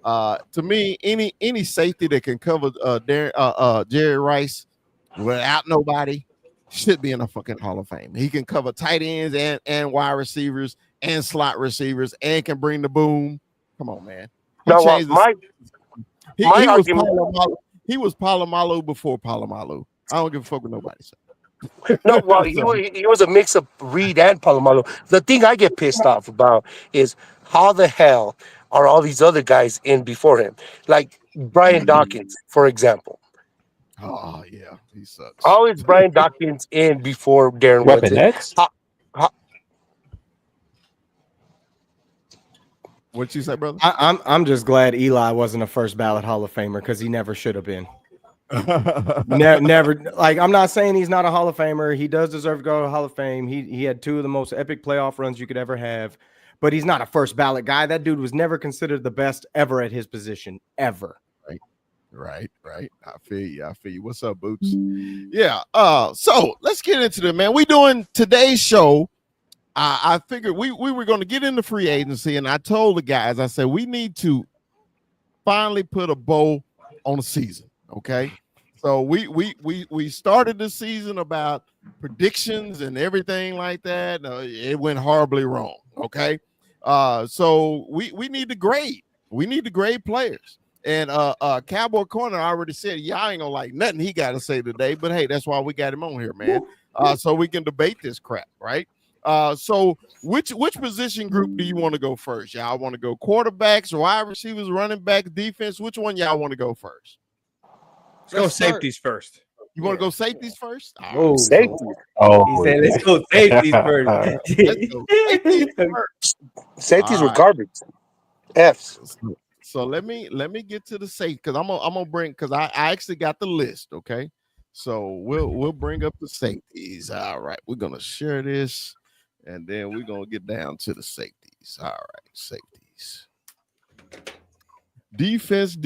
To me, any safety that can cover Jerry Rice without nobody should be in a fucking Hall of Fame. He can cover tight ends and wide receivers and slot receivers and can bring the boom. Come on, man. He No, changed the my he was argument. Palomalu. He was Palomalu before Palomalu. I don't give a fuck what nobody said. No, well, So, he was a mix of Reed and Palomalo. The thing I get pissed off about is how the hell are all these other guys in before him? Like Brian Dawkins, for example. oh yeah, he sucks. How is Brian Dawkins in before Darren Weapon Woodson? X. How, how, What you say, brother? I'm just glad Eli wasn't a first ballot Hall of Famer because he never should have been. Never. Like, I'm not saying he's not a Hall of Famer. He does deserve to go to Hall of Fame. He had two of the most epic playoff runs you could ever have, but he's not a first ballot guy. That dude was never considered the best ever at his position ever. Right. I feel you. What's up, Boots? Yeah. So let's get into it, man. We doing today's show. I figured we were going to get into free agency, and I told the guys, I said we need to finally put a bow on the season. Okay. So we started the season about predictions and everything like that. It went horribly wrong. Okay. So we need to grade. We need to grade players. And Cowboy Corner already said, y'all ain't gonna like nothing he got to say today. But hey, that's why we got him on here, man. So we can debate this crap, right? So which position group do you want to go first? Y'all want to go quarterbacks, wide receivers, running backs, defense? Which one y'all want to go first? Let's go safeties first. You want to go safeties first? Oh, safety. Oh, He said, let's go safeties first. Let's go safeties first. Safeties were All right. garbage. F's. So let me get to the safe because I'm gonna bring because I actually got the list. Okay, so we'll bring up the safeties. All right, we're gonna share this, and then we're gonna get down to the safeties. All right, safeties. Defense.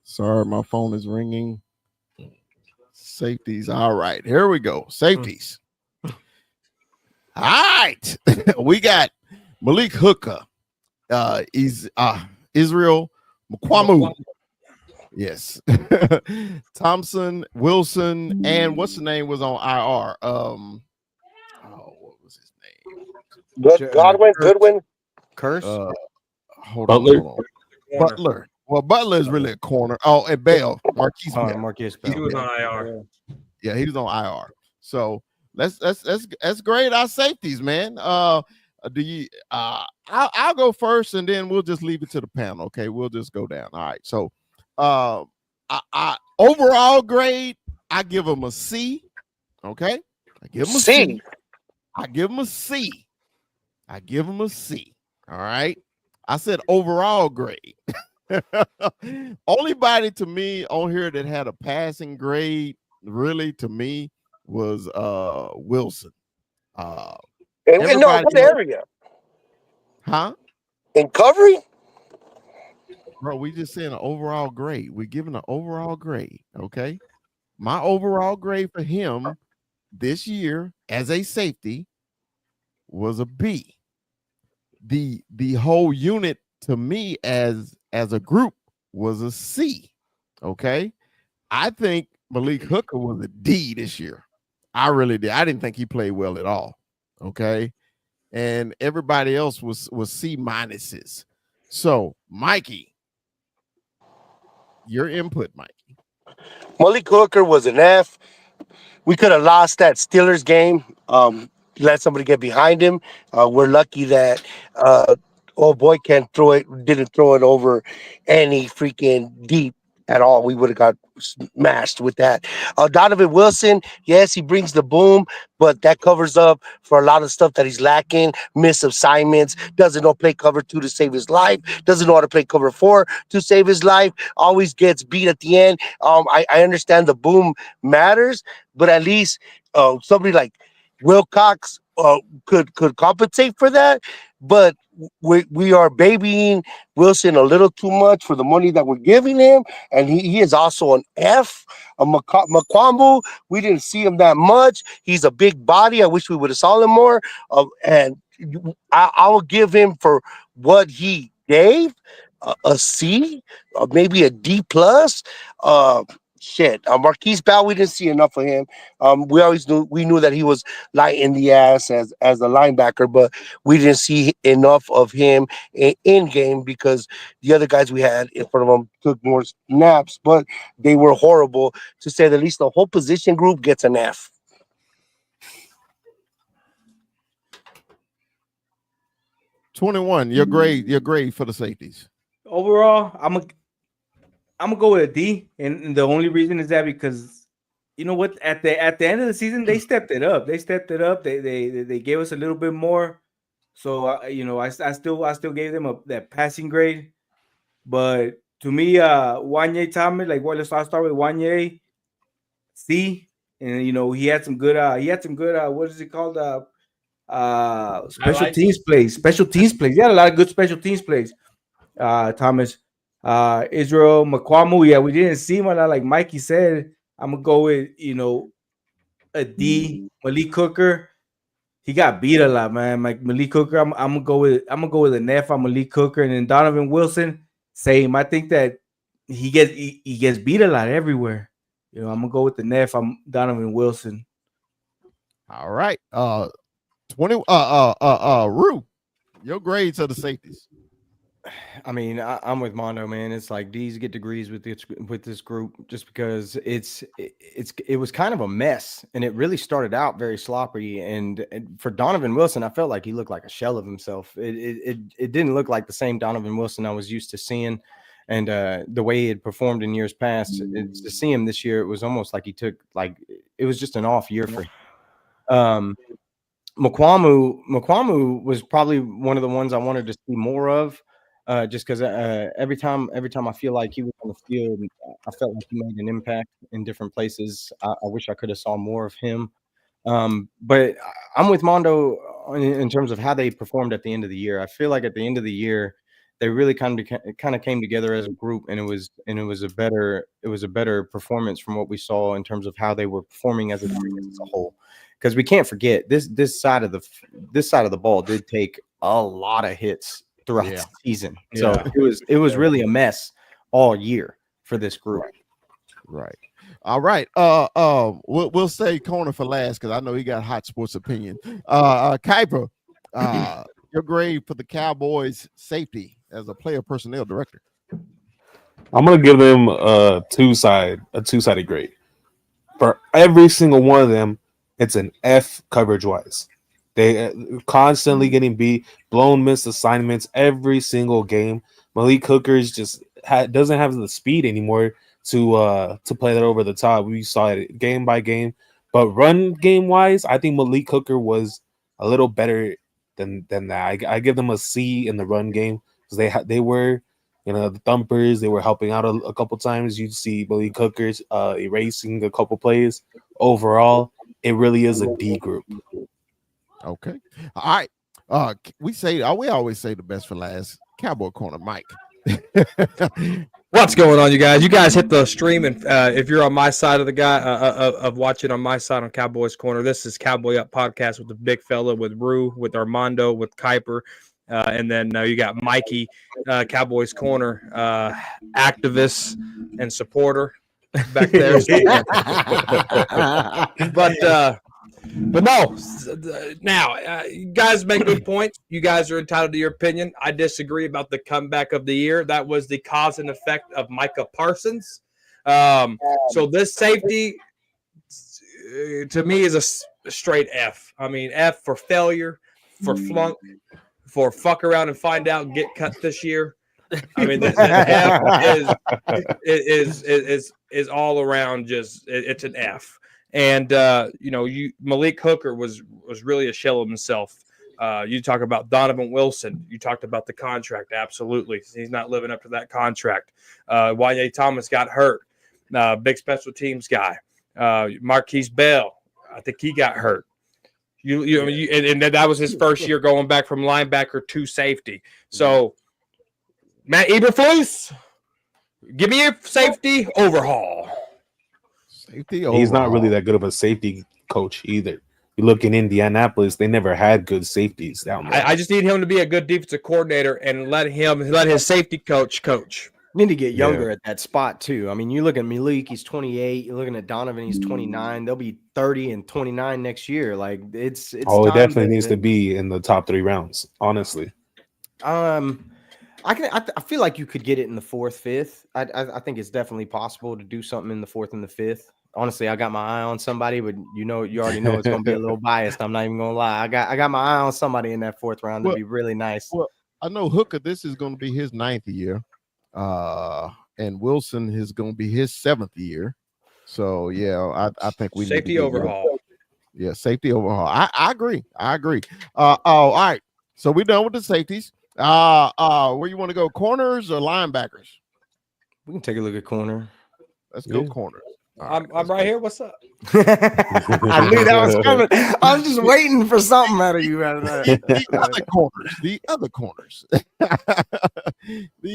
Sorry, my phone is ringing. Safeties. All right, here we go. Safeties. All right, we got Malik Hooker, Israel Mukwamu, yes, Thompson, Wilson, and what's the name was on IR? What was his name? Goodwin. Curse. Hold Butler? on. Butler. Well, Butler is really a corner. Oh, and Bell, Marquise Bell. Marquise He Bell. was on IR. Yeah, he was on IR. So let's grade our safeties, man. Do you I'll go first and then we'll just leave it to the panel. Okay, we'll just go down. All right. So I overall grade, I give him a C. Okay, I give him a C. I give him a C. I give him a C. All right. I said overall grade. Only body to me on here that had a passing grade, really, to me, was Wilson. And no, what area? Huh? In covering? Bro, we just saying an overall grade. We're giving an overall grade. Okay. My overall grade for him this year as a safety was a B. The whole unit to me as a group was a C. Okay. I think Malik Hooker was a D this year. I really did. I didn't think he played well at all. Okay. And everybody else was C minuses. So, Mikey, your input, Mikey. Malik Hooker was an F. We could have lost that Steelers game. Let somebody get behind him. We're lucky that old boy didn't throw it over any freaking deep at all. We would have got smashed with that. Donovan Wilson, yes, he brings the boom, but that covers up for a lot of stuff that he's lacking. Miss assignments, doesn't know play cover 2 to save his life, doesn't know how to play cover 4 to save his life, always gets beat at the end. I understand the boom matters, but at least somebody like Wilcox could compensate for that. But we are babying Wilson a little too much for the money that we're giving him, and he is also an F. Makwambu, we didn't see him that much. He's a big body. I wish we would have saw him more. And I will give him for what he gave a C, maybe a D plus. Uh, Marquise Bell, we didn't see enough of him. We knew that he was light in the ass as a linebacker, but we didn't see enough of him in game because the other guys we had in front of him took more snaps, but they were horrible to say the least. The whole position group gets an F. 21. Your grade for the safeties. Overall, I'm gonna go with a D, and the only reason is that because you know what, at the end of the season they stepped it up. They gave us a little bit more. So I still gave them that passing grade. But to me, Wanye Thomas, let's start with Wanye C, and he had some good what is it called, special teams plays. He had a lot of good special teams plays. Thomas, Israel McQuamu. Yeah, we didn't see him a lot, like Mikey said. I'm gonna go with a D. Malik Cooker, he got beat a lot, man. Like Malik Cooker, I'm gonna go with an F on Malik Cooker, and then Donovan Wilson, same. I think that he gets beat a lot everywhere. I'm gonna go with the F on Donovan Wilson. All right. 20 Rue, your grades of the safeties. I mean, I'm with Mondo, man. It's like D's get degrees with this group just because it was kind of a mess, and it really started out very sloppy. And for Donovan Wilson, I felt like he looked like a shell of himself. It didn't look like the same Donovan Wilson I was used to seeing, and the way he had performed in years past. To see him this year, it was almost like it was just an off year for him. McQuamu was probably one of the ones I wanted to see more of. Just because every time I feel like he was on the field, I felt like he made an impact in different places. I wish I could have saw more of him. But I'm with Mondo in terms of how they performed at the end of the year. I feel like at the end of the year, they really kind of came together as a group, and it was a better performance from what we saw in terms of how they were performing as a whole. Because we can't forget this side of the ball did take a lot of hits throughout the season. So it was really a mess all year for this group. Right. All right. We'll say corner for last because I know he got hot sports opinion. Kuiper, your grade for the Cowboys safety as a player personnel director. I'm gonna give them a two-sided grade. For every single one of them, it's an F coverage wise. They constantly getting beat, blown missed assignments every single game. Malik Cooker's just doesn't have the speed anymore to play that over the top. We saw it game by game, but run game wise, I think Malik Cooker was a little better than that. I give them a C in the run game because they were the thumpers. They were helping out a couple times. You see Malik Cooker's erasing a couple plays. Overall, it really is a D group. Okay. All right. We always say the best for last. Cowboy corner, Mike. What's going on, you guys? You guys hit the stream, and if you're on my side of the guy of watching on my side on Cowboys Corner, this is Cowboy Up Podcast with the big fella, with Rue, with Armando, with Kuiper, and then you got Mikey, Cowboys Corner, activist and supporter back there. But no, now you guys make good points. You guys are entitled to your opinion. I disagree about the comeback of the year. That was the cause and effect of Micah Parsons. So this safety, to me, is a straight F. I mean, F for failure, for flunk, for fuck around and find out and get cut this year. I mean, the F is all around just it's an F. And Malik Hooker was really a shell of himself. You talk about Donovan Wilson. You talked about the contract. Absolutely, he's not living up to that contract. Wanye Thomas got hurt. Big special teams guy. Marquise Bell, I think he got hurt. And that was his first year going back from linebacker to safety. So Matt Eberflus, give me a safety overhaul. He's not really that good of a safety coach either. You look in Indianapolis, they never had good safeties down there. I just need him to be a good defensive coordinator and let his safety coach. Need to get younger Yeah. at that spot too. I mean, you look at Malik, he's 28. You're looking at Donovan, he's 29. They'll be 30 and 29 next year. Like it's It time definitely needs to be in the top 3 rounds, honestly. I feel like you could get it in the 4th, 5th. I think it's definitely possible to do something in the 4th and the 5th. Honestly, I got my eye on somebody, but you already know it's going to be a little biased. I'm not even going to lie. I got my eye on somebody in that 4th round. That'd be really nice. Well, I know Hooker. This is going to be his 9th year, and Wilson is going to be his 7th year. So yeah, I think we Safety need to overhaul. Yeah, safety overhaul. I agree. All right. So we're done with the safeties. Where you want to go, corners or linebackers? We can take a look at corner. Let's go Yeah. corners. All I'm let's right go. here. What's up? I knew that was coming. I was just waiting for something out of you. Out of that. The other corners. The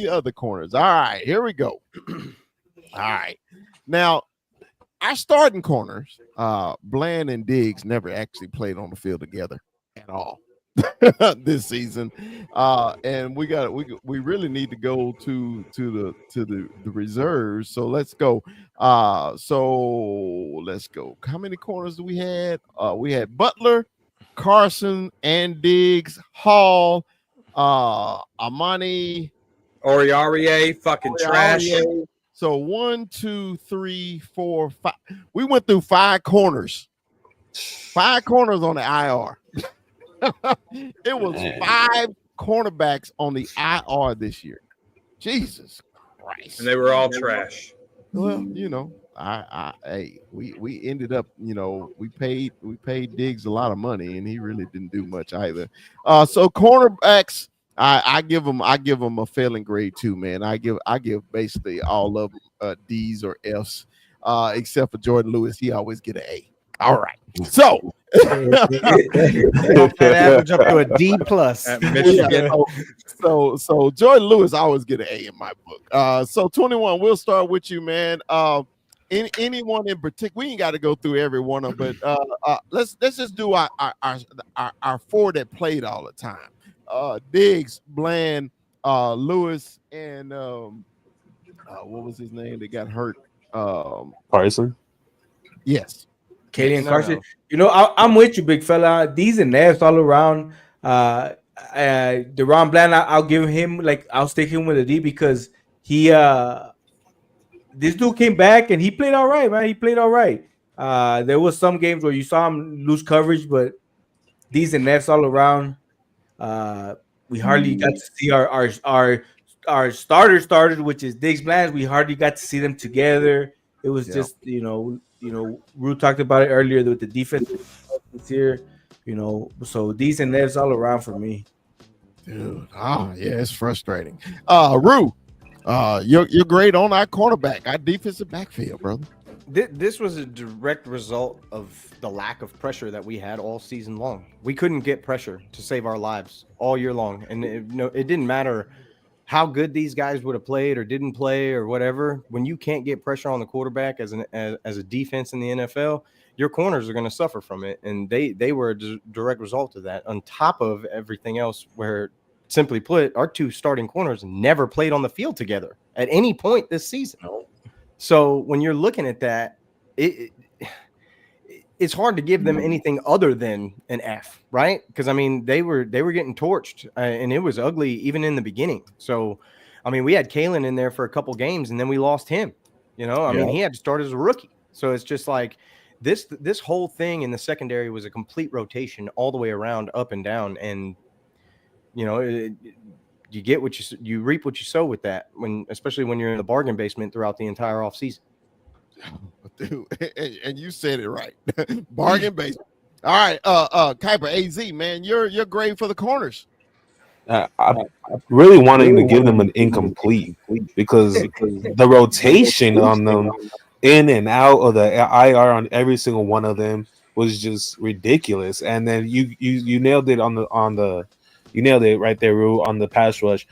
other corners. All right, here we go. All right. Now, our starting corners, Bland and Diggs never actually played on the field together at all this season. And we really need to go to the reserves. So let's go. Let's go. How many corners do we had? We had Butler, Carson, and Diggs, Hall, Amani, Oriarie, fucking trash. So 1, 2, 3, 4, 5. We went through 5 corners. 5 corners on the IR. It was 5 cornerbacks on the IR this year. Jesus Christ. And they were all trash. Well, we ended up, we paid Diggs a lot of money, and he really didn't do much either. So cornerbacks, I give them a failing grade too, man. I give basically all of them D's or F's, except for Jordan Lewis. He always get an A. All right, so that average up to a D plus. At Michigan. So Jordan Lewis always get an A in my book. So 21, we'll start with you, man. Anyone in particular? We ain't got to go through every one of them, but let's just do our 4 that played all the time. Diggs, Bland, Lewis, and what was his name that got hurt? Carson. Yes. Kaden No, Carson. no. You know, I'm with you, big fella. These and Fs all around. Deron Bland, I'll give him, like, I'll stick him with a D because he this dude came back and he played all right, man. He played all right. There was some games where you saw him lose coverage, but these and Fs all around. We hardly got to see our starters, which is Diggs Bland. We hardly got to see them together. It was just, Rue talked about it earlier with the defense this year, so these and Fs all around for me. Dude, yeah, it's frustrating. Rue, you're great on our cornerback, our defensive backfield, brother. This was a direct result of the lack of pressure that we had all season long. We couldn't get pressure to save our lives all year long, and it didn't matter how good these guys would have played or didn't play or whatever. When you can't get pressure on the quarterback as a defense in the NFL, your corners are going to suffer from it, and they were a direct result of that. On top of everything else, where simply put, our 2 starting corners never played on the field together at any point this season. So when you're looking at that, it's hard to give them anything other than an F, right? Because I mean, they were getting torched, and it was ugly even in the beginning. So, I mean, we had Kalen in there for a couple games, and then we lost him. I mean, he had to start as a rookie. So it's just like this whole thing in the secondary was a complete rotation all the way around, up and down, and you get what you reap what you sow with that, especially when you're in the bargain basement throughout the entire offseason. Dude, and you said it right. Bargain basement. All right, Kuiper, AZ, man, your grade for the corners. I'm really wanting to give them an incomplete because the rotation on them in and out of the IR on every single one of them was just ridiculous. And then you nailed it you nailed it right there, Rue, on the pass rush.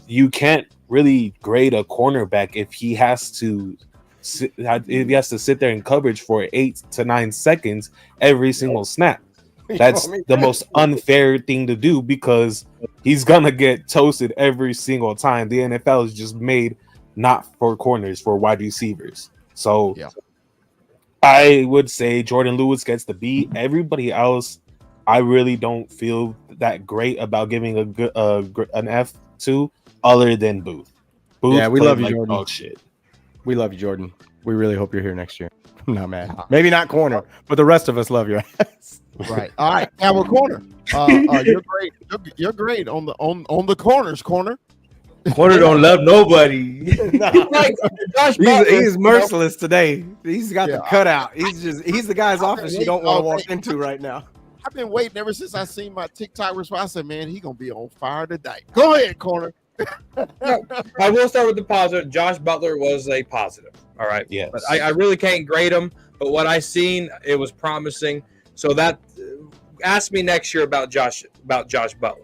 You can't really grade a cornerback if he has to sit there in coverage for 8 to 9 seconds every single snap. That's the most unfair thing to do because he's gonna get toasted every single time. The NFL is just made not for corners, for wide receivers. So Yeah. I would say Jordan Lewis gets the B. Everybody else, I really don't feel that great about giving a good an F to, other than Booth. Booth Yeah, we played love you, like Jordan. dog shit. We love you, Jordan. We really hope you're here next year. I'm not mad. Maybe not corner, but the rest of us love your ass. Right. All right. Our corner. You're great. You're great on the corners. Corner. Corner don't love nobody. Like Josh Butler, He's merciless today. He's got Yeah. the cutout. He's the guy's office you don't want to walk into right now. I've been waiting ever since I seen my TikTok response. I said, man, he gonna be on fire today. Go ahead, corner. I will start with the positive. Josh Butler was a positive. All right. Yes. But I really can't grade him. But what I seen, it was promising. So that ask me next year about Josh Butler.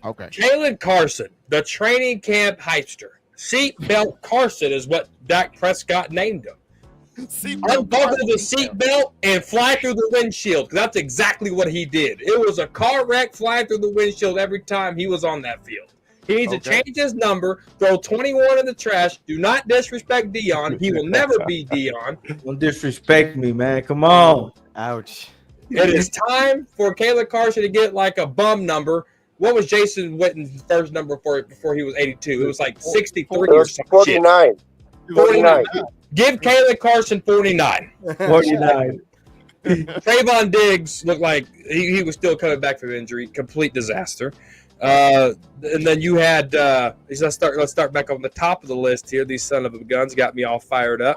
Okay. Jalen Carson, the training camp hypester. Seatbelt Carson is what Dak Prescott named him. Unbuckle the seatbelt and fly through the windshield. That's exactly what he did. It was a car wreck flying through the windshield every time he was on that field. He needs to change his number, throw 21 in the trash. Do not disrespect Dion. He will never be Dion. Don't disrespect me, man. Come on. Ouch. It is time for Caleb Carson to get like a bum number. What was Jason Witten's first number before he was 82? It was like 63 or something. 49. 49. Give Caleb Carson 49. 49. Trayvon Diggs looked like he was still coming back from injury. Complete disaster. And then you had let's start back on the top of the list here. These son of a guns got me all fired up.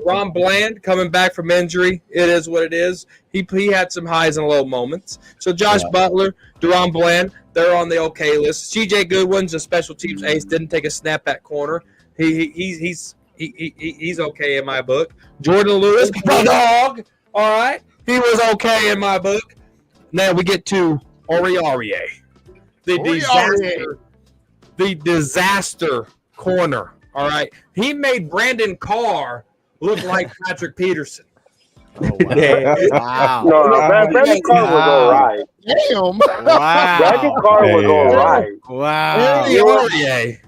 Ron Bland coming back from injury. It is what it is. He had some highs and low moments. So Josh Butler, Deron Bland, they're on the okay list. CJ Goodwin's a special teams ace. Didn't take a snap at corner. He's okay in my book. Jordan Lewis, the dog. All right, he was okay in my book. Now we get to Aurier. The disaster corner. All right. He made Brandon Carr look like Patrick Peterson. Oh, wow. No, Brandon Carr was all right. Damn. Wow. Brandon Carr was all right. Wow. Aurier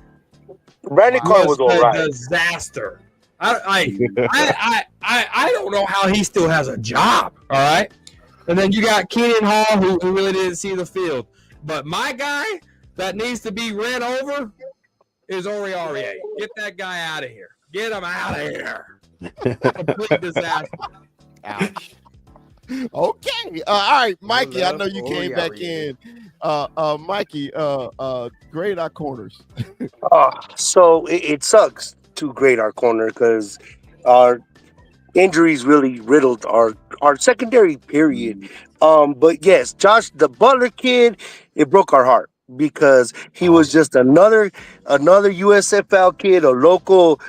Brandon Carr was all a right. disaster. I don't know how he still has a job. All right. And then you got Keenan Hall, who really didn't see the field. But my guy that needs to be ran over is Aurier. Get that guy out of here. Get him out of here. Complete disaster. Ouch. Okay. All right, Mikey. I know you came back in. Mikey, grade our corners. So it sucks to grade our corner because our injuries really riddled our secondary period. But yes, Josh, the Butler kid, it broke our heart because he was just another USFL kid, a local,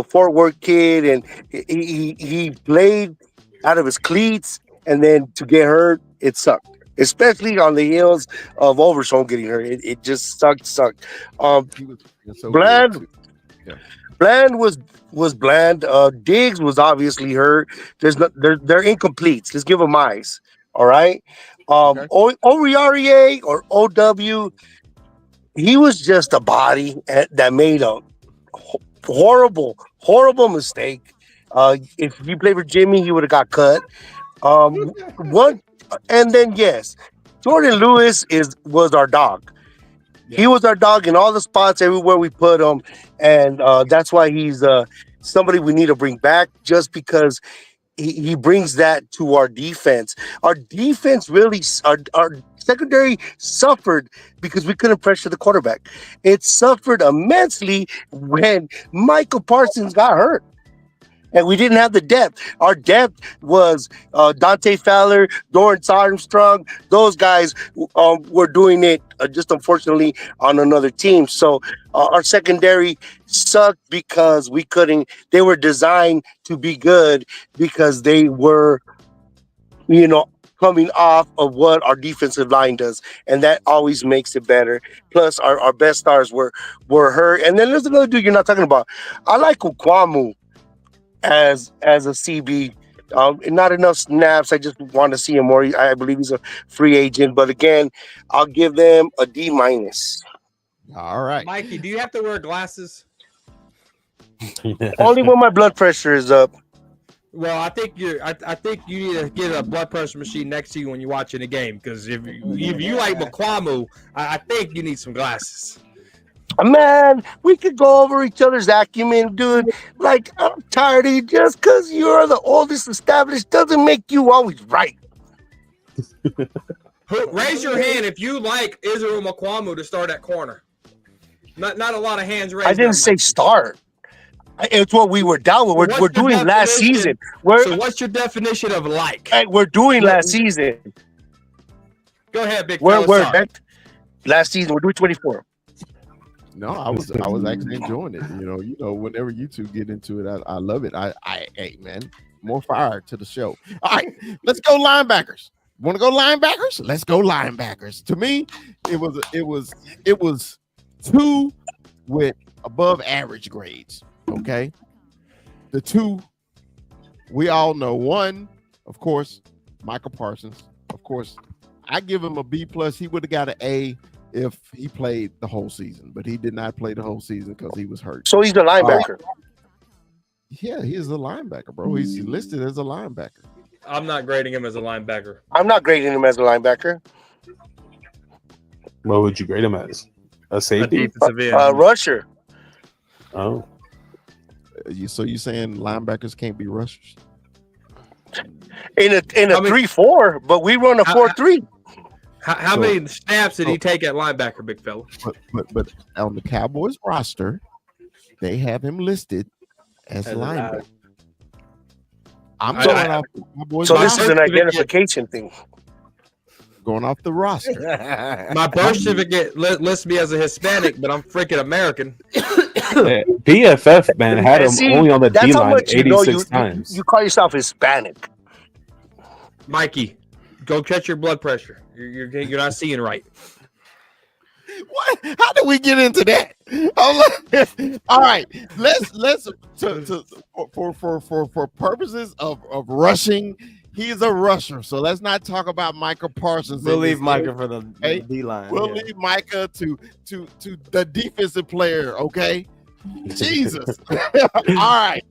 Fort Worth kid, and he played out of his cleats, and then to get hurt, it sucked. Especially on the heels of Overshown getting hurt, it just sucked. Bland, Bland was bland. Diggs was obviously hurt. They're incompletes. Let's give them eyes. All right. Aurier or OW, he was just a body that made a horrible mistake. If he played for Jimmy, he would have got cut. And then yes, Jordan Lewis was our dog. He was our dog in all the spots everywhere we put him, and that's why he's somebody we need to bring back. Just because he brings that to our defense. Our defense really, our secondary suffered because we couldn't pressure the quarterback. It suffered immensely when Michael Parsons got hurt. And we didn't have the depth. Our depth was Dante Fowler, Dorrance Armstrong. Those guys were doing it just unfortunately on another team. So our secondary sucked because we couldn't. They were designed to be good because they were, coming off of what our defensive line does, and that always makes it better. Plus, our best stars were hurt. And then there's another dude you're not talking about. I like Ukwamu as a CB. Not enough snaps. I just want to see him more. I believe he's a free agent, but again, I'll give them a D minus. All right. Mikey, do you have to wear glasses? Only when my blood pressure is up. Well, I think I think you need to get a blood pressure machine next to you when you're watching the game, because if you like McQuamu, I think you need some glasses. Man, we could go over each other's acumen, dude. Like, I'm tired of you. Just because you're the oldest established doesn't make you always right. Raise your hand if you like Israel McQuamu to start at corner. Not a lot of hands raised. I didn't say start. It's what we were down with. We're doing last season. So what's your definition of like? Hey, we're doing last season. Go ahead, big fella. Last season, we're doing 24. No, I was actually enjoying it. You know, whenever you two get into it, I love it. Hey man, more fire to the show. All right, let's go linebackers. Want to go linebackers? Let's go linebackers. To me, it was two with above average grades. Okay, the two we all know. One, of course, Michael Parsons. Of course, I give him a B plus. He would have got an A if he played the whole season, but he did not play the whole season because he was hurt. So he's a linebacker. Yeah, he is a linebacker, bro. He's listed as a linebacker. I'm not grading him as a linebacker. I'm not grading him as a linebacker. What would you grade him as? A safety? Rusher. Oh. So you saying linebackers can't be rushers? In a 3-4, but we run a 4-3. How many snaps did he take at linebacker, big fella? But on the Cowboys roster, they have him listed as linebacker. I'm going off the Cowboys So roster. this is an identification thing. Going off the roster. My birth certificate lists me as a Hispanic, but I'm freaking American. PFF, man, had him only on the D-line 86 times. You call yourself Hispanic. Mikey, go check your blood pressure. You're not seeing right. What? How did we get into that? All right, let's for purposes of rushing, he's a rusher. So let's not talk about Micah Parsons. We'll leave Micah for the D line. We'll leave Micah to the defensive player. Okay, Jesus. All right,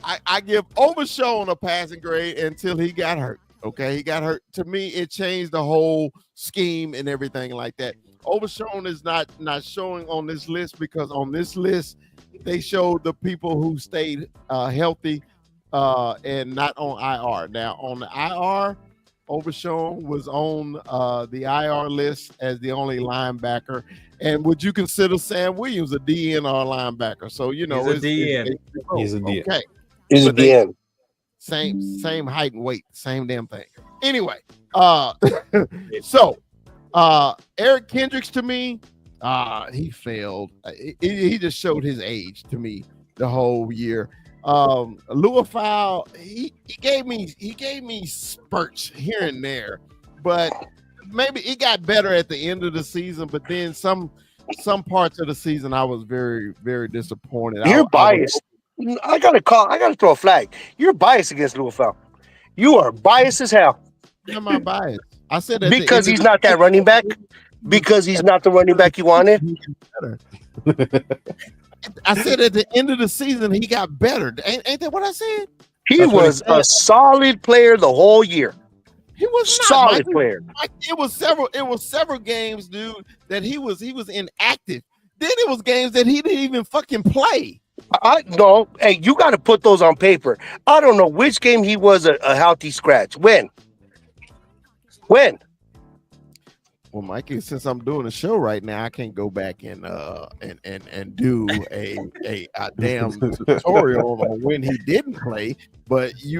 I give Overshown a passing grade until he got hurt. Okay, he got hurt. To me, it changed the whole scheme and everything like that. Overshown is not showing on this list because on this list they showed the people who stayed healthy and not on IR. Now on the IR, Overshown was on the IR list as the only linebacker. And would you consider Sam Williams a DN or a linebacker? So he's a DN. He's a DN. Okay, He's a DN. Same height and weight, same damn thing. Anyway, so Eric Kendricks to me, he failed. He just showed his age to me the whole year. Luafau, he gave me spurts here and there, but maybe he got better at the end of the season. But then some parts of the season, I was very, very disappointed. You're biased. I gotta throw a flag. You're biased against Luafau. You are biased as hell. Am I biased? I said that because he's not that running back. Because he's not the running back you wanted. I said at the end of the season he got better. Ain't that what I said? He was a solid player the whole year. He was not, solid player. It was several games, dude, that he was inactive. Then it was games that he didn't even fucking play. No, hey, you got to put those on paper. I don't know which game he was a healthy scratch. When? Well, Mikey, since I'm doing a show right now, I can't go back and do a damn tutorial on when he didn't play. But he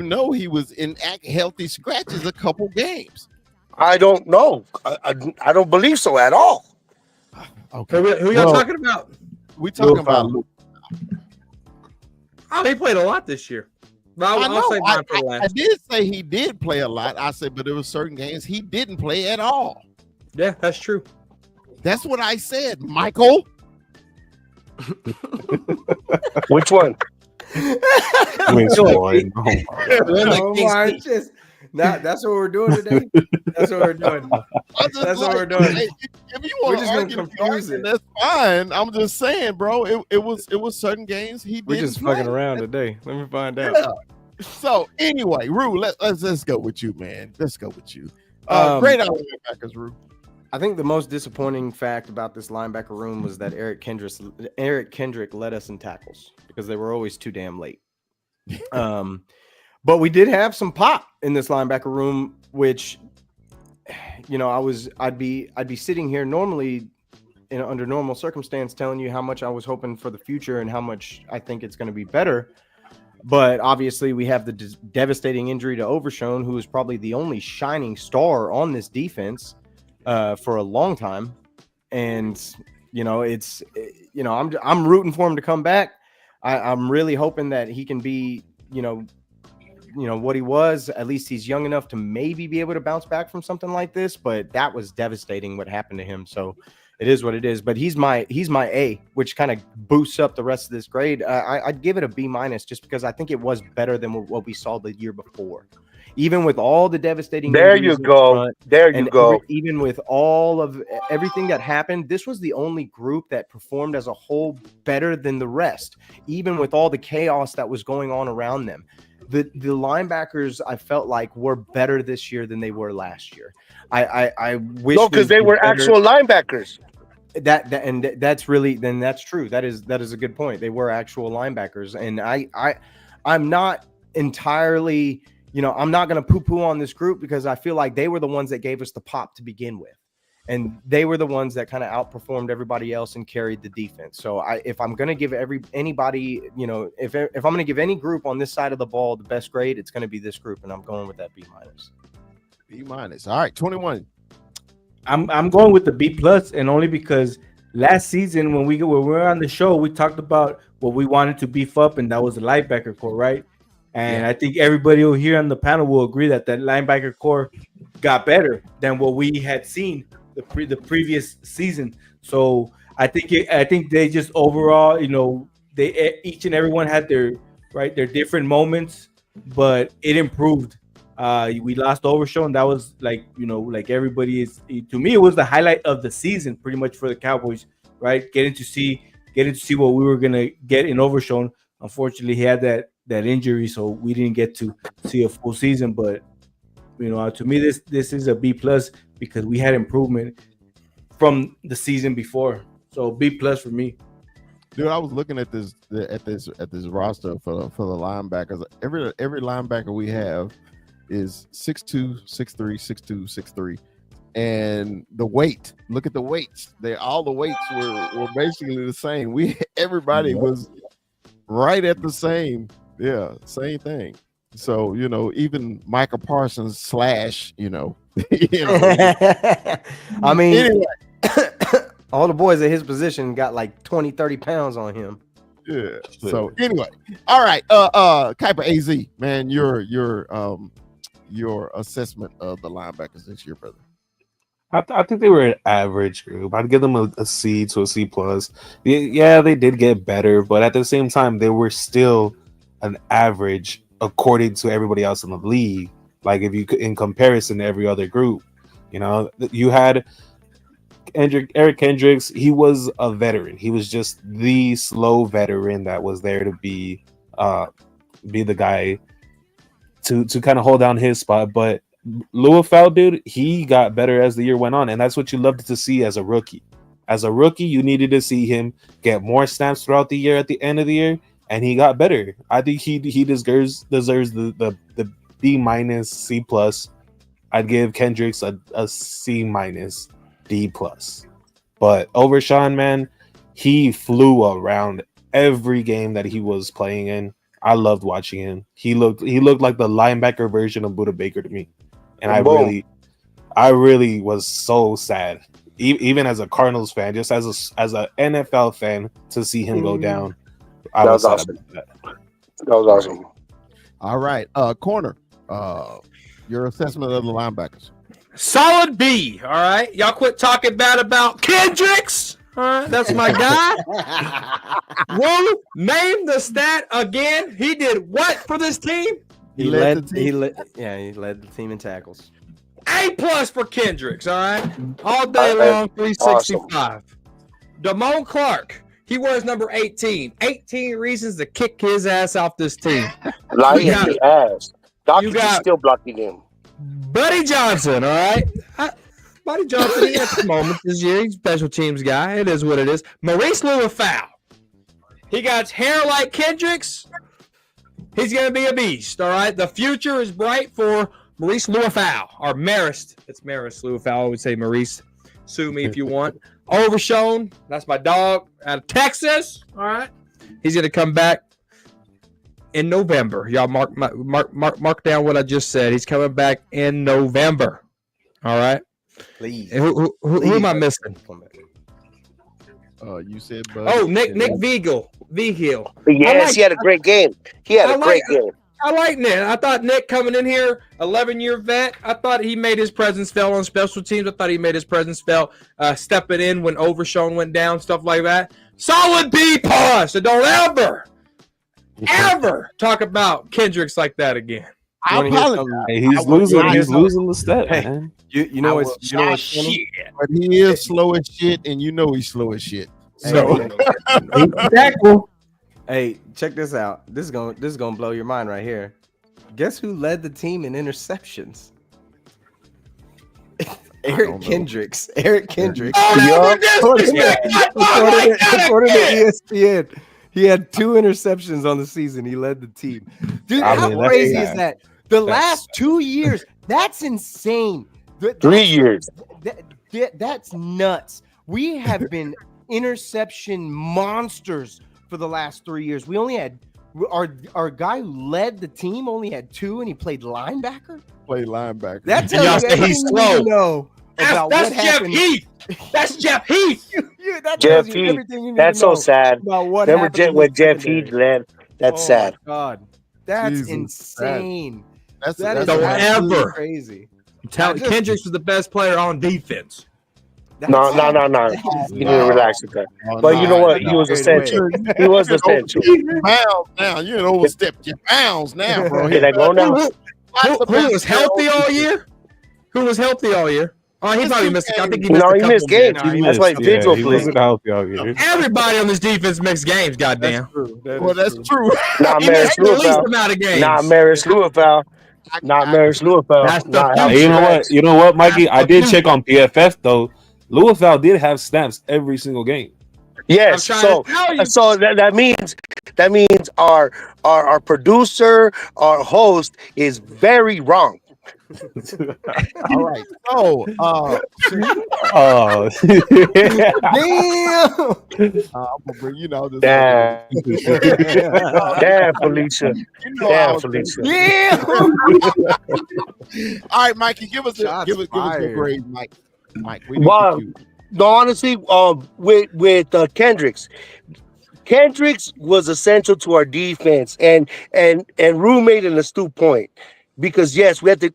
was in healthy scratches a couple games. I don't know. I don't believe so at all. Okay, who y'all talking about? We talking about Luke. Oh, he played a lot this year. I did say he did play a lot. I said, but there were certain games he didn't play at all. Yeah, that's true. That's what I said, Michael. Which one? Miss Floyd. Oh my God. Oh my, just that's what we're doing today. That's what we're doing. That's what we're doing. Hey, if you We're want just to gonna argue, confuse it. that's fine. I'm just saying, bro. It was certain games he did. We're just fucking around today. Let me find out. Yeah. So anyway, Rue, let's go with you, man. Let's go with you. Great linebackers, Rue. I think the most disappointing fact about this linebacker room was that Eric Kendrick led us in tackles because they were always too damn late. But we did have some pop in this linebacker room, which, you know, I'd be sitting here normally under normal circumstance telling you how much I was hoping for the future and how much I think it's going to be better. But obviously we have the devastating injury to Overshown, who is probably the only shining star on this defense for a long time. And, you know, I'm rooting for him to come back. I'm really hoping that he can be, you know, what he was. At least he's young enough to maybe be able to bounce back from something like this. But that was devastating what happened to him. So it is what it is. But he's my A, which kind of boosts up the rest of this grade. I'd give it a B- just because I think it was better than what we saw the year before. Even with all the devastating There you go. Even with all of everything that happened, this was the only group that performed as a whole better than the rest, even with all the chaos that was going on around them. The linebackers, I felt like, were better this year than they were last year. I wish because they were actual linebackers. That's true. That is a good point. They were actual linebackers, and I'm not entirely, you know, I'm not going to poo-poo on this group because I feel like they were the ones that gave us the pop to begin with. And they were the ones that kind of outperformed everybody else and carried the defense. So if I'm going to give anybody, you know, if I'm going to give any group on this side of the ball the best grade, it's going to be this group. And I'm going with that B-. B-. All right, 21. I'm going with the B+, and only because last season when we were on the show, we talked about what we wanted to beef up, and that was the linebacker core, right? And I think everybody here on the panel will agree that linebacker core got better than what we had seen the previous season. So I think they just overall, you know, they each and everyone had their different moments, but it improved. We lost Overshown. That was like, you know, like everybody is, to me, it was the highlight of the season pretty much for the Cowboys, right? Getting to see what we were gonna get in Overshown. Unfortunately, he had that injury, so we didn't get to see a full season. But, you know, to me, this is a B+ because we had improvement from the season before. So B+ for me. Dude, I was looking at this roster for the linebackers. Every linebacker we have is 6'2", 6'3", 6'2", 6'3", and the weight. Look at the weights. All the weights were basically the same. Everybody was right at the same. Yeah, same thing. So, you know, even Michael Parsons / you know, I mean, anyway. All the boys at his position got like 20, 30 pounds on him. Yeah. So anyway, all right. Kuiper AZ, man, your assessment of the linebackers this year, brother. I think they were an average group. I'd give them a C to a C+. Yeah, they did get better, but at the same time, they were still an average according to everybody else in the league. Like if you in comparison to every other group, you know, you had Eric Kendricks. He was a veteran. He was just the slow veteran that was there to be the guy to kind of hold down his spot. But Luafel, dude, he got better as the year went on, and that's what you loved to see as a rookie. As a rookie, you needed to see him get more snaps throughout the year at the end of the year, and he got better. I think he deserves the B-, C+. I'd give Kendricks a C-, D+. But Overshown, man, he flew around every game that he was playing in. I loved watching him. He looked like the linebacker version of Buda Baker to me. And I really was so sad, even as a Cardinals fan, just as a NFL fan, to see him go down. That was awesome. That was awesome. All right, corner. Your assessment of the linebackers. Solid B. All right, y'all quit talking bad about Kendricks. All right, that's my guy. Woo, name the stat again. He did what for this team? He led the team in tackles. A+ for Kendricks, all right? All day long, 365. Awesome. Damone Clark, he wears number 18. 18 reasons to kick his ass off this team. Lying his ass. Doctor is still blocking him. Buddy Johnson, all right? Buddy Johnson, he had some moments this year. He's a special teams guy. It is what it is. Maurice Lewis-Fowl. He got hair like Kendricks. He's going to be a beast, all right? The future is bright for Maurice Lewis-Fowl, or Marist. It's Maurice Lewis-Fowl. I would say Maurice. Sue me if you want. Overshown, that's my dog out of Texas, all right? He's going to come back in November. Y'all mark down what I just said. He's coming back in November, all right? Please. Who am I missing? You said, Nick Vigil. Yes, he had a great game. He had a great game. I like Nick. I thought Nick coming in here, 11-year vet. I thought he made his presence felt on special teams. I thought he made his presence felt stepping in when Overshown went down, stuff like that. Solid B+. So don't ever talk about Kendricks like that again. I apologize. Hey, he's losing the step, man. You know what's funny? But he is slow as shit, and you know he's slow as shit. So hey, check this out. This is gonna blow your mind right here. Guess who led the team in interceptions? Eric Kendricks. According to ESPN, he had 2 interceptions on the season. He led the team. Dude, how crazy is that? The last 2 years, that's insane. 3 years. That's nuts. We have been interception monsters for the last 3 years. We only had our guy who led the team only had 2, and he played linebacker. That tells you everything you need to know about that's what Jeff happened. Heath. That's Jeff Heath. That Jeff tells you Heath. everything you need That's to know so sad. about what Remember happened when Jeff Heath led? That's sad. God, that's Jesus, insane. That's Don't absolutely ever. crazy. Kendricks was the best player on defense. No. You need to relax with that. But you know what? He was essential. He was essential. Pounds now. You overstepped your pounds now, bro. Did I go now? Who was healthy all year? Oh, he probably missed. I think he missed. He missed games. That's why Vigil He played. wasn't healthy all year. Everybody on this defense missed games. Goddamn. That's true. Not He missed Maris the least Lewis. amount of games. Not Maris Lewis. Not Maris Lewis. That's the future. You know what, Mikey? I did check on PFF though. Louisville did have snaps every single game. Yes, so that means our producer, our host is very wrong. All right. So, Oh, I'm gonna bring this. Damn, Felicia. Damn, Felicia. All right, Mikey, give us your grade, Mike. We need you. No, honestly, with Kendricks was essential to our defense, and Rue made an astute point, because yes, we had to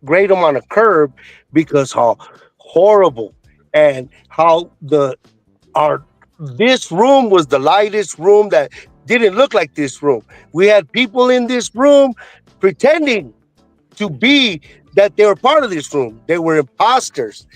grade him on a curve because how horrible and how this room was the lightest room that didn't look like this room. We had people in this room pretending to be that they were part of this room. They were imposters.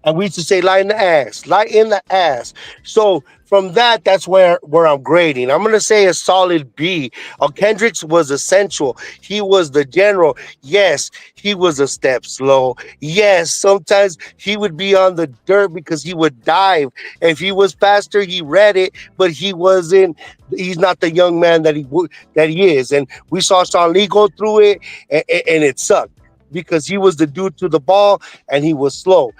And we used to say, lie in the ass. So from that's where I'm grading. I'm going to say a solid B. Kendricks was essential. He was the general. Yes, he was a step slow. Yes, sometimes he would be on the dirt because he would dive. If he was faster, he read it, but he's not the young man that he is. And we saw Sean Lee go through it, and it sucked, because he was the dude to the ball and he was slow.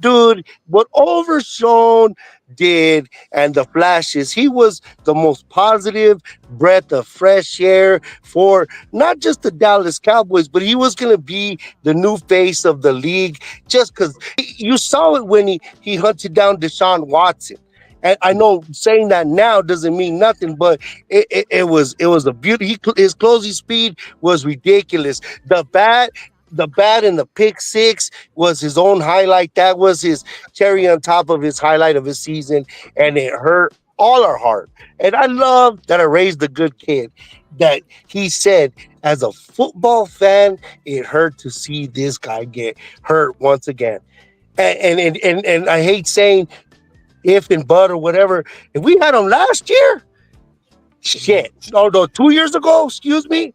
Dude, what Overshown did and the flashes, he was the most positive breath of fresh air for not just the Dallas Cowboys, but he was going to be the new face of the league, just because you saw it when he hunted down Deshaun Watson. And I know saying that now doesn't mean nothing, but it was a beauty. His closing speed was ridiculous. The bat the bat and the pick six was his own highlight. That was his cherry on top of his highlight of his season, and it hurt all our heart. And I love that I raised a good kid. That he said, as a football fan, it hurt to see this guy get hurt once again. And I hate saying if and but or whatever. If we had him last year, shit. No, 2 years ago, excuse me,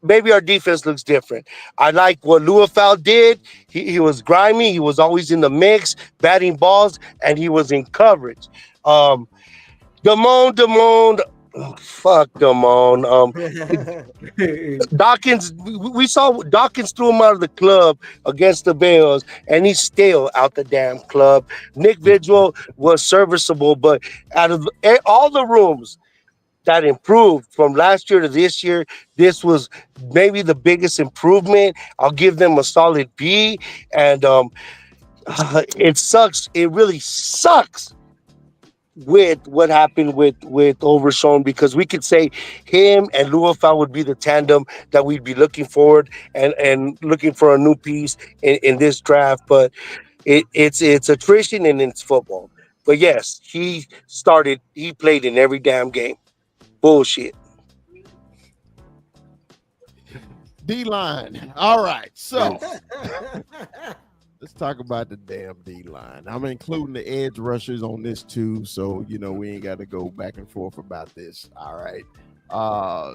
maybe our defense looks different. I like what Luafau did. He was grimy. He was always in the mix, batting balls, and he was in coverage. Damone, fuck Damone. Dawkins, we saw Dawkins threw him out of the club against the Bills, and he's still out the damn club. Nick Vigil was serviceable, but out of all the rooms that improved from last year to this year, this was maybe the biggest improvement. I'll give them a solid B. And it sucks. It really sucks with what happened with Overshown, because we could say him and Luafau would be the tandem that we'd be looking forward and looking for a new piece in this draft. But it's attrition and it's football. But yes, he played in every damn game. Bullshit. D-line. All right. So let's talk about the damn D-line. I'm including the edge rushers on this too. So, we ain't got to go back and forth about this. All right.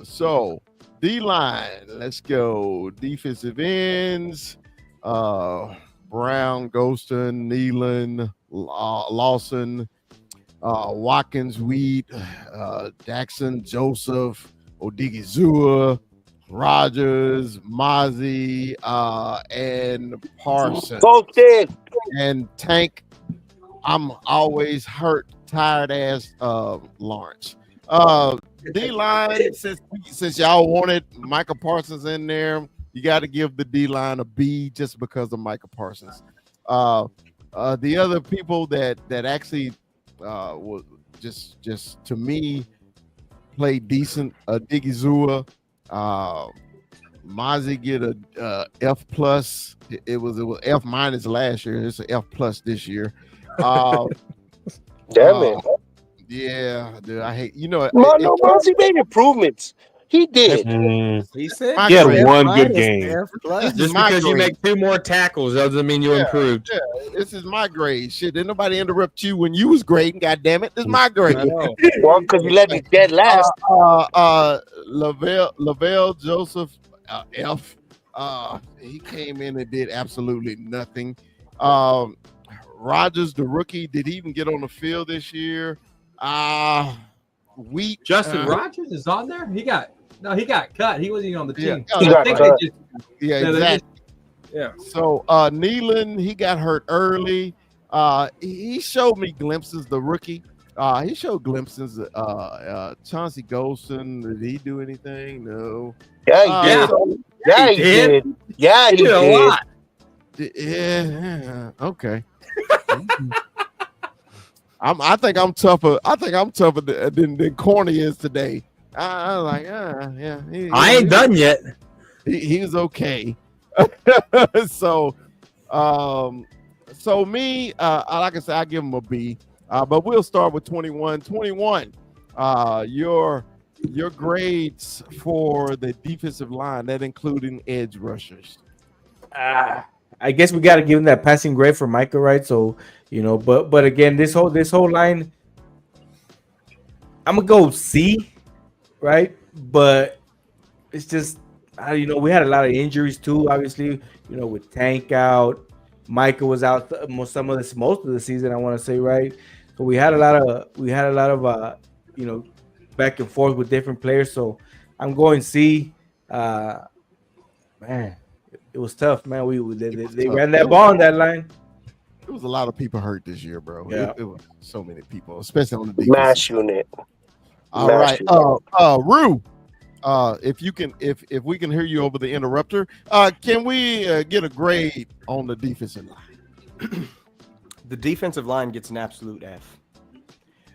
So D-line. Let's go. Defensive ends. Brown, Golston, Nealon, Lawson, Watkins, Wheat, Jackson, Joseph, Odigizua, Rogers, Mozzie, and Parsons. Posted. And Tank, I'm always hurt, tired ass Lawrence. D-line, since y'all wanted Micah Parsons in there, you got to give the D-line a B just because of Micah Parsons. The other people that actually was just to me played decent. Digizua, Mozzie get a F plus. It was F minus last year. It's an F plus this year. Damn it. Yeah, dude, I hate Mozzie made improvements. He did. He said He had one good game. Just because you make 2 more tackles doesn't mean you improved. Yeah, this is my grade. Shit, didn't nobody interrupt you when you was grading? God damn it, this is my grade. Well, because you let me dead last. Lavelle Joseph F. He came in and did absolutely nothing. Rogers, the rookie, did he even get on the field this year? Wheat. Justin Rogers is on there. He got cut. He wasn't even on the team. Exactly. Yeah. So Nealon, he got hurt early. He showed me glimpses. The rookie, he showed glimpses. Chauncey Golston, did he do anything? No. Yeah, he did. Yeah, he did. A lot. Yeah. Okay. I think I'm tougher. I think I'm tougher than Corny is today. I was like, yeah. I ain't done yet. He was okay. So me, like I said, I give him a B. But we'll start with 21. 21. Your grades for the defensive line, that including edge rushers. I guess we got to give him that passing grade for Micah, right? So, but again, this whole line, I'm gonna go C, right? But it's just, we had a lot of injuries too. Obviously, with Tank out, Micah was out most of the season. I want to say, right? So we had a lot of back and forth with different players. So I'm going C. Man. It was tough, man. They ran that ball on that line. There was a lot of people hurt this year, bro. Yeah. It was so many people, especially on the defense. Mash unit. All right. Rue, if we can hear you over the interrupter, can we get a grade on the defensive line? The defensive line gets an absolute F.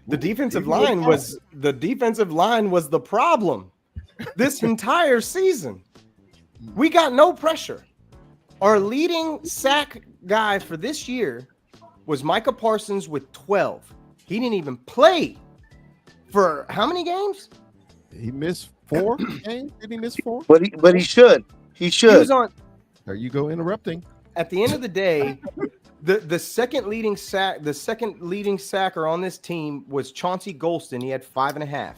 The defensive line was the problem this entire season. We got no pressure. Our leading sack guy for this year was Micah Parsons with 12. He didn't even play for how many games? He missed 4 games. Did he miss 4? But he should. He He should. was on. There you go, interrupting. At the end of the day, the second leading sacker on this team was Chauncey Golston. He had 5.5.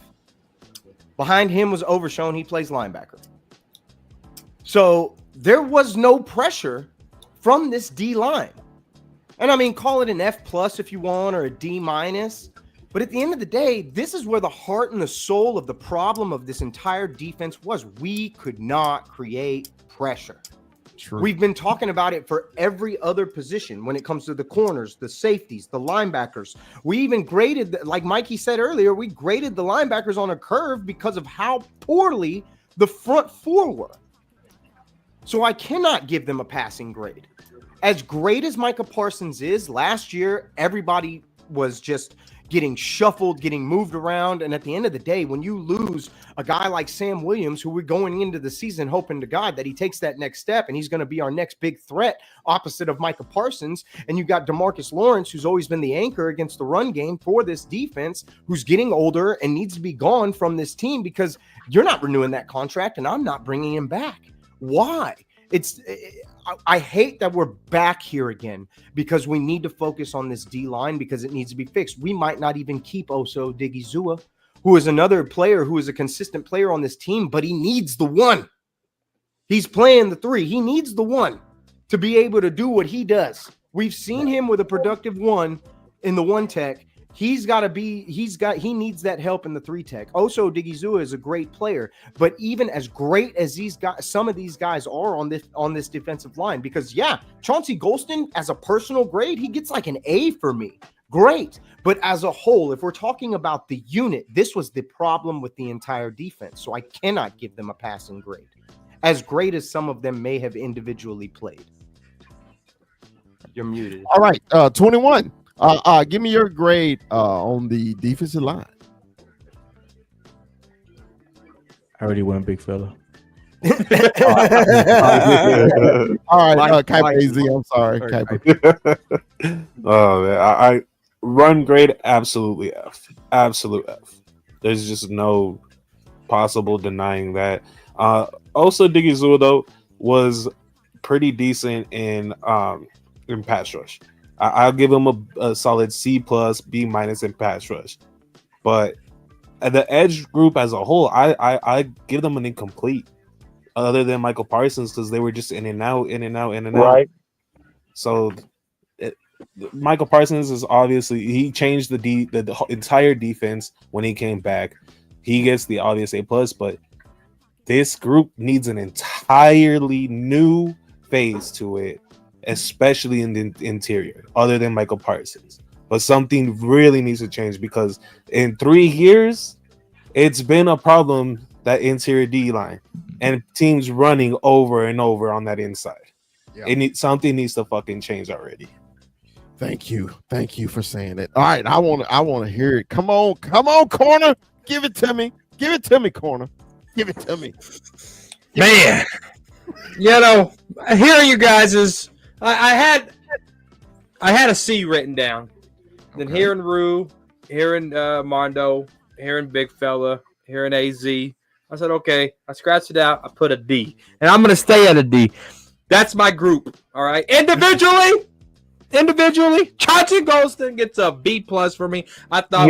Behind him was Overshown. He plays linebacker. So there was no pressure from this D line. And I mean, call it an F+ if you want, or a D-. But at the end of the day, this is where the heart and the soul of the problem of this entire defense was. We could not create pressure. True. We've been talking about it for every other position when it comes to the corners, the safeties, the linebackers. We even graded, like Mikey said earlier, we graded the linebackers on a curve because of how poorly the front four were. So I cannot give them a passing grade. As great as Micah Parsons is, last year, everybody was just getting shuffled, getting moved around. And at the end of the day, when you lose a guy like Sam Williams, who we're going into the season hoping to God that he takes that next step and he's going to be our next big threat opposite of Micah Parsons, and you got DeMarcus Lawrence, who's always been the anchor against the run game for this defense, who's getting older and needs to be gone from this team because you're not renewing that contract and I'm not bringing him back. Why? I hate that we're back here again because we need to focus on this D line because it needs to be fixed. We might not even keep Oso Digizua, who is another player who is a consistent player on this team, but he needs the one. He's playing the 3. He needs the one to be able to do what he does. We've seen him with a productive 1 in the 1 tech. He needs that help in the 3 tech. Oso Digizua is a great player, but even as great as these guys, some of these guys are on this defensive line, because Chauncey Golston, as a personal grade, he gets like an A for me. Great. But as a whole, if we're talking about the unit, this was the problem with the entire defense. So I cannot give them a passing grade, as great as some of them may have individually played. You're muted. All right, 21. Give me your grade on the defensive line. I already went, big fella. All right, Kaiba AZ, I'm sorry. Oh man, I run grade absolutely F, absolute F. There's just no possible denying that. Also, Digizua though was pretty decent in pass rush. I'll give him a solid C+, B- in pass rush. But the edge group as a whole, I give them an incomplete, other than Michael Parsons, because they were just in and out. Right. So Michael Parsons is obviously, he changed the entire defense when he came back. He gets the obvious A+, but this group needs an entirely new phase to it, especially in the interior, other than Michael Parsons. But something really needs to change, because in 3 years, it's been a problem, that interior D line, and teams running over and over on that inside. Yeah. Something needs to fucking change already. Thank you for saying it. All right, I want to hear it. Come on, corner, give it to me, corner, give it to me, man. Hearing you guys I had a C written down. Then hearing Rue, hearing Mondo, hearing Big Fella, hearing AZ, I said, okay. I scratched it out. I put a D. And I'm going to stay at a D. That's my group. All right. Individually, Chauncey Golston gets a B+ for me. I thought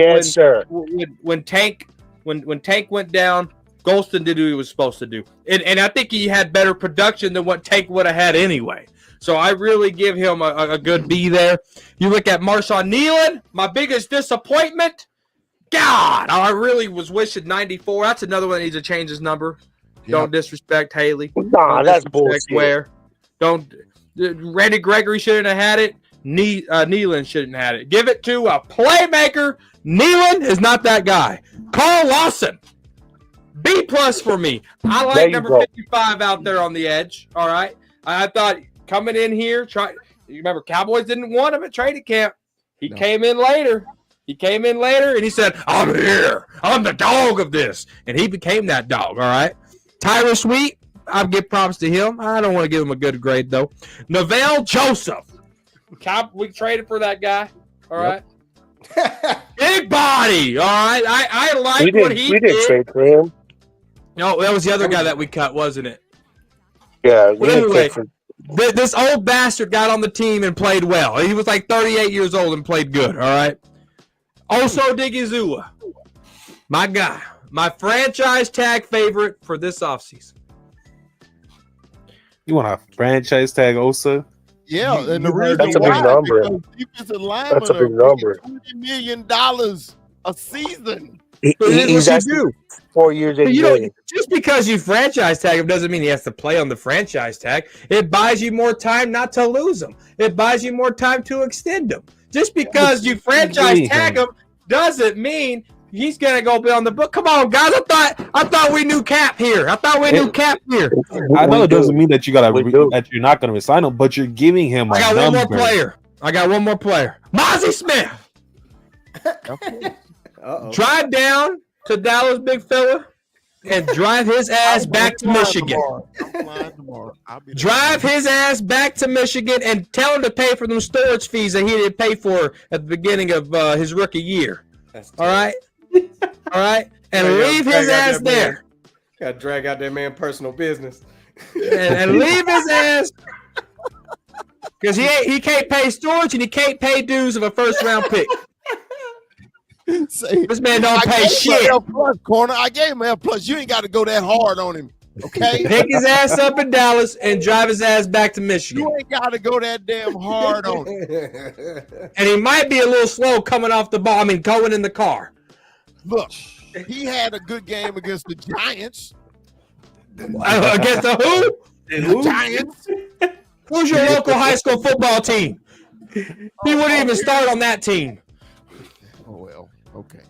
when Tank went down, Golston did what he was supposed to do. And I think he had better production than what Tank would have had anyway. So I really give him a good B there. You look at Marshawn Nealon, my biggest disappointment. God, I really was wishing 94. That's another one that needs to change his number. Yep. Don't disrespect Haley. Nah, that's bullshit. Randy Gregory shouldn't have had it. Nealon shouldn't have had it. Give it to a playmaker. Nealon is not that guy. Carl Lawson, B+ for me. I like number 55 out there on the edge. All right. I thought coming in here, you remember Cowboys didn't want him at training camp. He came in later. And he said, I'm here. I'm the dog of this. And he became that dog, all right? Tyler Sweet, I'll give props to him. I don't want to give him a good grade though. Neville Joseph. We traded for that guy. All right. Big body. All right. I like what he we did trade for him. No, that was the other guy that we cut, wasn't it? Yeah. But anyway, this old bastard got on the team and played well. He was like 38 years old and played good. All right. Also, Digizua, my guy, my franchise tag favorite for this offseason. You want a franchise tag Osa? Yeah, and the reason that's a big why number. because defensive linemen That's a big are number. $20 million a season. He's actually 4 years, $80 million. Just because you franchise tag him doesn't mean he has to play on the franchise tag. It buys you more time not to lose him. It buys you more time to extend him. Just because you franchise tag him doesn't mean he's gonna go be on the book. Come on, guys! I thought we knew Cap here. I know it doesn't mean that you that you're not gonna resign him, but you're giving him. I got one more player. Mozzie Smith. Drive down to Dallas, big fella, and drive his ass back to Michigan. Drive his ass back to Michigan and tell him to pay for them storage fees that he didn't pay for at the beginning of his rookie year. All right? All right? And leave his ass there. Got to drag out that man personal business. And leave his ass because he can't pay storage and he can't pay dues of a first-round pick. This man don't pay shit. Corner. I gave him F plus. You ain't got to go that hard on him. Okay. Pick his ass up in Dallas and drive his ass back to Michigan. You ain't got to go that damn hard on him. And he might be a little slow coming off the ball. I mean, going in the car. Look, he had a good game against the Giants. Against the who? The Giants. Who's your local high school football team? He wouldn't even start on that team. Oh, well, okay.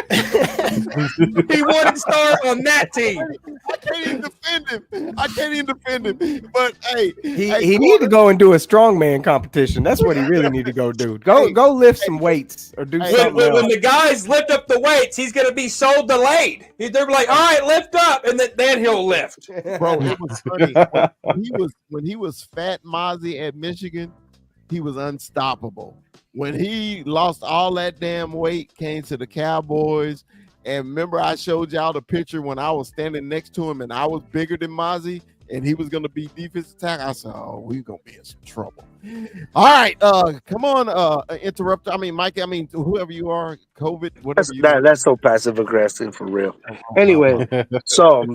He wouldn't start on that team. I can't even defend him. But hey, he need to go and do a strongman competition. That's what he really need to go do. Go lift some weights or do something else. When the guys lift up the weights, he's gonna be so delayed. They're like, "All right, lift up," and then he'll lift. Bro, it was funny when he was Fat Mozzie at Michigan. He was unstoppable. When he lost all that damn weight, came to the Cowboys, and remember I showed y'all the picture when I was standing next to him and I was bigger than Mozzie and he was going to be defensive tackle. I said, oh, we're going to be in some trouble. All right, come on, interrupt. I mean, Mike, whoever you are, COVID, whatever that's so passive aggressive for real. Anyway, so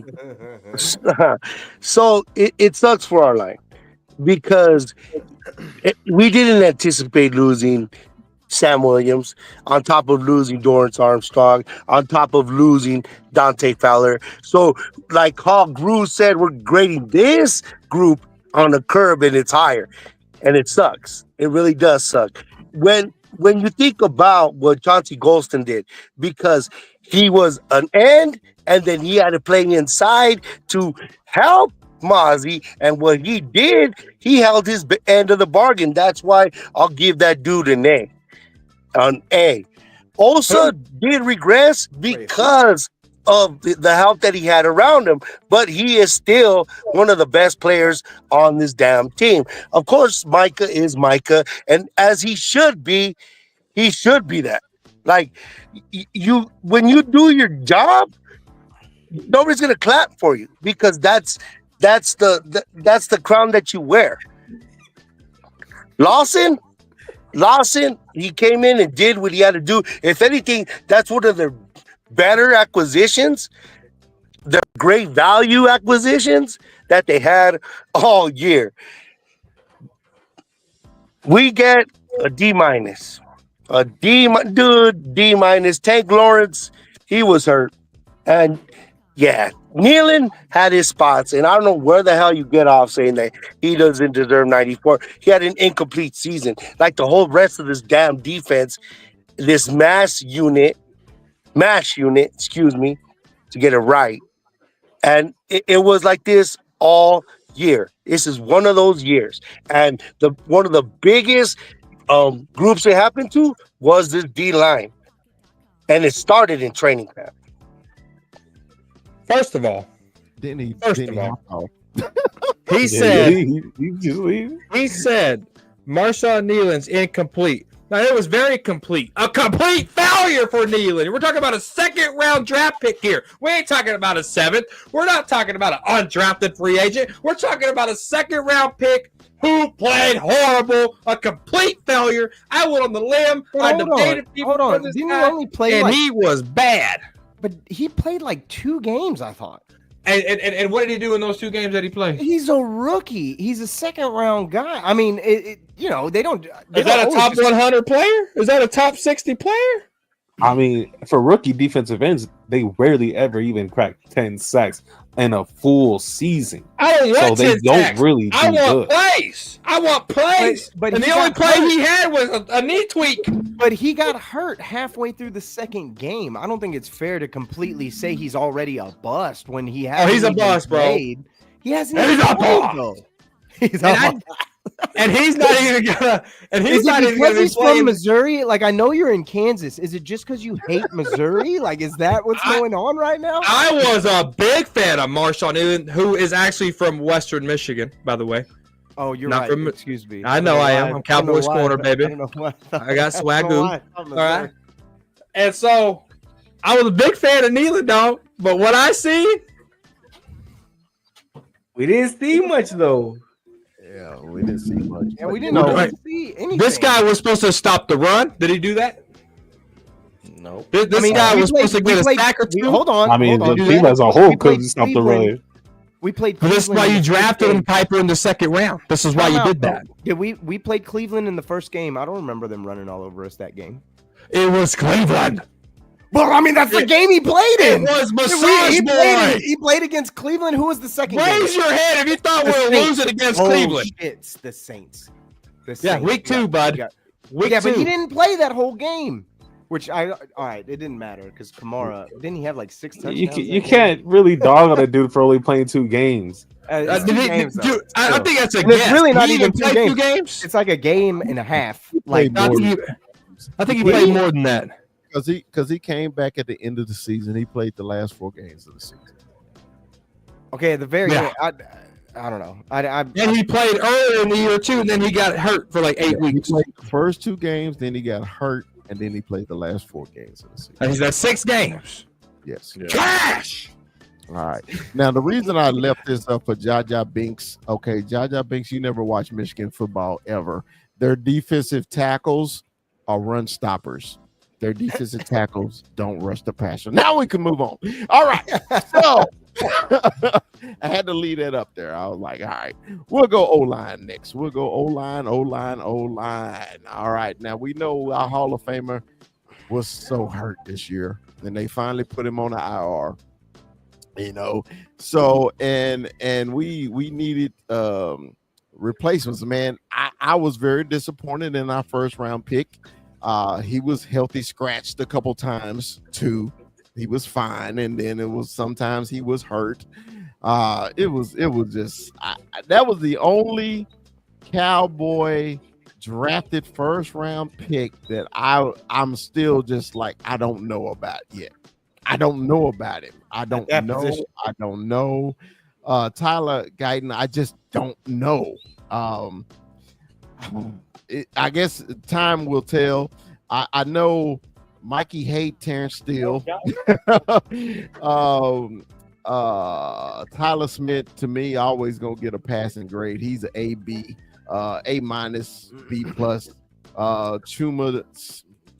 it sucks for our line because we didn't anticipate losing Sam Williams, on top of losing Dorrance Armstrong, on top of losing Dante Fowler. So, like Hall Grew said, we're grading this group on a curve and it's higher. And it sucks. It really does suck. When you think about what Chauncey Golston did, because he was an end and then he had to play inside to help Mozzie, and what he did, he held his end of the bargain. That's why I'll give that dude an A. An A. Osa did regress because of the help that he had around him, but he is still one of the best players on this damn team. Of course, Micah is Micah, and as he should be that. Like you, when you do your job, nobody's gonna clap for you because that's the crown that you wear. Lawson, he came in and did what he had to do. If anything, that's one of their better acquisitions, the great value acquisitions that they had all year. We get a D-. A D-. Tank Lawrence, he was hurt. And yeah, Nealon had his spots, and I don't know where the hell you get off saying that he doesn't deserve 94. He had an incomplete season. Like the whole rest of this damn defense, this mash unit, to get it right. And it was like this all year. This is one of those years. And one of the biggest groups it happened to was this D-line. And it started in training camp. First of all, Then he First then of he all, hopped off. he said he just leave. he said Marshawn Nealon's incomplete. Now it was very complete. A complete failure for Nealon. We're talking about a second round draft pick here. We ain't talking about a seventh. We're not talking about an undrafted free agent. We're talking about a second round pick who played horrible, a complete failure. I went on the limb. I debated people for this Didn't guy, he only play and like? he was bad. But he played like 2 games, I thought. And what did he do in those 2 games that he played? He's a rookie. He's a second round guy. I mean, they don't. Is that a top 100 player? Is that a top 60 player? I mean, for rookie defensive ends, they rarely ever even crack 10 sacks in a full season. I don't want So they 10 don't sacks. really do I want good. plays. I want plays. But and he the only got play hurt. he had was a knee tweak. But he got hurt halfway through the second game. I don't think it's fair to completely say he's already a bust when he has. he's a bust, bro. He hasn't. He's even a played, bust. though. He's And And he's not even gonna. And he's Is not it even gonna because be he's playing. from Missouri? Like, I know you're in Kansas. Is it just because you hate Missouri? Like, is that what's going on right now? I was a big fan of Marshawn Nealon, who is actually from Western Michigan, by the way. Oh, you're Not right. from- Excuse me. I know I am. I'm Cowboys corner, baby. I don't know why. I got I don't know swagoo. why. All right. And so I was a big fan of Nealon, dog. But what I see, We didn't see much though. Yeah, we didn't see much. Yeah, we But, didn't you know, Right. see anything. this guy was supposed to stop the run. Did he do that? No. This guy we was played- supposed to we get a played- sack or two. Hold on. I mean, hold the on. team as a whole We played couldn't stop the Cleveland. run. We played. But this is why Cleveland you in the first drafted game. him, Piper, in the second round. This is why you Time did out, that. bro. Did we played Cleveland in the first game? I don't remember them running all over us that game. It was Cleveland. Well, I mean, that's the game he played It in. was Massage Boy. He played against Cleveland. Who was the second game? Raise your head if you thought we The were Saints. losing against Oh, Cleveland. shit, it's the Saints. The Yeah, Saints. week 2, bud. Week Yeah, 2. but he didn't play that whole game. Which all right, it didn't matter because Kamara didn't he have like 6 touchdowns? You, that you game? can't really dog on a dude for only playing 2 games. It's Did 2 he- games, though. dude, I think that's a And it's guess. really not He even 2 played games. 2 games. It's like a game and a half. Like played I more think he He- played more than that. because he came back at the end of the season. He played the last 4 games of the season. okay, at the very Yeah. end, I don't know. And he played earlier in the year too, and then he got hurt for like 8 He weeks. played the first 2 games, then he got hurt, and then he played the last 4 games of the season. And he's got 6 games. Yes. Trash. All right. Now the reason I left this up for Jaja Binks. Okay, Jaja Binks. You never watched Michigan football ever. Their defensive tackles are run stoppers. Their defensive tackles don't rush the passer. Now we can move on. All right. So I had to leave that up there. I was like, all right, we'll go O-line next. We'll go O-line, O-line, O-line. All right. Now we know our Hall of Famer was so hurt this year, and they finally put him on the IR. You know, so and we needed replacements, man. I was very disappointed in our first round pick. He was healthy scratched a couple times too. He was fine, and then it was sometimes he was hurt. It was just that was the only Cowboy drafted first round pick that I'm still just like I don't know about yet. I don't know about him. I don't know. position. I don't know. Tyler Guyton, I just don't know. I guess time will tell. I know Mikey hate Terrence Steele. Tyler Smith, to me, always gonna get a passing grade. He's an A-B, A-minus, B+.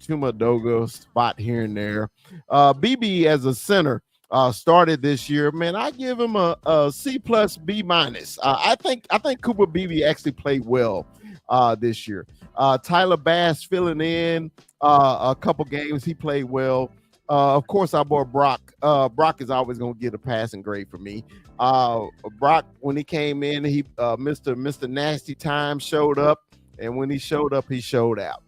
Chuma Doga spot here and there. BB as a center started this year. Man, I give him a C+, B-. I think Cooper Beebe actually played well this year. Tyler Bass filling in a couple games. He played well. Of course, our boy Brock. Brock is always going to get a passing grade for me. Brock, when he came in, he Mr. Nasty Time showed up, and when he showed up, he showed out.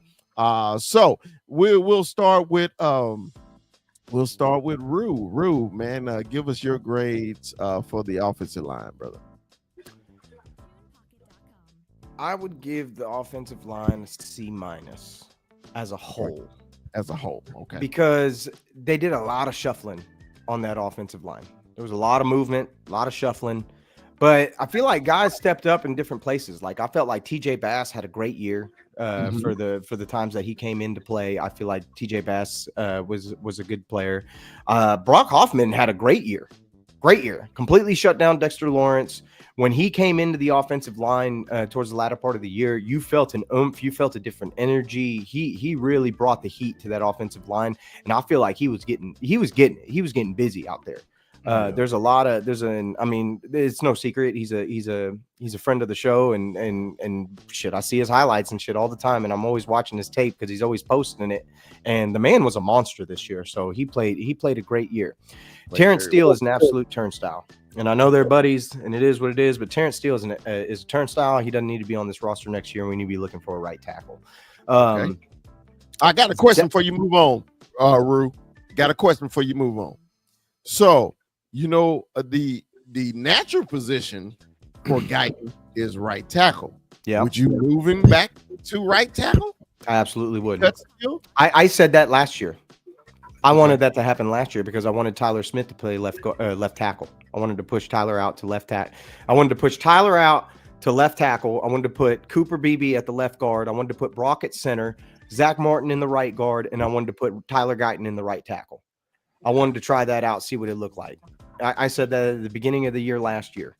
So we'll start with Rue. Rue, man, give us your grades for the offensive line, brother. I would give the offensive line a C- as a whole. As a whole, okay. Because they did a lot of shuffling on that offensive line. There was a lot of movement, a lot of shuffling, but I feel like guys stepped up in different places. Like I felt like TJ Bass had a great year for the times that he came into play. I feel like TJ Bass was a good player. Brock Hoffman had a great year, completely shut down Dexter Lawrence. When he came into the offensive line towards the latter part of the year, you felt an oomph, you felt a different energy. He really brought the heat to that offensive line, and I feel like he was getting busy out there. There's it's no secret. He's a friend of the show, and shit, I see his highlights and shit all the time, and I'm always watching his tape because he's always posting it. And the man was a monster this year, so he played a great year. Terrence Steele is an absolute turnstile. And I know they're buddies, and it is what it is. But Terrence Steele is a turnstile. He doesn't need to be on this roster next year. We need to be looking for a right tackle. Okay. I got a question before you move on, Rue. Got a question before you move on. So, the natural position for Guyton is right tackle. Yeah. Would you moving back to right tackle? I absolutely would. I said that last year. I wanted that to happen last year because I wanted Tyler Smith to play left tackle. I wanted to push Tyler out to left tackle. I wanted to push Tyler out to left tackle. I wanted to put Cooper Beebe at the left guard. I wanted to put Brock at center, Zach Martin in the right guard, and I wanted to put Tyler Guyton in the right tackle. I wanted to try that out, see what it looked like. I said that at the beginning of the year last year.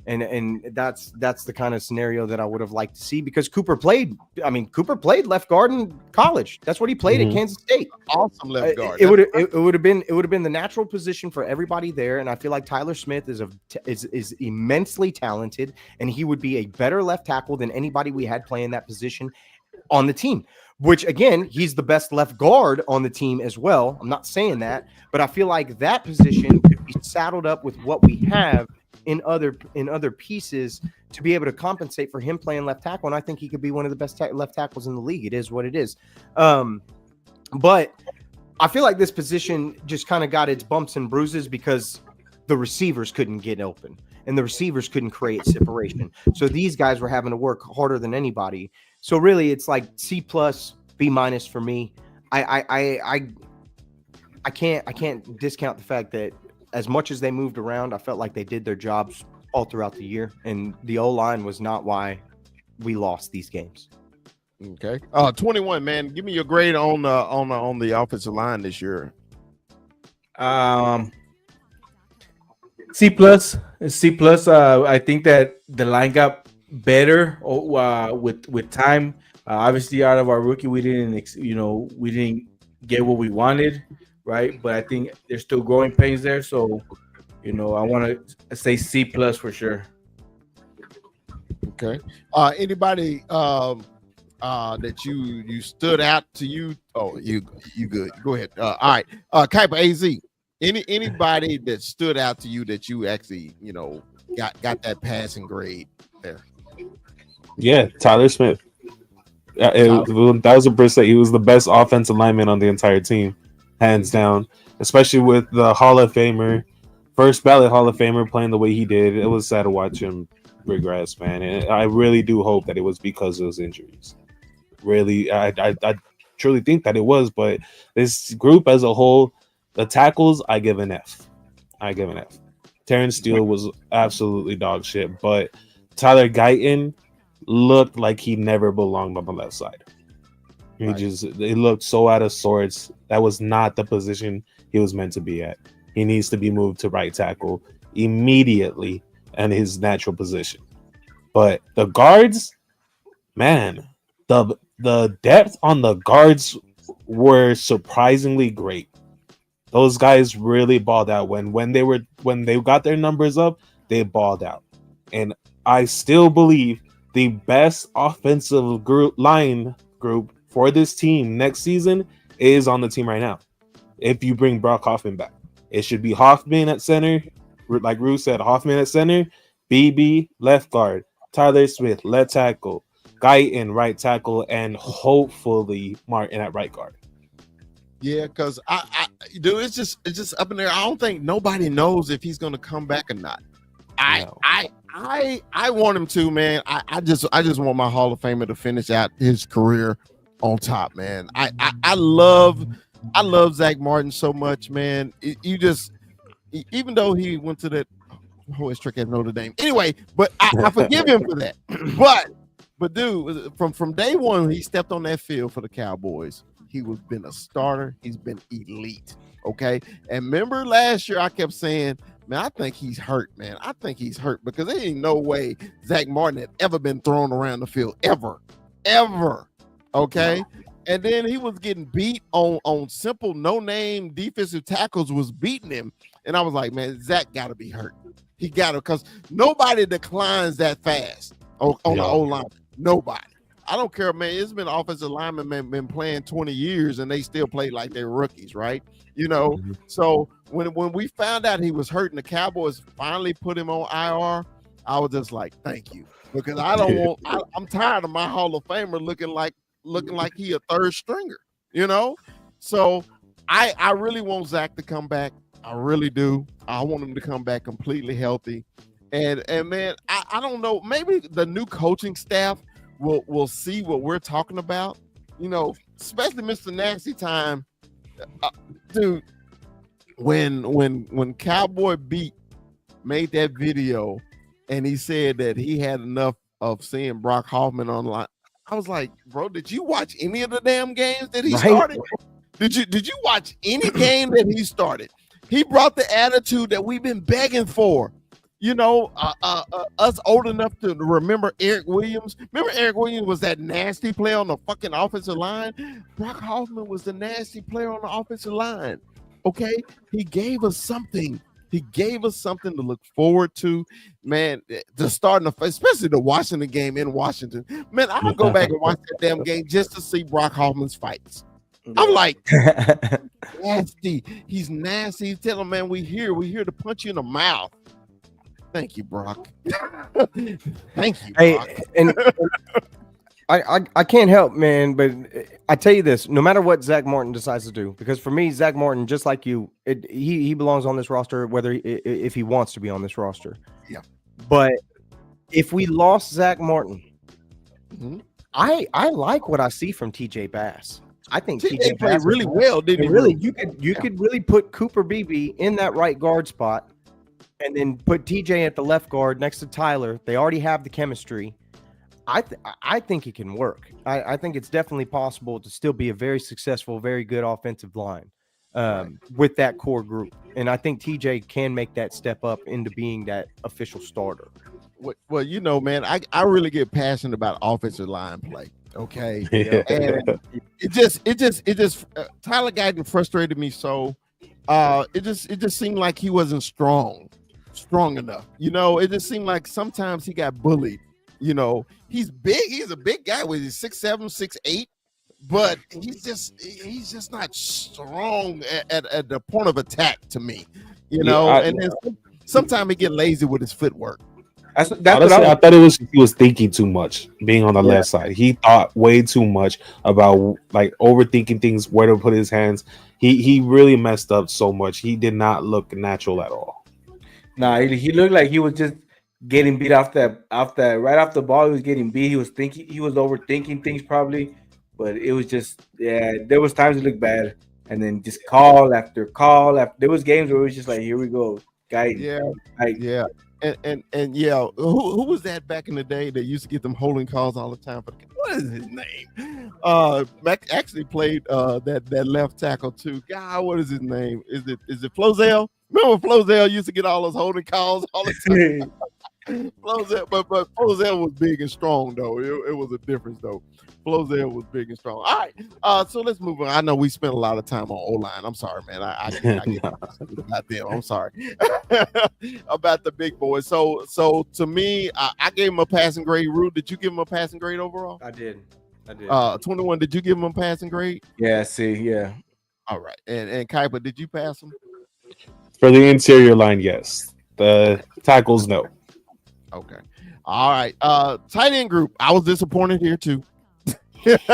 And that's the kind of scenario that I would have liked to see because Cooper played left guard in college. That's what he played at Kansas State. Awesome left guard. It would have been the natural position for everybody there. And I feel like Tyler Smith is immensely talented, and he would be a better left tackle than anybody we had playing that position on the team. Which again, he's the best left guard on the team as well. I'm not saying that, but I feel like that position could be saddled up with what we have in other pieces to be able to compensate for him playing left tackle. And I think he could be one of the best left tackles in the league. It is what it is. But I feel like this position just kind of got its bumps and bruises because the receivers couldn't get open and the receivers couldn't create separation. So these guys were having to work harder than anybody. So really it's like C+, B- for me. I can't discount the fact that as much as they moved around, I felt like they did their jobs all throughout the year, and the O-line was not why we lost these games. Okay. 21, man. Give me your grade on the offensive line this year. C+. I think that the line got better with time. Obviously, out of our rookie, we didn't get what we wanted. Right, but I think there's still growing pains there. So, I want to say C+ for sure. Okay. Anybody that you stood out to you? Oh, you good? Go ahead. All right. Kuiper AZ. Anybody that stood out to you that you actually got that passing grade there? Yeah, Tyler Smith. 1,000%. He was the best offensive lineman on the entire team. Hands down, especially with the Hall of Famer, first ballot Hall of Famer playing the way he did. It was sad to watch him regress, man. And I really do hope that it was because of his injuries. Really, I truly think that it was. But this group as a whole, the tackles, I give an F. Terrence Steele was absolutely dog shit, but Tyler Guyton looked like he never belonged on the left side. He looked so out of sorts. That was not the position he was meant to be at. He needs to be moved to right tackle immediately and his natural position. But the guards, man, the depth on the guards were surprisingly great. Those guys really balled out when they got their numbers up, they balled out. And I still believe the best offensive line group for this team next season is on the team right now. If you bring Brock Hoffman back, it should be Hoffman at center, like Rue said, Hoffman at center, BB left guard, Tyler Smith left tackle, Guyton right tackle, and hopefully Martin at right guard. Yeah, because dude, it's just up in there. I don't think nobody knows if he's gonna come back or not. I want him to, man. I just want my Hall of Famer to finish out his career on top, man. I love Zach Martin so much, man. You even though he went to that horse trick at Notre Dame. Anyway, but I forgive him for that. But dude, from day one, he stepped on that field for the Cowboys. He was been a starter. He's been elite. Okay. And remember last year I kept saying, man, I think he's hurt, man. I think he's hurt because there ain't no way Zach Martin had ever been thrown around the field ever. Okay. And then he was getting beat on simple no-name defensive tackles was beating him. And I was like, man, Zach got to be hurt. He got to, because nobody declines that fast on the O-line. Nobody. I don't care, man. It's been offensive linemen been playing 20 years and they still play like they're rookies, right? You know, so when we found out he was hurt and the Cowboys finally put him on IR, I was just like, thank you. Because I don't want, I'm tired of my Hall of Famer looking like he a third stringer, you know? So I really want Zach to come back. I really do. I want him to come back completely healthy. And man, I don't know, maybe the new coaching staff will see what we're talking about, you know, especially Mr. Nasty Time. Dude, when Cowboy Beat made that video and he said that he had enough of seeing Brock Hoffman online, I was like, bro, did you watch any of the damn games that he started? Did you watch any game that he started? He brought the attitude that we've been begging for. You know, us old enough to remember Eric Williams. Remember Eric Williams was that nasty player on the fucking offensive line? Brock Hoffman was the nasty player on the offensive line. Okay? He gave us something. He gave us something to look forward to. Man, to start, especially the Washington game in Washington. Man, I'll go back and watch that damn game just to see Brock Hoffman's fights. I'm like, nasty. He's nasty. He's telling him, man, we're here to punch you in the mouth. Thank you, Brock. Thank you, Brock. And I can't help, man, but I tell you this, no matter what Zach Martin decides to do, because for me, Zach Martin, just like you, he belongs on this roster, if he wants to be on this roster. Yeah. But if we lost Zach Martin, I like what I see from TJ Bass. I think TJ played really well, didn't he? Really, you could really put Cooper Beebe in that right guard spot and then put TJ at the left guard next to Tyler. They already have the chemistry. I think it can work. I think it's definitely possible to still be a very successful, very good offensive line with that core group. And I think TJ can make that step up into being that official starter. Well, you know, man, I really get passionate about offensive line play. Okay. And it just Tyler Guyton frustrated me so. It just seemed like he wasn't strong enough. You know, it just seemed like sometimes he got bullied. You know, he's big. He's a big guy with his 6'7", 6'8", but he's just not strong at the point of attack to me. You know, and then sometimes he get lazy with his footwork. Honestly, I thought he was thinking too much being on the left side. He thought way too much about like overthinking things, where to put his hands. He really messed up so much. He did not look natural at all. Nah, he looked like he was just getting beat off that right off the ball. He was getting beat. He was overthinking things probably, but it was just there was times it looked bad, and then just call after call after. There was games where it was just like, here we go, guys. Yeah. And yeah, who was that back in the day that used to get them holding calls all the time? What is his name? Mac actually played that left tackle too. God, what is his name? Is it Flozell? Remember Flozell used to get all those holding calls all the time. Flozell, but Flozell was big and strong though. It was a difference though. Flozell was big and strong. All right, so let's move on. I know we spent a lot of time on O-line. I'm sorry, man. I get about them. I'm sorry about the big boys. So to me, I gave him a passing grade. Rude, did you give him a passing grade overall? I did. 21. Did you give him a passing grade? Yeah. See. Yeah. All right. And Kuiper, did you pass him? For the interior line, yes. The tackles, no. Okay. All right. Tight end group. I was disappointed here too. Maybe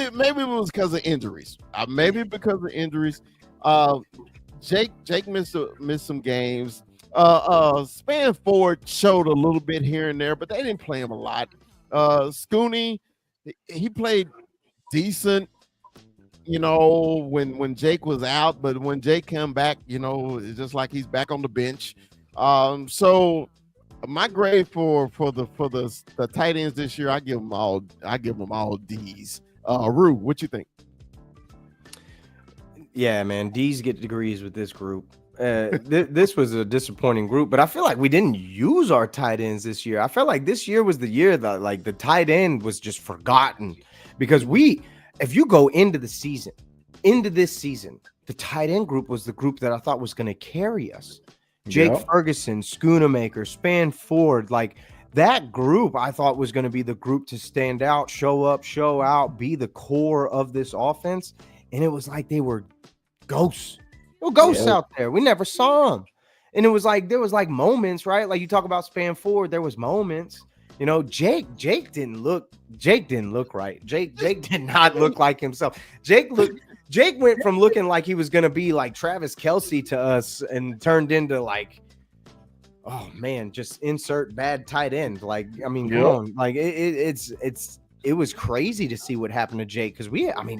it was because of injuries. Jake missed some games. Span Ford showed a little bit here and there, but they didn't play him a lot. Scooney, he played decent. when Jake was out, but when Jake came back, it's just like he's back on the bench. So my grade for the tight ends this year, I give them all D's. Rue, what you think? Yeah, man, D's get degrees with this group. This was a disappointing group, but I feel like we didn't use our tight ends this year. I felt like this year was the year that like the tight end was just forgotten because if you go into this season, the tight end group was the group that I thought was going to carry us. Jake Ferguson, Schoonamaker, Span Ford, like that group I thought was going to be the group to stand out, show up, show out, be the core of this offense. And it was like they were ghosts. There were ghosts out there. We never saw them. And it was like there was like moments, right? Like you talk about Span Ford, there was moments. Jake didn't look right. Jake did not look like himself. Jake went from looking like he was gonna be like Travis Kelce to us and turned into like, oh man, just insert bad tight end. Like, I mean, come on. Like it was crazy to see what happened to Jake because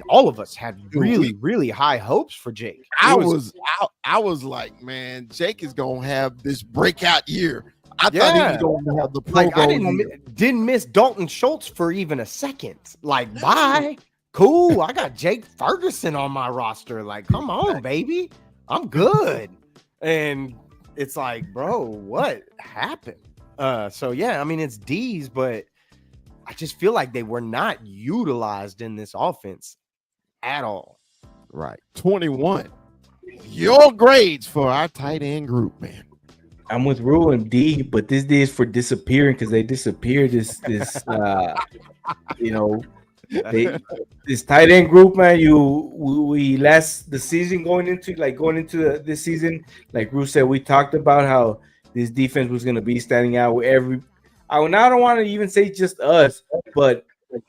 all of us had really, really high hopes for Jake. I was like, man, Jake is gonna have this breakout year. I thought he was going to have the Pro Bowl. I didn't miss Dalton Schultz for even a second. Like, bye. Cool. I got Jake Ferguson on my roster. Like, come on, baby. I'm good. And it's like, bro, what happened? So yeah, it's D's, but I just feel like they were not utilized in this offense at all. Right. 21. Your grades for our tight end group, man. I'm with Rule and D, but this D is for disappearing because they disappeared. This this tight end group, man. We last the season going into this season, like Rule said, we talked about how this defense was going to be standing out with I don't want to even say just us, but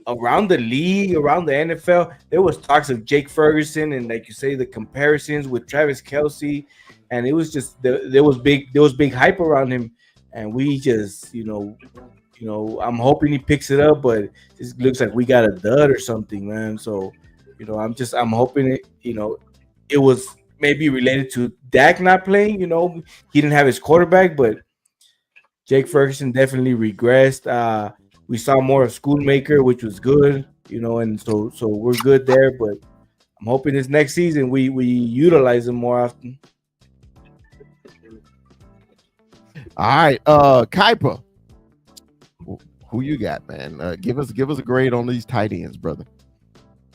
around the league, around the NFL, there was talks of Jake Ferguson and like you say, the comparisons with Travis Kelce. And it was just there was big hype around him, and we just I'm hoping he picks it up, but it looks like we got a dud or something, man. So I'm hoping it was maybe related to Dak not playing. He didn't have his quarterback, but Jake Ferguson definitely regressed. We saw more of Schoonmaker, which was good, and so we're good there. But I'm hoping this next season we utilize him more often. All right, Kuiper, who you got, man? Give us a grade on these tight ends, brother.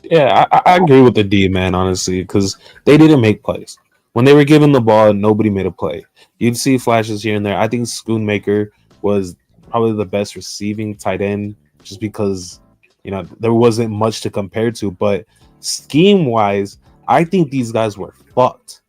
Yeah, I agree with the D, man, honestly, because they didn't make plays. When they were given the ball, nobody made a play. You'd see flashes here and there. I think Schoonmaker was probably the best receiving tight end just because, there wasn't much to compare to. But scheme-wise, I think these guys were fucked.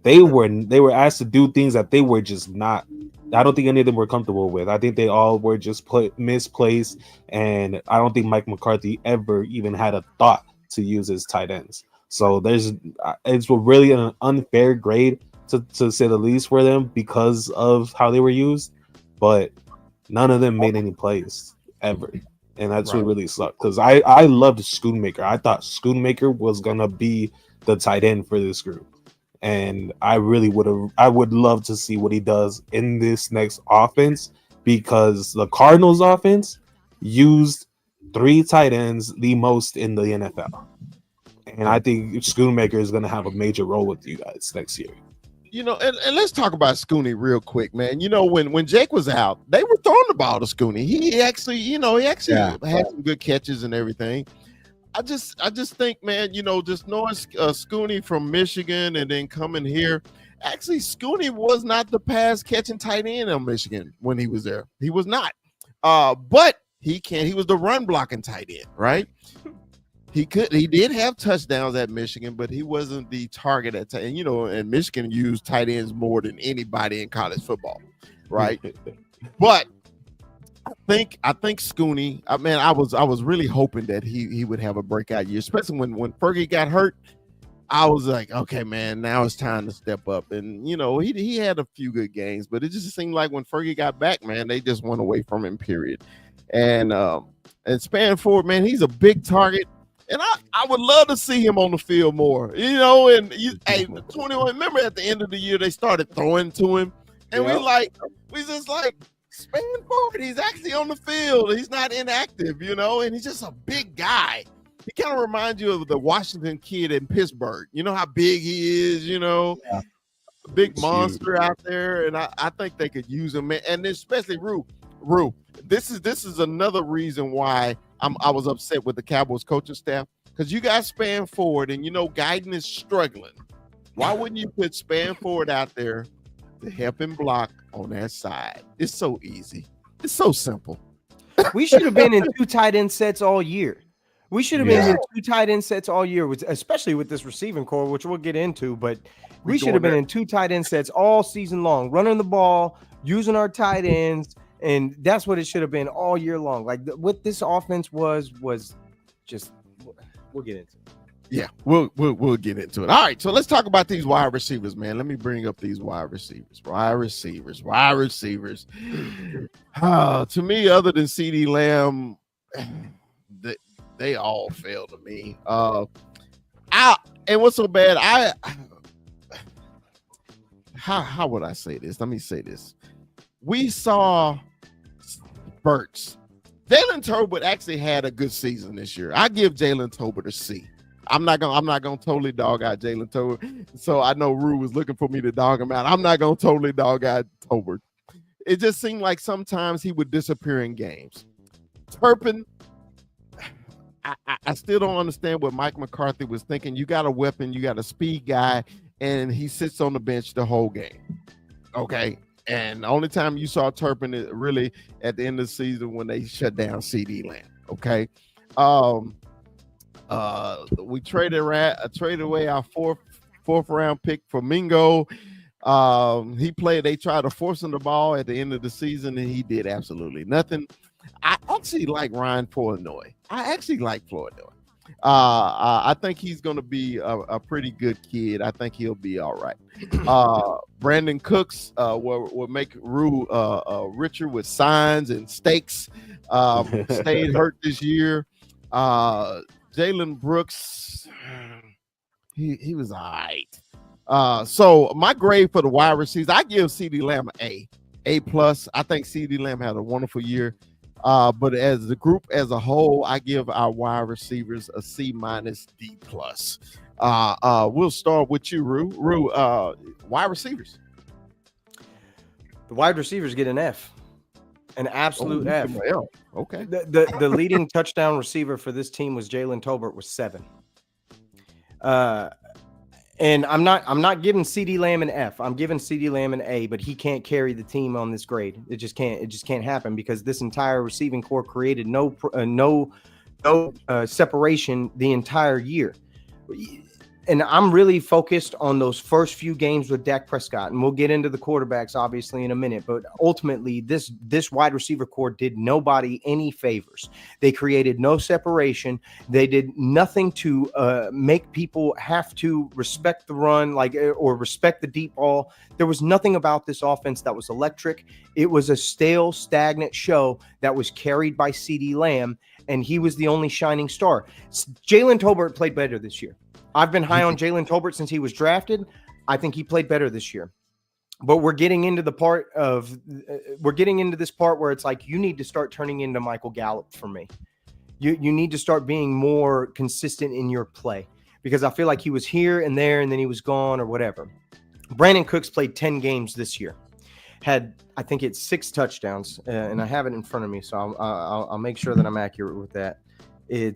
They were asked to do things that they were just not. I don't think any of them were comfortable with. I think they all were just misplaced, and I don't think Mike McCarthy ever even had a thought to use his tight ends. So it's really an unfair grade to say the least for them because of how they were used, but none of them made any plays ever, and that's what really sucked. Because I loved Schoonmaker. I thought Schoonmaker was gonna be the tight end for this group. And I would love to see what he does in this next offense because the Cardinals offense used 3 tight ends the most in the NFL. And I think Schoonmaker is going to have a major role with you guys next year. And let's talk about Schooney real quick, man. When Jake was out, they were throwing the ball to Schooney. He actually had some good catches and everything. I just think, man, just knowing Schooney from Michigan and then coming here, actually Schooney was not the pass catching tight end on Michigan when he was there. He was not. But he was the run blocking tight end, right? He did have touchdowns at Michigan, but he wasn't the target at and and Michigan used tight ends more than anybody in college football, right? But I think Schooney. I was really hoping that he would have a breakout year, especially when Fergie got hurt. I was like, okay, man, now it's time to step up. And he had a few good games, but it just seemed like when Fergie got back, man, they just went away from him. Period. And Span Ford, man, he's a big target. And I would love to see him on the field more, and hey, 21, remember at the end of the year, they started throwing to him. And we just like, span forward. He's actually on the field. He's not inactive, and he's just a big guy. He kind of reminds you of the Washington kid in Pittsburgh. You know how big he is, big monster out there. And I think they could use him. And especially Rue. This is another reason why I was upset with the Cowboys coaching staff, because you guys span forward and Guyton is struggling. Why wouldn't you put span forward out there to help him block on that side? It's so easy. It's so simple. We should have been in 2 tight end sets all year. We should have been in 2 tight end sets all year, especially with this receiving core, which we'll get into. But we should have been in 2 tight end sets all season long, running the ball, using our tight ends. And that's what it should have been all year long. Like what this offense was just. We'll get into it. Yeah, we'll get into it. All right, so let's talk about these wide receivers, man. Let me bring up these wide receivers. To me, other than CeeDee Lamb, they all fail to me. And what's so bad? How would I say this? Let me say this. We saw spurts. Jalen Tolbert actually had a good season this year. I give Jalen Tolbert a C. I'm not gonna totally dog out Jalen Tolbert. So I know Rue was looking for me to dog him out. I'm not gonna totally dog out Tolbert. It just seemed like sometimes he would disappear in games. Turpin, I still don't understand what Mike McCarthy was thinking. You got a weapon, you got a speed guy, and he sits on the bench the whole game. Okay. And the only time you saw Turpin is really at the end of the season when they shut down CeeDee Lamb. Okay. We traded away our fourth round pick for Mingo. They tried to force him the ball at the end of the season, and he did absolutely nothing. I actually like Ryan Flournoy. I think he's going to be a pretty good kid. I think he'll be all right. Brandon Cooks will make Rue richer with signs and steaks. Stayed hurt this year. Jalen Brooks, he was all right. So my grade for the wide receivers, I give CeeDee Lamb an A+. I think CeeDee Lamb had a wonderful year. But as the group as a whole, I give our wide receivers a C-, D+. We'll start with you, Rue. Wide receivers. The wide receivers get an F, an absolute F. Okay. The leading touchdown receiver for this team was Jalen Tolbert with 7. And I'm not giving CeeDee Lamb an F. I'm giving CeeDee Lamb an A, but he can't carry the team on this grade. It just can't happen because this entire receiving core created no separation the entire year. And I'm really focused on those first few games with Dak Prescott, and we'll get into the quarterbacks obviously in a minute. But ultimately, this wide receiver core did nobody any favors. They created no separation. They did nothing to make people have to respect the run, or respect the deep ball. There was nothing about this offense that was electric. It was a stale, stagnant show that was carried by CeeDee Lamb, and he was the only shining star. Jalen Tolbert played better this year. I've been high on Jalen Tolbert since he was drafted. I think he played better this year. But we're getting into this part where it's like you need to start turning into Michael Gallup for me. You need to start being more consistent in your play because I feel like he was here and there and then he was gone or whatever. Brandon Cooks played 10 games this year. I think it's 6 touchdowns, and I have it in front of me, so I'll make sure that I'm accurate with that. He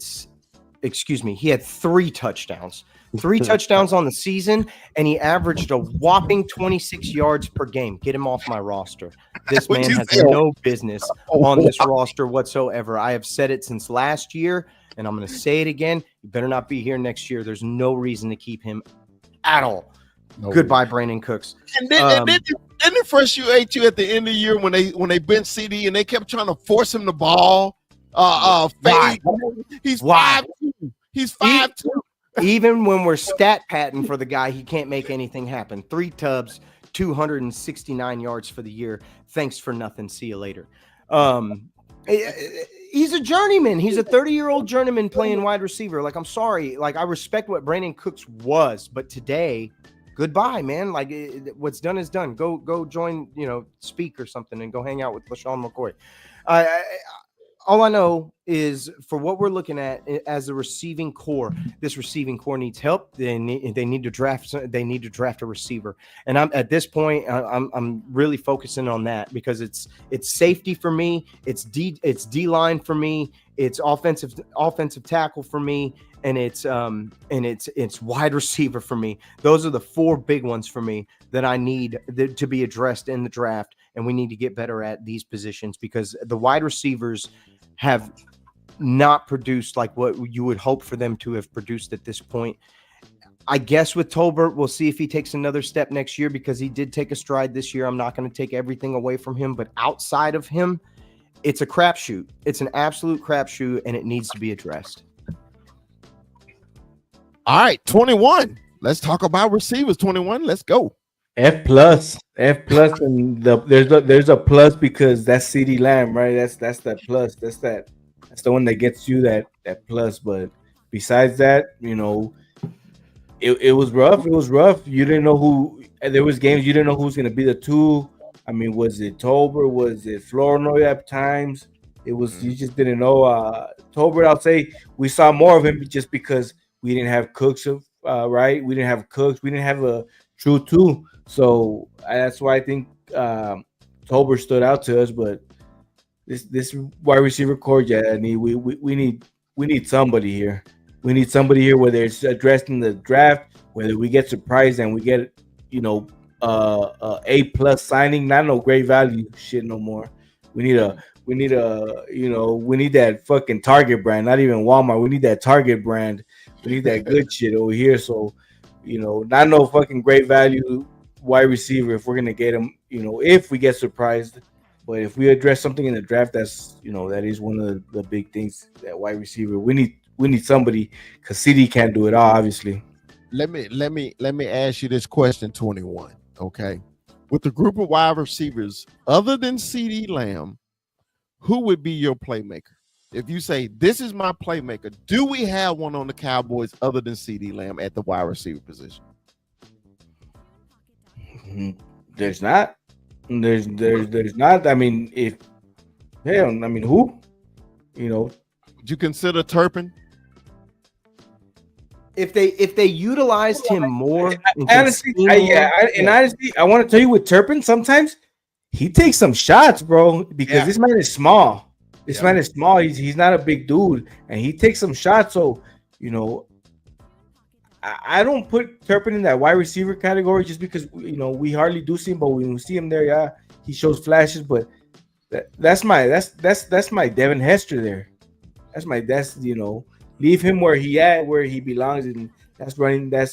had 3 touchdowns. 3 touchdowns on the season, and he averaged a whopping 26 yards per game. Get him off my roster. This man has no business on this roster whatsoever. I have said it since last year, and I'm going to say it again. You better not be here next year. There's no reason to keep him at all. No Goodbye, reason. Brandon Cooks. And then it frustrate you at the end of the year when they benched CD and they kept trying to force him the ball. He's 5'2". He's 5'2". Even when we're stat patting for the guy, he can't make anything happen. 3 tubs, 269 yards for the year. Thanks for nothing. See you later. He's a journeyman. He's a 30-year-old journeyman playing wide receiver. Like, I'm sorry. Like, I respect what Brandon Cooks was, but today, goodbye, man. Like, what's done is done. Go join, Speak or something and go hang out with LaShawn McCoy. All I know is for what we're looking at as a receiving core, this receiving core needs help. They need to draft a receiver. And I'm at this point, I'm really focusing on that because it's safety for me, it's D line for me, it's offensive tackle for me, and it's wide receiver for me. Those are the four big ones for me that I need to be addressed in the draft, and we need to get better at these positions because the wide receivers have not produced like what you would hope for them to have produced at this point. I guess with Tolbert, we'll see if he takes another step next year because he did take a stride this year. I'm not going to take everything away from him, but outside of him, it's a crapshoot. It's an absolute crapshoot, and it needs to be addressed. All right, 21. Let's talk about receivers. 21. Let's go. F plus, and there's a plus because that's CD Lamb, right? That's that plus. That's the one that gets you that plus. But besides that, it was rough. It was rough. You didn't know who. There was games you didn't know who's gonna be the two. I mean, was it Tolbert? Was it Flournoy at times? It was you just didn't know. Tolbert, I'll say we saw more of him just because we didn't have Cooks, right? We didn't have Cooks. We didn't have a true two. So that's why I think Tolbert stood out to us. But this wide receiver core, we need somebody here. We need somebody here, whether it's addressed in the draft, whether we get surprised and we get A plus signing, not no great value shit no more. We need that fucking Target brand, not even Walmart. We need that Target brand. We need that good shit over here. So not no fucking great value wide receiver if we're gonna get him, if we get surprised. But if we address something in the draft, that's that is one of the big things, that wide receiver. We need somebody because CD can't do it all, obviously. Let me ask you this question, 21. Okay. With the group of wide receivers, other than CD Lamb, who would be your playmaker? If you say this is my playmaker, do we have one on the Cowboys other than CD Lamb at the wide receiver position? There's not. There's not. I mean, who? Would you consider Turpin? If they utilized him more, honestly, I want to tell you with Turpin, sometimes he takes some shots, bro, because this man is small. This man is small. He's not a big dude, and he takes some shots. So, I don't put Turpin in that wide receiver category just because we hardly do see him, but when we see him there, he shows flashes. But that's my Devin Hester there. Leave him where he belongs, and that's running them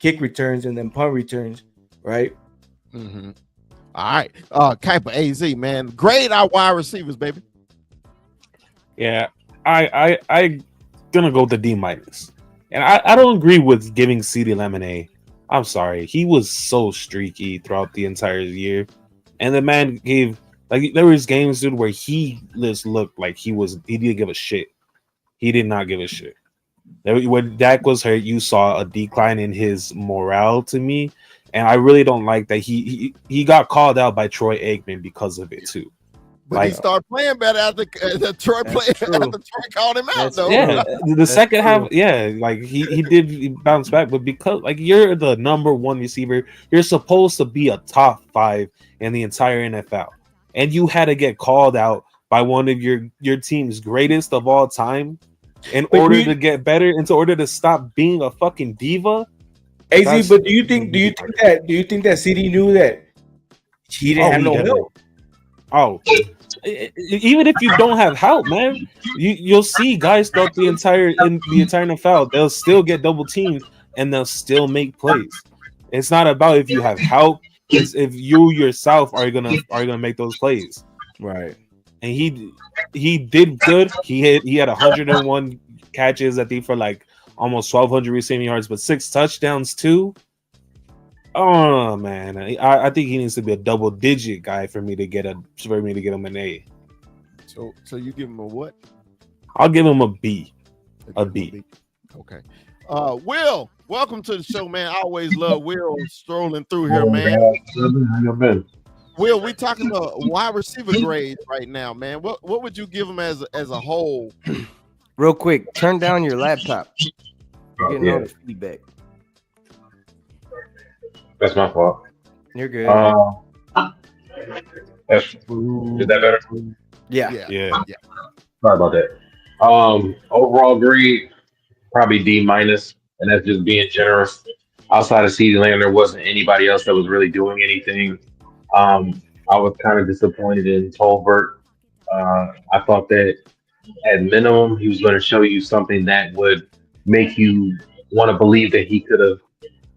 kick returns and them punt returns, right? Mm-hmm. All right, Kuiper AZ, man, grade our wide receivers, baby. Yeah, I gonna go with the D minus, and I don't agree with giving CD Lamb an A. I'm sorry, he was so streaky throughout the entire year, and the man gave there was games, dude, where he just looked like he didn't give a shit. He did not give a shit. When Dak was hurt, you saw a decline in his morale to me, and I really don't like that he got called out by Troy Aikman because of it too. But he started playing better after Troy called him out, though. Yeah, the second half, he did bounce back, but because you're the number one receiver, you're supposed to be a top 5 in the entire NFL, and you had to get called out by one of your team's greatest of all time in order to get better, in order to stop being a fucking diva. AZ, but do you think that CD knew that he didn't have no help? Oh, even if you don't have help, man, you'll see guys throughout the entire NFL, they'll still get double teamed and they'll still make plays. It's not about if you have help; it's if you yourself are gonna make those plays, right? And he did good. He had 101 catches, I think, for almost 1,200 receiving yards, but 6 touchdowns too. Oh man, I think he needs to be a double-digit guy for me to get him an A. So you give him a what? I'll give him a B. A Give him B. Okay. Will, welcome to the show, man. I always love Will strolling through here, man. Will, we talking to wide receiver grades right now, man. What would you give him as a whole? Real quick, turn down your laptop. You're getting all the feedback. That's my fault. You're good. Is that better? Yeah. Sorry about that. Overall grade, probably D minus, and that's just being generous. Outside of CeeDee Lamb, there wasn't anybody else that was really doing anything. I was kind of disappointed in Tolbert. I thought that at minimum he was going to show you something that would make you want to believe that he could have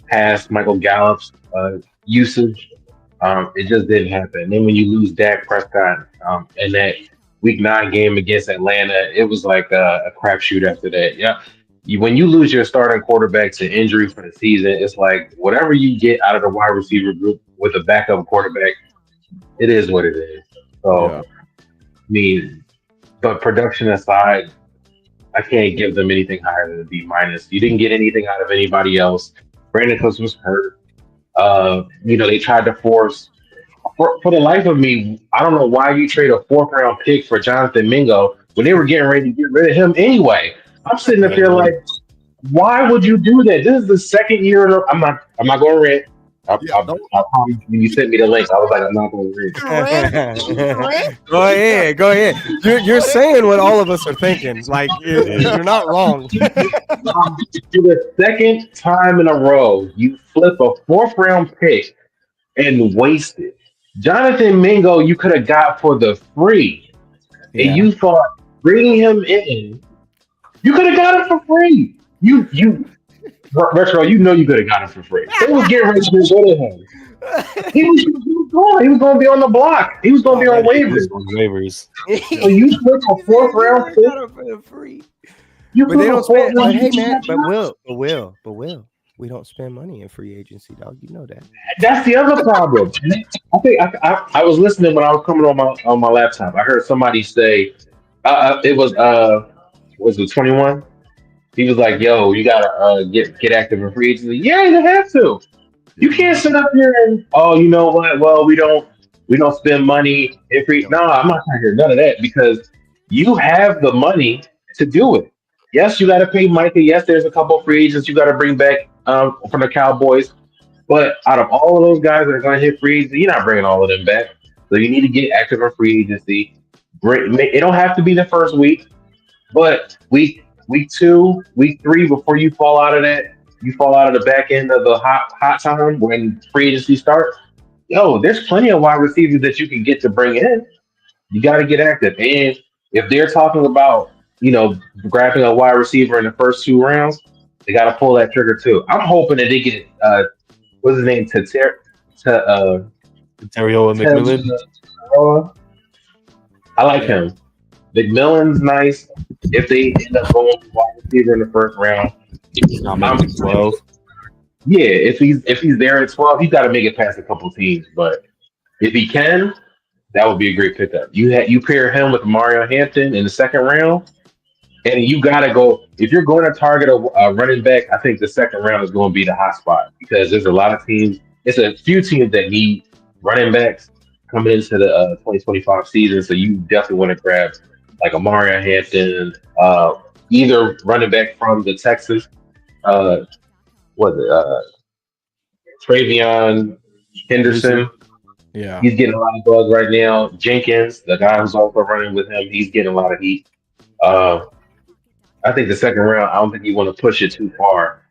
passed Michael Gallup's usage. It just didn't happen. And then when you lose Dak Prescott in that Week 9 game against Atlanta, it was like a crapshoot after that. Yeah, when you lose your starting quarterback to injury for the season, it's like whatever you get out of the wide receiver group with a backup quarterback, it is what it is. So, I mean, but production aside, I can't give them anything higher than a B minus. You didn't get anything out of anybody else. Brandon Cooks was hurt. They tried to force. For the life of me, I don't know why you trade a 4th round pick for Jonathan Mingo when they were getting ready to get rid of him anyway. I'm sitting up here like, why would you do that? This is the second year. I'm not going to rant. I promise when you sent me the link, I was like, I'm not going to rant. Go ahead. You're saying what all of us are thinking. Like you're not wrong. For the second time in a row, you flip a 4th round pick and waste it. Jonathan Mingo, you could have got for the free, and you thought bringing him in, you could have got him for free. You Retro, you know you could have got him for free. They was getting ready to get rid of him. He was going to be on the block. He was going to be on waivers. So you took a 4th round pick. Got him for the free. But they don't spend. But hey, man. But Will. We don't spend money in free agency, dog. You know that. That's the other problem. I think I was listening when I was coming on my laptop. I heard somebody say it was it 21? He was like, "Yo, you gotta get active in free agency." Yeah, you have to. You can't sit up here and you know what? Well, we don't spend money in free. No, I'm not trying to hear none of that because you have the money to do it. Yes, you got to pay Micah. Yes, there's a couple of free agents you got to bring back from the Cowboys. But out of all of those guys that are going to hit free agency, you're not bringing all of them back. So you need to get active in free agency. It don't have to be the first week, but week 2, week 3, before you fall out of that, you fall out of the back end of the hot time when free agency starts. Yo, there's plenty of wide receivers that you can get to bring in. You got to get active. And if they're talking about, grabbing a wide receiver in the first 2 rounds, they got to pull that trigger too. I'm hoping that they get what's his name, Terrio McMillan. I like him. McMillan's nice. If they end up going wide receiver in the first round, I'm 12. Yeah, if he's there at 12, he's got to make it past a couple teams. But if he can, that would be a great pickup. You pair him with Mario Hampton in the second round, and you got to go. If you're going to target a running back, I think the second round is going to be the hot spot because there's a lot of teams. It's a few teams that need running backs coming into the 2025 season. So you definitely want to grab like a Mario Hampton, either running back from the Texas, Travion Henderson. Yeah, he's getting a lot of buzz right now. Jenkins, the guy who's also running with him, he's getting a lot of heat. I think the second round, I don't think you want to push it too far.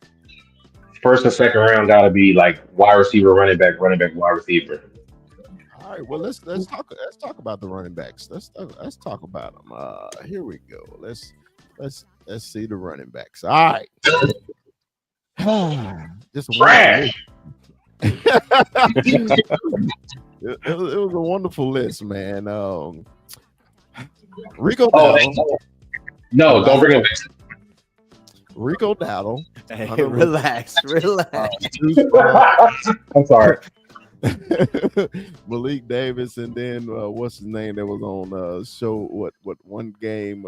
First and second round got to be like wide receiver, running back, wide receiver. All right, well let's talk about the running backs. Let's talk about them. Here we go. Let's see the running backs. All right. Just trash. It was a wonderful list, man. Rico Dowdle. No, don't bring him back. Rico Dowdle. Hey, relax. I'm sorry. Malik Davis, and then what's his name that was on show? What one game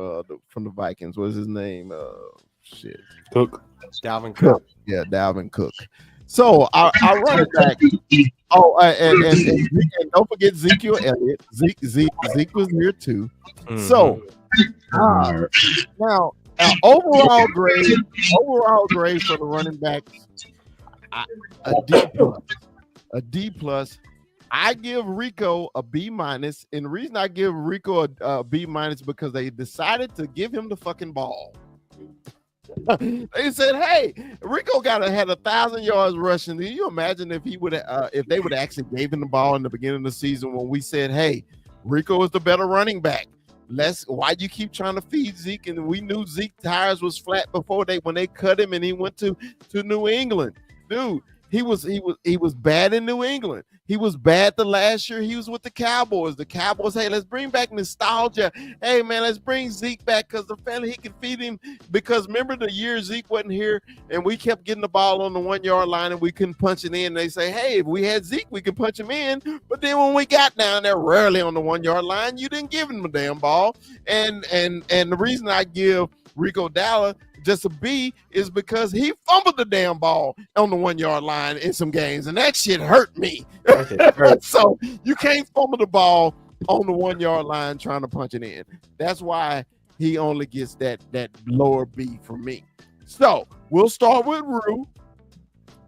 from the Vikings? What's his name? Shit, Cook. Dalvin Cook. Cook. Yeah, Dalvin Cook. So I run it back. Oh, and don't forget Ezekiel Elliott. Zeke was here too. So now overall grade for the running backs, a D plus. A D plus. I give Rico a B minus, and the reason I give Rico a B minus because they decided to give him the fucking ball. They said, "Hey, Rico had 1,000 yards rushing." Can you imagine if they would actually gave him the ball in the beginning of the season when we said, "Hey, Rico is the better running back. Why you keep trying to feed Zeke?" And we knew Zeke tires was flat before when they cut him and he went to New England, dude. He was bad in New England. He was bad the last year he was with the Cowboys. The Cowboys, hey, let's bring back nostalgia. Hey, man, let's bring Zeke back because the family, he can feed him. Because remember the year Zeke wasn't here and we kept getting the ball on the 1 yard line and we couldn't punch it in. They say, hey, if we had Zeke, we could punch him in. But then when we got down there rarely on the 1 yard line, you didn't give him a damn ball. And the reason I give Rico Dalla just a B is because he fumbled the damn ball on the 1 yard line in some games, and that shit hurt me. So you can't fumble the ball on the 1 yard line trying to punch it in. That's why he only gets that lower B from me. So we'll start with Rue.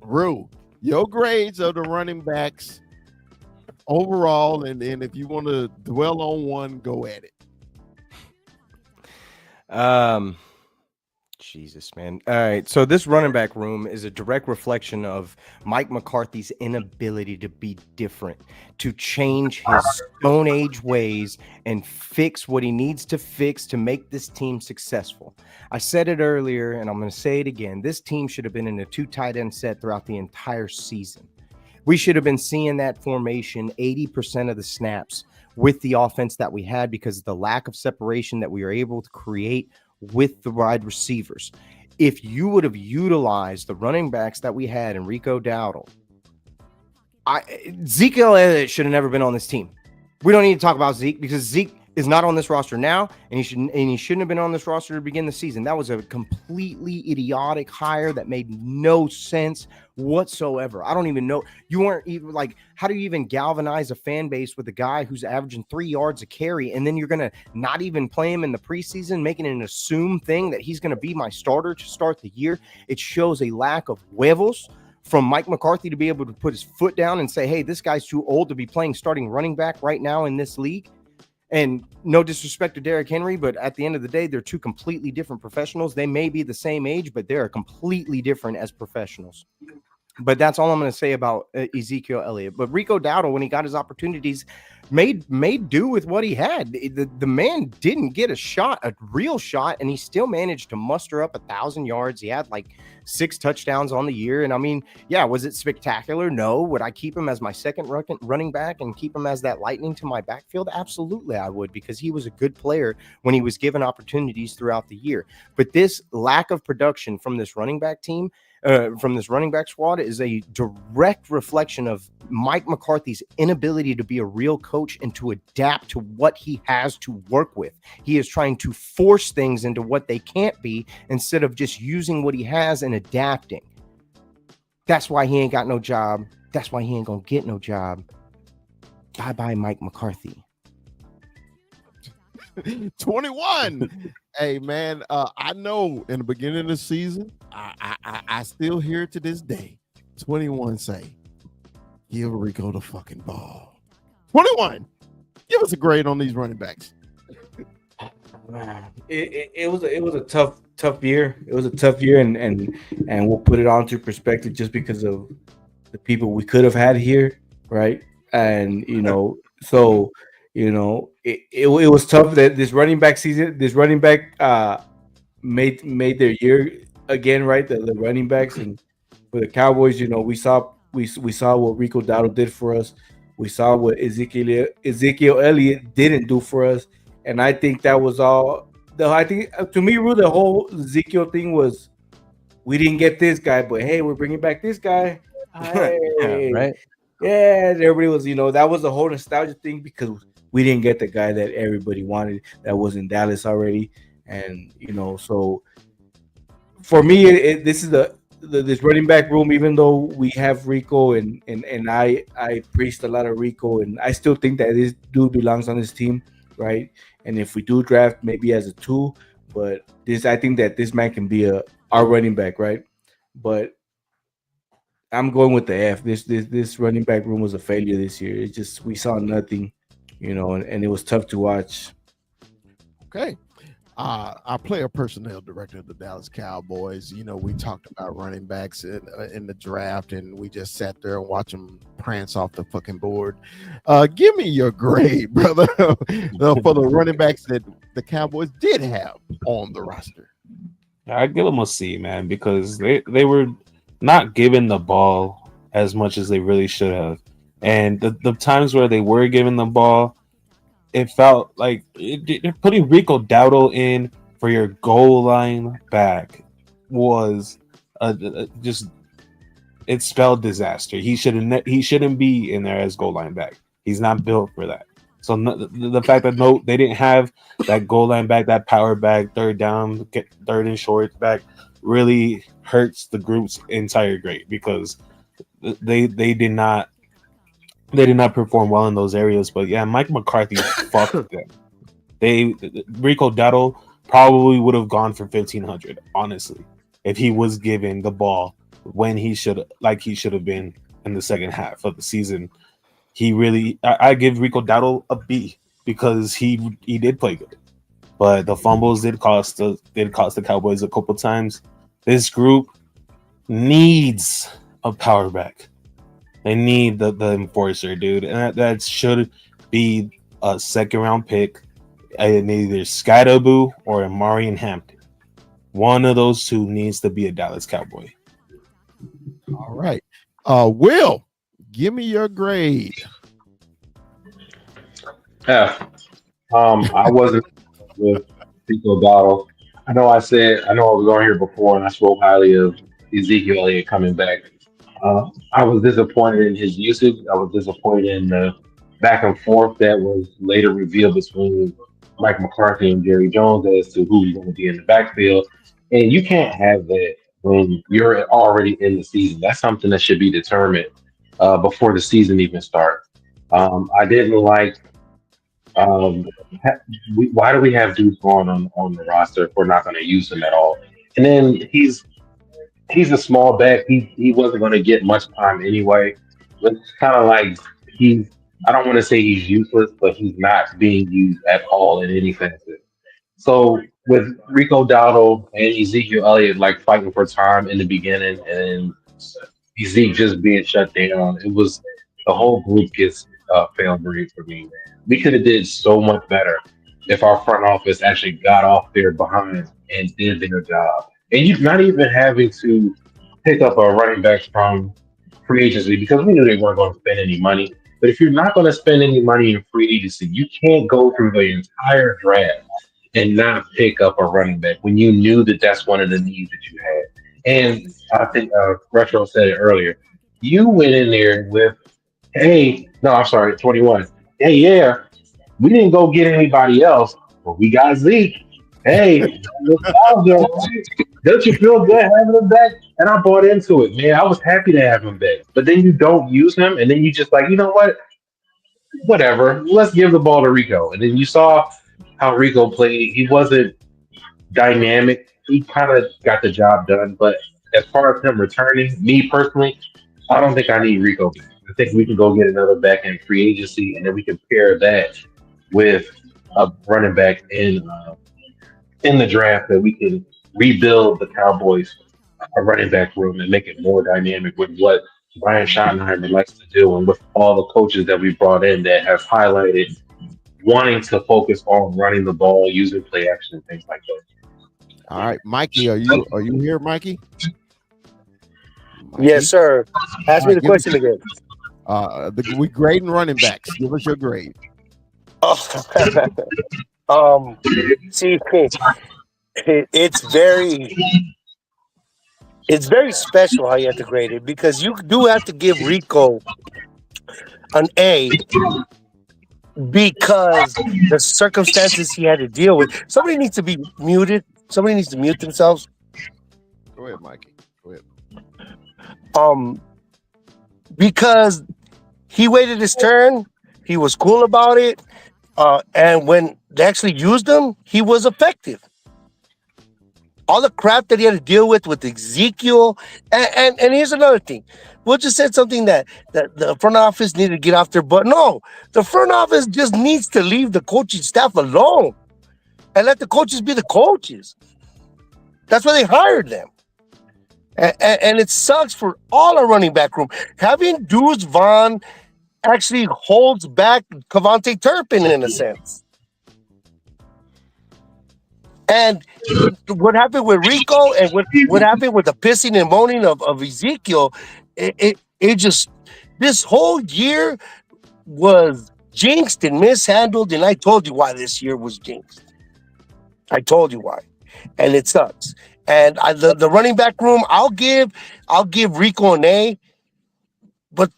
Rue, your grades of the running backs overall, and if you want to dwell on one, go at it. Jesus, man. All right. So this running back room is a direct reflection of Mike McCarthy's inability to be different, to change his Stone Age ways and fix what he needs to fix to make this team successful. I said it earlier, and I'm going to say it again. This team should have been in a 2 tight end set throughout the entire season. We should have been seeing that formation 80% of the snaps with the offense that we had because of the lack of separation that we were able to create with the wide receivers. If you would have utilized the running backs that we had in Rico Dowdle, Ezekiel Elliott should have never been on this team. We don't need to talk about Zeke because Zeke is not on this roster now, and he shouldn't have been on this roster to begin the season. That was a completely idiotic hire that made no sense whatsoever. I don't even know. You weren't even like, how do you even galvanize a fan base with a guy who's averaging 3 yards a carry, and then you're going to not even play him in the preseason, making an assumed thing that he's going to be my starter to start the year? It shows a lack of huevos from Mike McCarthy to be able to put his foot down and say, hey, this guy's too old to be playing starting running back right now in this league. And no disrespect to Derrick Henry, but at the end of the day, they're two completely different professionals. They may be the same age, but they're completely different as professionals. But that's all I'm going to say about Ezekiel Elliott. But Rico Dowdle, when he got his opportunities, made do with what he had. The man didn't get a real shot, and he still managed to muster up 1,000 yards. He had like 6 touchdowns on the year. And I mean, yeah, was it spectacular? No. Would I keep him as my second running back and keep him as that lightning to my backfield? Absolutely, I would, because he was a good player when he was given opportunities throughout the year. But this lack of production from this running back team, from this running back squad, is a direct reflection of Mike McCarthy's inability to be a real coach and to adapt to what he has to work with. He is trying to force things into what they can't be instead of just using what he has and adapting. That's why he ain't got no job. That's why he ain't gonna get no job. Bye-bye, Mike McCarthy. 21. Hey, man, I know in the beginning of the season, I still hear to this day, 21 say, give Rico the fucking ball. 21. Give us a grade on these running backs. It was a tough year. It was a tough year, and we'll put it on to perspective just because of the people we could have had here, right? And so it was tough that this running back made their year again, right? The running backs, and for the Cowboys, we saw what Rico Dowdle did for us. We saw what Ezekiel Elliott didn't do for us, and I think that was all. I think to me, the whole Ezekiel thing was, we didn't get this guy, but hey, we're bringing back this guy. Hey. Yeah, right. Yeah, everybody was, that was the whole nostalgia thing because we didn't get the guy that everybody wanted that was in Dallas already, and so for me, this is this running back room. Even though we have Rico and I preached a lot of Rico, and I still think that this dude belongs on this team, right? And if we do draft, maybe as a 2, but I think that this man can be our running back, right? But I'm going with the F. This running back room was a failure this year. It's just we saw nothing, and it was tough to watch. Okay. Our player personnel director of the Dallas Cowboys, we talked about running backs in the draft, and we just sat there and watched them prance off the fucking board. Give me your grade, brother, for the running backs that the Cowboys did have on the roster. I give them a C, man, because they were not given the ball as much as they really should have. And the times where they were given the ball, it felt like putting Rico Dowdle in for your goal line back was just it spelled disaster. He shouldn't be in there as goal line back. He's not built for that. So the fact that they didn't have that goal line back, that power back, third down, get third and short back, really hurts the group's entire grade because they did not perform well in those areas. But yeah, Mike McCarthy fucked them. Rico Dowdle probably would have gone for 1,500, honestly, if he was given the ball when he should have been in the second half of the season. I give Rico Dowdle a B because he did play good, but the fumbles did cost the Cowboys a couple times. This group needs a power back. They need the enforcer, dude, and that should be a second round pick, in either Skydabu or Amarian Hampton. One of those two needs to be a Dallas Cowboy. All right, Will, give me your grade. Yeah. I wasn't with Rico Dowdle. I know I was on here before and I spoke highly of Ezekiel Elliott coming back. I was disappointed in his usage. I was disappointed in the back and forth that was later revealed between Mike McCarthy and Jerry Jones as to who's going to be in the backfield. And you can't have that when you're already in the season. That's something that should be determined before the season even starts. I didn't like. Why do we have dudes going on the roster if we're not going to use him at all? And then he's a small back. He wasn't going to get much time anyway. It's kind of like I don't want to say he's useless, but he's not being used at all in any facet. So with Rico Dowdle and Ezekiel Elliott like fighting for time in the beginning, and Zeke just being shut down, it was the whole group gets fail grade for me. We could have did so much better if our front office actually got off their behind and did their job. And you're not even having to pick up a running back from free agency because we knew they weren't going to spend any money. But if you're not going to spend any money in free agency, you can't go through the entire draft and not pick up a running back when you knew that that's one of the needs that you had. And I think Retro said it earlier. You went in there with, 21. Hey, yeah, we didn't go get anybody else, but we got Zeke. Hey, don't you feel good having him back? And I bought into it, man. I was happy to have him back. But then you don't use him, and then you just like, you know what? Whatever. Let's give the ball to Rico. And then you saw how Rico played. He wasn't dynamic. He kind of got the job done. But as far as him returning, me personally, I don't think I need Rico back. I think we can go get another back in free agency, and then we can pair that with a running back in the draft that we can rebuild the Cowboys a running back room and make it more dynamic with what Brian Schottenheimer likes to do, and with all the coaches that we brought in that have highlighted wanting to focus on running the ball, using play action, and things like that. All right, Mikey, are you here, Mikey? Yes, sir. Ask me the question again. We grading running backs. Give us your grade. See, it's very special how you have to grade it because you do have to give Rico an A because the circumstances he had to deal with. Somebody needs to be muted. Somebody needs to mute themselves. Go ahead, Mikey. Go ahead. Because he waited his turn. He was cool about it. And when they actually used him, he was effective. All the crap that he had to deal with Ezekiel, and here's another thing. We'll just said something that the front office needed to get off their butt. No, the front office just needs to leave the coaching staff alone and let the coaches be the coaches. That's why they hired them. And it sucks for all our running back room. Having Deuce Vaughn actually holds back Cavante Turpin in a sense. And what happened with Rico and what happened with the pissing and moaning of Ezekiel, it just, this whole year was jinxed and mishandled. And I told you why this year was jinxed. I told you why. And it sucks. And the running back room, I'll give Rico an A, but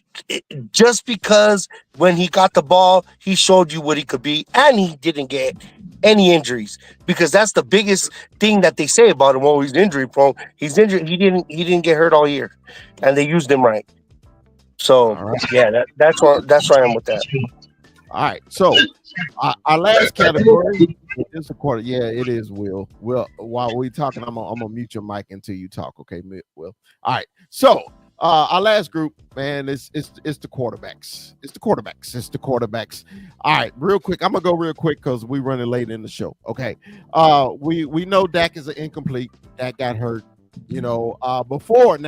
just because when he got the ball, he showed you what he could be, and he didn't get any injuries, because that's the biggest thing that they say about him. Oh, he's injury prone. He's injured. He didn't get hurt all year, and they used him right. So yeah, that's where I am with that. All right, so our last category is a quarter. Yeah, it is. Will while we talking, I'm gonna mute your mic until you talk. Okay, Will. All right, so our last group, man, it's the quarterbacks. It's the quarterbacks. All right, real quick. I'm gonna go real quick because we running late in the show. Okay, we know Dak is an incomplete. Dak got hurt. You know, before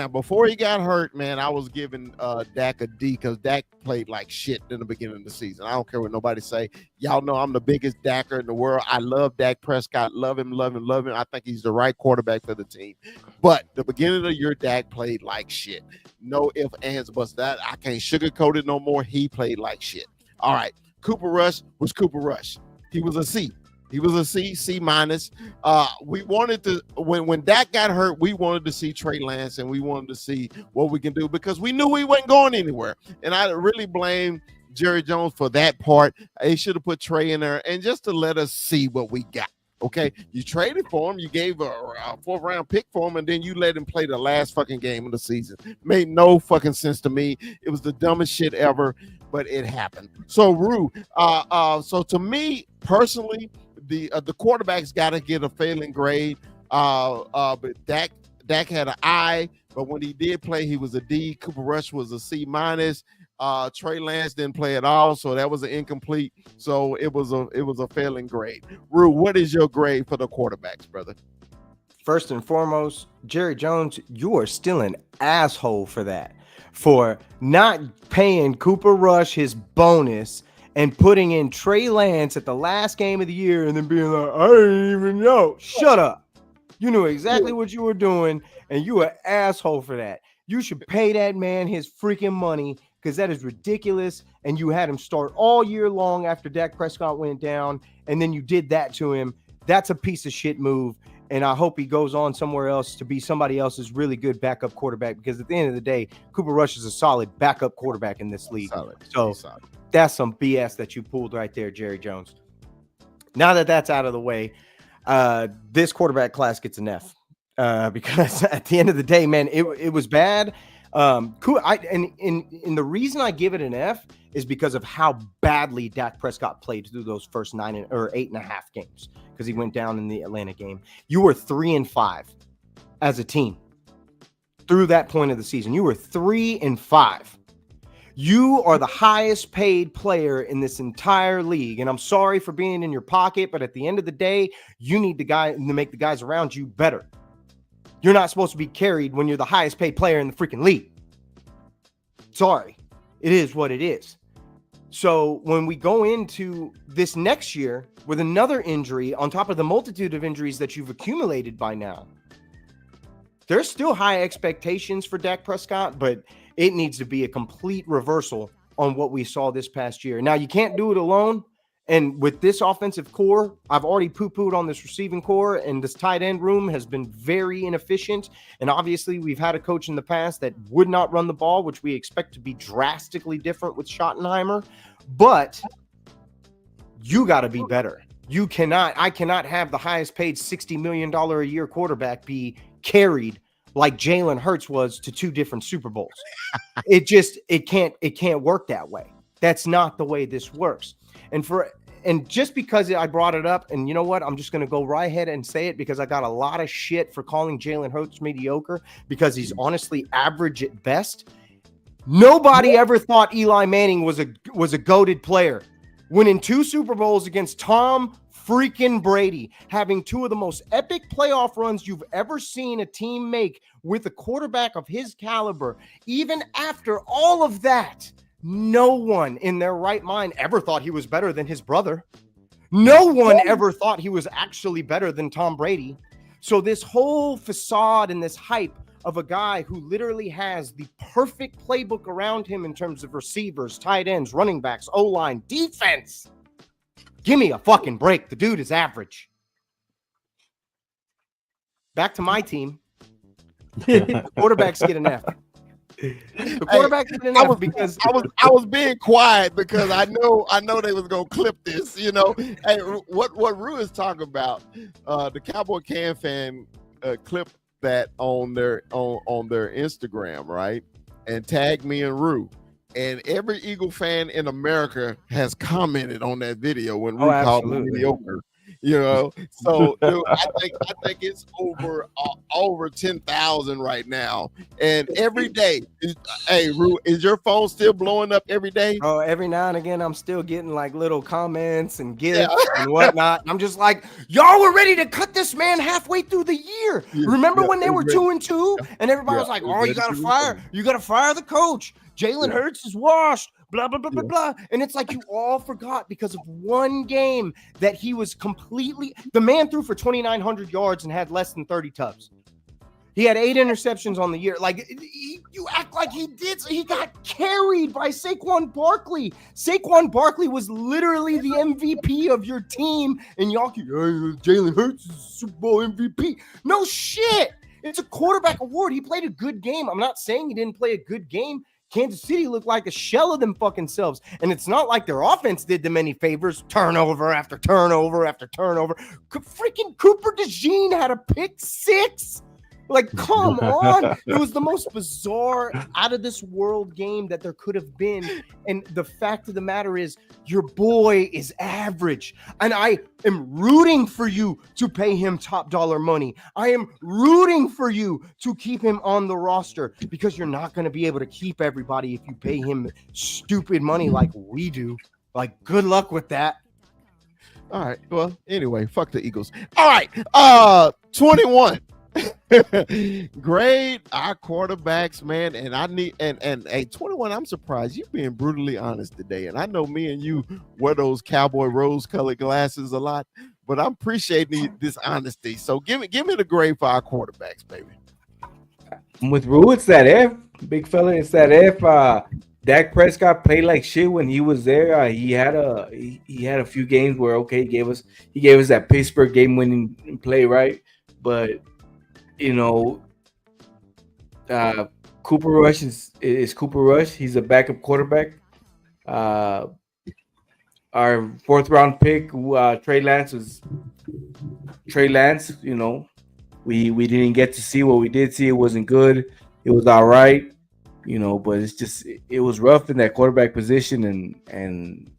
he got hurt, man, I was giving Dak a D because Dak played like shit in the beginning of the season. I don't care what nobody say. Y'all know I'm the biggest Dacker in the world. I love Dak Prescott. Love him. I think he's the right quarterback for the team. But the beginning of the year, Dak played like shit. No ifs, ands, buts. That I can't sugarcoat it no more. He played like shit. All right. Cooper Rush was Cooper Rush. He was a C. He was a C minus. We wanted to, when Dak got hurt, we wanted to see Trey Lance, and we wanted to see what we can do because we knew we wasn't going anywhere. And I really blame Jerry Jones for that part. He should have put Trey in there and just to let us see what we got. Okay, you traded for him, you gave a fourth round pick for him, and then you let him play the last fucking game of the season. Made no fucking sense to me. It was the dumbest shit ever, but it happened. So Rue, so to me personally, the quarterbacks got to get a failing grade. But Dak had an I, but when he did play, he was a D. Cooper Rush was a C minus. Trey Lance didn't play at all, so that was an incomplete. So it was a failing grade. Rue, what is your grade for the quarterbacks, brother? First and foremost, Jerry Jones, you are still an asshole for that, for not paying Cooper Rush his bonus and putting in Trey Lance at the last game of the year and then being like, I didn't even know. Shut up. You knew exactly what you were doing, and you an asshole for that. You should pay that man his freaking money because that is ridiculous, and you had him start all year long after Dak Prescott went down, and then you did that to him. That's a piece of shit move, and I hope he goes on somewhere else to be somebody else's really good backup quarterback because at the end of the day, Cooper Rush is a solid backup quarterback in this league. Solid. That's some BS that you pulled right there, Jerry Jones. Now that that's out of the way, this quarterback class gets an F because at the end of the day, man, it was bad. And the reason I give it an F is because of how badly Dak Prescott played through those first 8.5 games because he went down in the Atlanta game. You were 3-5 as a team through that point of the season. You were 3-5. You are the highest paid player in this entire league. And I'm sorry for being in your pocket, but at the end of the day, you need to make the guys around you better. You're not supposed to be carried when you're the highest paid player in the freaking league. Sorry. It is what it is. So when we go into this next year with another injury on top of the multitude of injuries that you've accumulated by now, there's still high expectations for Dak Prescott, but it needs to be a complete reversal on what we saw this past year. Now, you can't do it alone, And with this offensive core, I've already poo-pooed on this receiving core, and this tight end room has been very inefficient. And obviously, we've had a coach in the past that would not run the ball, which we expect to be drastically different with Schottenheimer. But you got to be better. I cannot have the highest paid $60 million a year quarterback be carried like Jalen Hurts was to 2 different Super Bowls. It can't work that way. That's not the way this works. And just because I brought it up, and you know what? I'm just going to go right ahead and say it because I got a lot of shit for calling Jalen Hurts mediocre because he's honestly average at best. Nobody ever thought Eli Manning was a goated player. Winning 2 Super Bowls against Tom freaking Brady, having 2 of the most epic playoff runs you've ever seen a team make with a quarterback of his caliber. Even after all of that, no one in their right mind ever thought he was better than his brother. No one ever thought he was actually better than Tom Brady. So this whole facade and this hype of a guy who literally has the perfect playbook around him in terms of receivers, tight ends, running backs, O-line, defense. Give me a fucking break. The dude is average. Back to my team. Quarterbacks get an F. The quarterbacks get an F because I was being quiet because I know they was gonna clip this. You know, hey, what Rue is talking about? The Cowboy Can fan clip that on their Instagram, right? And tag me and Rue. And every Eagle fan in America has commented on that video when Rue called him mediocre. You know, so dude, I think it's over 10,000 right now, and every day. Hey, Rue, is your phone still blowing up every day? Oh, every now and again, I'm still getting like little comments and gifts and whatnot. I'm just like, y'all were ready to cut this man halfway through the year. Remember when they were 2-2, and everybody was like, "Oh, you gotta fire the coach. Jalen Hurts is washed." Blah, blah, blah, blah, blah. And it's like you all forgot because of one game that he was the man threw for 2,900 yards and had less than 30 tubs. He had 8 interceptions on the year. Like, you act like he did. So he got carried by Saquon Barkley. Saquon Barkley was literally the MVP of your team. And y'all keep, Jalen Hurts is Super Bowl MVP. No shit. It's a quarterback award. He played a good game. I'm not saying he didn't play a good game. Kansas City looked like a shell of them fucking selves. And it's not like their offense did them any favors. Turnover after turnover after turnover. Freaking Cooper DeJean had a pick 6. Like, come on. It was the most bizarre, out of this world game that there could have been. And the fact of the matter is, your boy is average. And I am rooting for you to pay him top dollar money. I am rooting for you to keep him on the roster because you're not going to be able to keep everybody if you pay him stupid money like we do. Like, good luck with that. All right. Well, anyway, fuck the Eagles. All right. 21. Grade our quarterbacks, man, and I need and hey, 21. I'm surprised you're being brutally honest today, and I know me and you wear those cowboy rose-colored glasses a lot, but I'm appreciating this honesty. So give me the grade for our quarterbacks, baby. With Rue, it's that F, big fella. It's that F. Dak Prescott played like shit when he was there. He had a few games where he gave us that Pittsburgh game-winning play, right? But you know, Cooper Rush is Cooper Rush. He's a backup quarterback. Our 4th round pick, Trey Lance, was Trey Lance. You know, we didn't get to see what we did see. It wasn't good. It was all right, you know, but it was rough in that quarterback position, and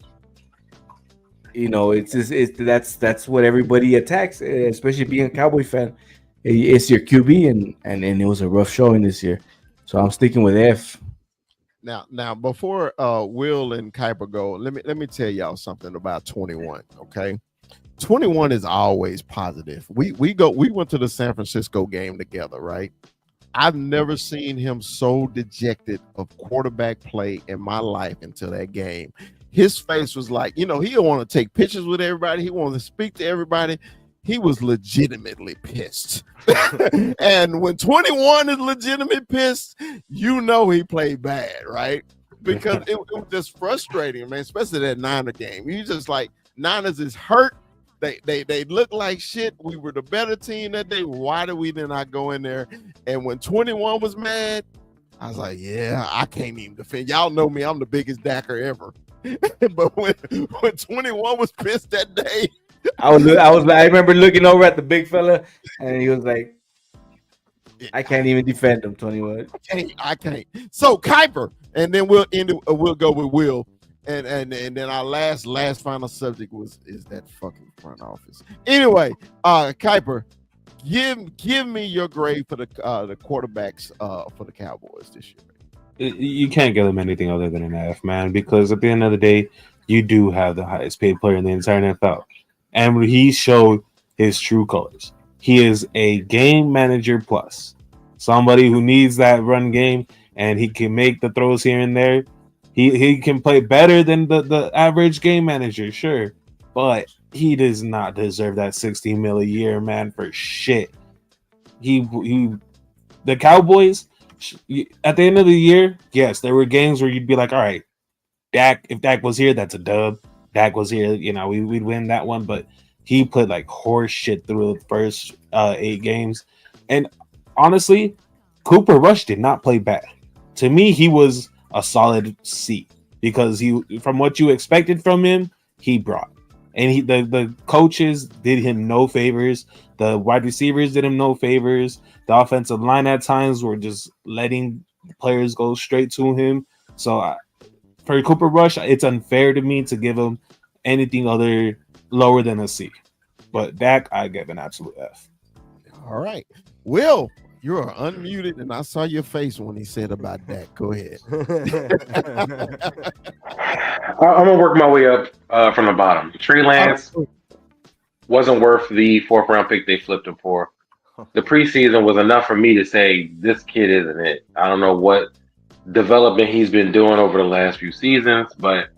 you know, that's what everybody attacks, especially being a Cowboy fan. It's your QB, and it was a rough showing this year, so I'm sticking with F. Now, before Will and Kuiper go, let me tell y'all something about 21. Okay, 21 is always positive. We went to the San Francisco game together, right? I've never seen him so dejected of quarterback play in my life until that game. His face was like, you know, he don't want to take pictures with everybody. He wants to speak to everybody. He was legitimately pissed. And when 21 is legitimately pissed, you know he played bad, right? Because it was just frustrating, man, especially that Niner game. You just like, Niners is hurt. They look like shit. We were the better team that day. Why did we then not go in there? And when 21 was mad, I was like, yeah, I can't even defend. Y'all know me. I'm the biggest Dacker ever. But when 21 was pissed that day, I remember looking over at the big fella, and he was like, I can't even defend him, 21. I can't. So Kuiper, and then we'll end it. We'll go with Will, and then our last final subject is that fucking front office. Anyway, Kuiper, give me your grade for the quarterbacks for the Cowboys this year. You can't give them anything other than an F, man, because at the end of the day, you do have the highest paid player in the entire NFL. And he showed his true colors. He is a game manager plus. Somebody who needs that run game, and he can make the throws here and there. He can play better than the average game manager, sure. But he does not deserve that $60 million a year, man, for shit. The Cowboys, at the end of the year, yes, there were games where you'd be like, all right, if Dak was here, that's a dub. Dak was here, we'd win that one. But he played like horse shit through the first 8 games. And honestly, Cooper Rush did not play bad. To me, he was a solid C because from what you expected from him, he brought. And the coaches did him no favors. The wide receivers did him no favors. The offensive line at times were just letting players go straight to him. So for Cooper Rush, it's unfair to me to give him anything lower than a C. But Dak, I give an absolute F. All right. Will, you are unmuted, and I saw your face when he said about Dak. Go ahead. I'm gonna work my way up from the bottom. Trey Lance wasn't worth the 4th round pick they flipped him for. The preseason was enough for me to say this kid isn't it. I don't know what development he's been doing over the last few seasons, but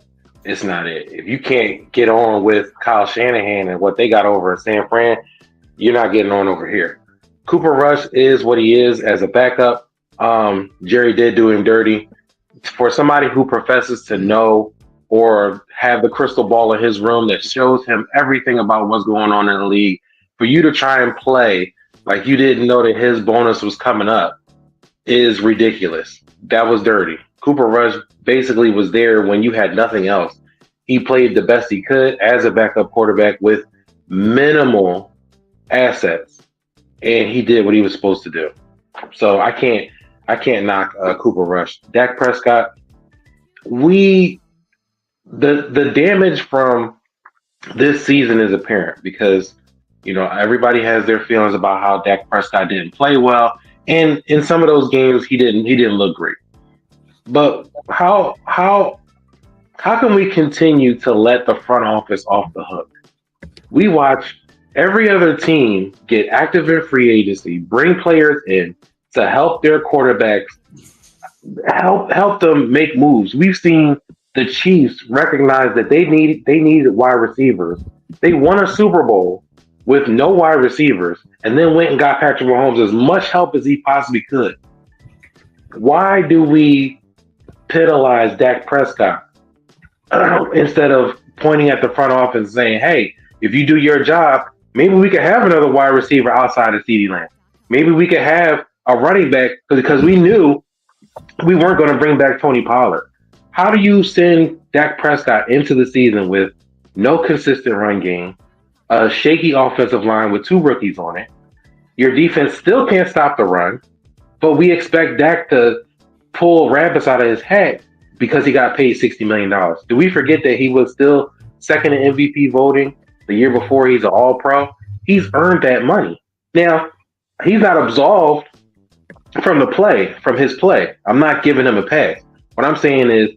it's not it. If you can't get on with Kyle Shanahan and what they got over at San Fran, you're not getting on over here. Cooper Rush is what he is as a backup. Jerry did do him dirty. For somebody who professes to know or have the crystal ball in his room that shows him everything about what's going on in the league, for you to try and play like you didn't know that his bonus was coming up is ridiculous. That was dirty. Cooper Rush basically was there when you had nothing else. He played the best he could as a backup quarterback with minimal assets, and he did what he was supposed to do. So I can't knock Cooper Rush. Dak Prescott, the damage from this season is apparent because everybody has their feelings about how Dak Prescott didn't play well, and in some of those games he didn't look great. But how can we continue to let the front office off the hook? We watch every other team get active in free agency, bring players in to help their quarterbacks, help them make moves. We've seen the Chiefs recognize that they needed wide receivers. They won a Super Bowl with no wide receivers and then went and got Patrick Mahomes as much help as he possibly could. Why do we penalize Dak Prescott instead of pointing at the front office and saying, hey, if you do your job, maybe we could have another wide receiver outside of CeeDee Lamb. Maybe we could have a running back because we knew we weren't going to bring back Tony Pollard. How do you send Dak Prescott into the season with no consistent run game, a shaky offensive line with 2 rookies on it? Your defense still can't stop the run, but we expect Dak to pull rabbits out of his hat because he got paid $60 million. Do we forget that he was still second in MVP voting the year before he's an all-pro? He's earned that money. Now, he's not absolved from his play. I'm not giving him a pass. What I'm saying is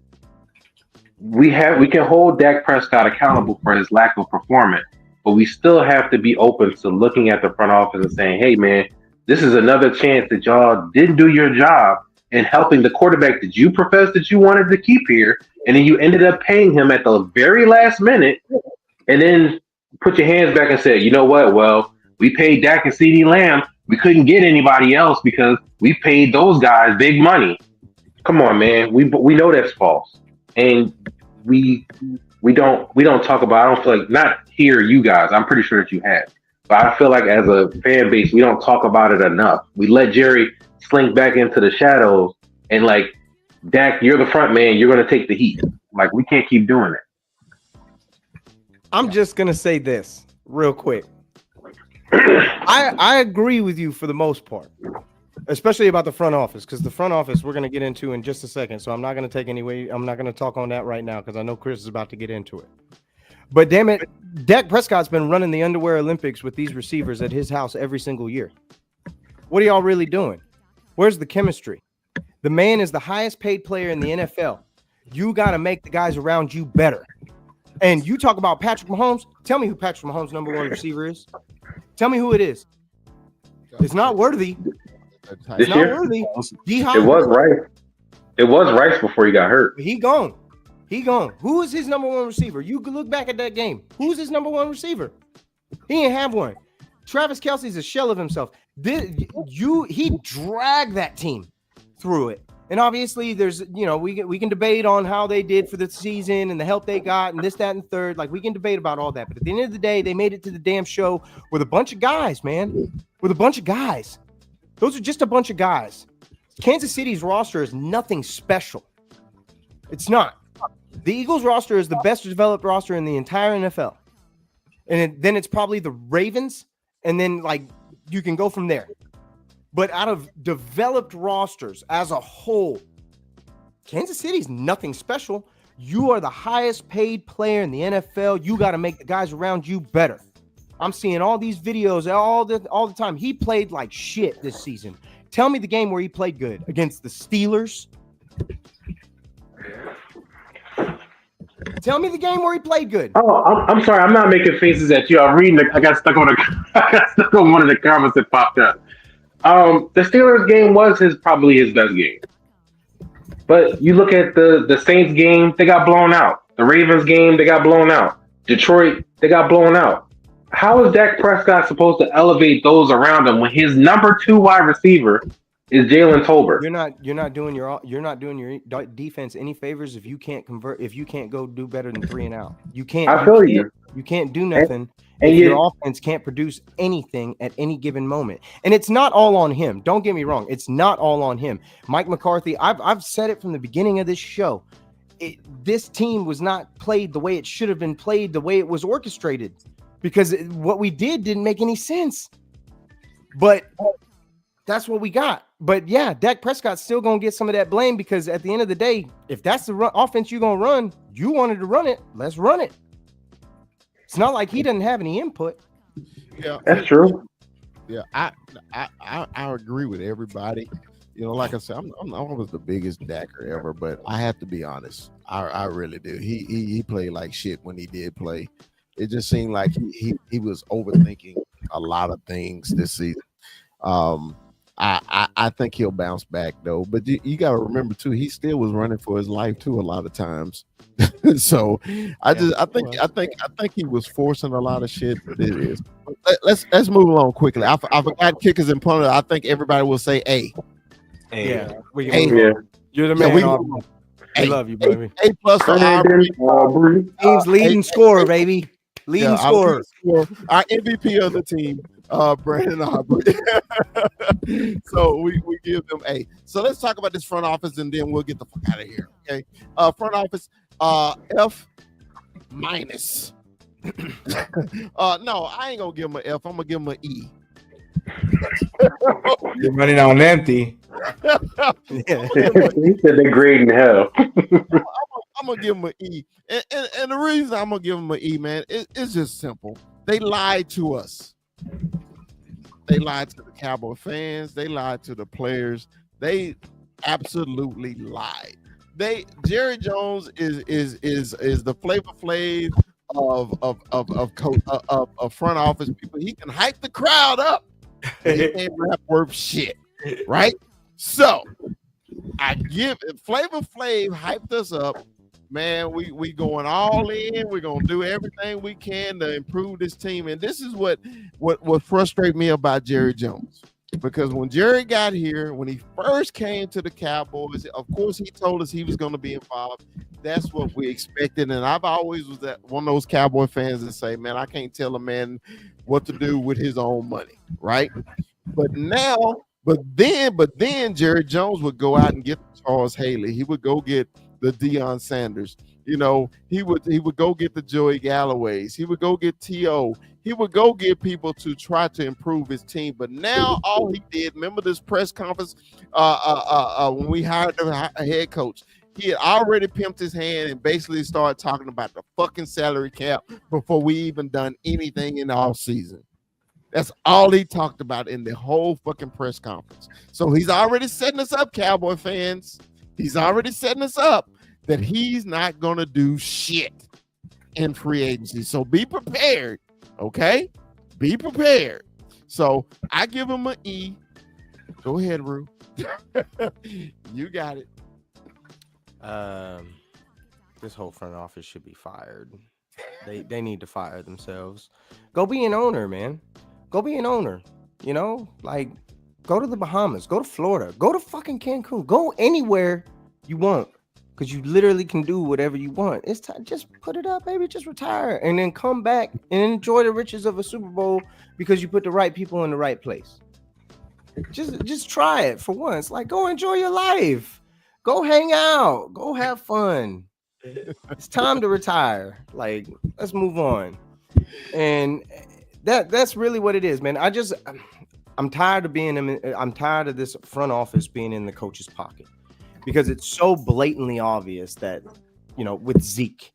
we can hold Dak Prescott accountable for his lack of performance, but we still have to be open to looking at the front office and saying, hey, man, this is another chance that y'all didn't do your job in helping the quarterback that you professed that you wanted to keep here, and then you ended up paying him at the very last minute, and then put your hands back and said, you know what? Well, we paid Dak and CeeDee Lamb. We couldn't get anybody else because we paid those guys big money. Come on, man. We know that's false, and we we don't talk about. I don't feel like, not here, you guys. I'm pretty sure that you have, but I feel like as a fan base, we don't talk about it enough. We let Jerry slink back into the shadows, and like, Dak, you're the front man. You're going to take the heat. Like, we can't keep doing it. I'm just gonna say this real quick. I agree with you for the most part, especially about the front office, because the front office we're gonna get into in just a second. So I'm not gonna take I'm not gonna talk on that right now because I know Chris is about to get into it. But damn it, Dak Prescott's been running the underwear Olympics with these receivers at his house every single year. What are y'all really doing? Where's the chemistry? The man is the highest paid player in the NFL. You got to make the guys around you better. And you talk about Patrick Mahomes. Tell me who Patrick Mahomes' number one receiver is. Tell me who it is. It's not Worthy. It's not Worthy. It was Rice. It was Rice before he got hurt. He gone. He gone. Who is his number one receiver? You can look back at that game. Who's his number one receiver? He didn't have one. Travis Kelce's a shell of himself. He dragged that team through it. And obviously, there's, we can debate on how they did for the season and the help they got and this, that, and third. Like, we can debate about all that. But at the end of the day, they made it to the damn show with a bunch of guys, man. With a bunch of guys. Those are just a bunch of guys. Kansas City's roster is nothing special. It's not. The Eagles roster is the best developed roster in the entire NFL. And then it's probably the Ravens. And then, you can go from there. But out of developed rosters as a whole, Kansas City's nothing special. You are the highest paid player in the NFL. You got to make the guys around you better. I'm seeing all these videos all the time. He played like shit this season. Tell me the game where he played good. Against the Steelers. Tell me the game where he played good. Oh, I'm sorry. I'm not making faces at you. I'm reading. I got stuck on one of the comments that popped up. The Steelers game was probably his best game. But you look at the Saints game, they got blown out. The Ravens game, they got blown out. Detroit, they got blown out. How is Dak Prescott supposed to elevate those around him when his number 2 wide receiver is Jalen Tolbert? You're not doing your defense any favors if you can't convert, if you can't go do better than 3 and out. You can't. I feel you. You can't do nothing. And your offense can't produce anything at any given moment. And it's not all on him. Don't get me wrong. It's not all on him. Mike McCarthy, I've said it from the beginning of this show. This team was not played the way it should have been played, the way it was orchestrated, because what we didn't make any sense. But that's what we got. But yeah, Dak Prescott's still going to get some of that blame, because at the end of the day, if that's the offense you're going to run, you wanted to run it, let's run it. It's not like he doesn't have any input. Yeah, that's true. Yeah, I agree with everybody. Like I said, I was the biggest Dacker ever, but I have to be honest. I really do. He played like shit when he did play. It just seemed like he was overthinking a lot of things this season. I think he'll bounce back though, but you got to remember too, he still was running for his life too a lot of times. So I think he was forcing a lot of shit, but it is. Let's move along quickly. I forgot kickers and punters. I think everybody will say A. Yeah, you're the man. I love you, baby. A plus for Aubrey. Team's leading scorer, baby. Leading scorer. Our MVP of the team, Brandon Aubrey. So we give them A. So let's talk about this front office, and then we'll get the fuck out of here. Okay. Front office, F minus. No, I ain't gonna give him an F. I'm gonna give him an E. You're running on empty. He said they're grading hell. I'm gonna give him an E, and the reason I'm gonna give him an E, man, it's just simple. They lied to us. They lied to the Cowboy fans. They lied to the players. They absolutely lied. Jerry Jones is the Flavor Flav of front office people. He can hype the crowd up. He ain't rap worth shit, right? So I give Flavor Flav hyped us up. Man, we going all in. We're gonna do everything we can to improve this team. And this is what frustrates me about Jerry Jones. Because when Jerry got here, when he first came to the Cowboys, of course he told us he was going to be involved. that's what we expected. And I've always was that one of those Cowboy fans that say, man, I can't tell a man what to do with his own money, right? But then Jerry Jones would go out and get Charles Haley. He would go get the Deion Sanders. You know, he would go get the Joey Galloways. He would go get T.O. He would go get people to try to improve his team. But now all he did, remember this press conference when we hired the head coach, he had already pimped his hand and basically started talking about the fucking salary cap before we even done anything in the off season. That's all he talked about in the whole fucking press conference. So he's already setting us up, Cowboy fans. He's already setting us up that he's not going to do shit in free agency. So be prepared, okay? Be prepared. So I give him an E. Go ahead, Rue. You got it. This whole front office should be fired. They need to fire themselves. Go be an owner, man. Go be an owner. You know, like go to the Bahamas, go to Florida, go to fucking Cancun, go anywhere you want. Because you literally can do whatever you want. It's time. Just put it up, baby. Just retire and then come back and enjoy the riches of a Super Bowl because you put the right people in the right place. Just try it for once. Like, go enjoy your life. Go hang out. Go have fun. It's time to retire. Like, let's move on. And that's really what it is, man. I'm tired of this front office being in the coach's pocket. Because it's so blatantly obvious that, you know, with Zeke,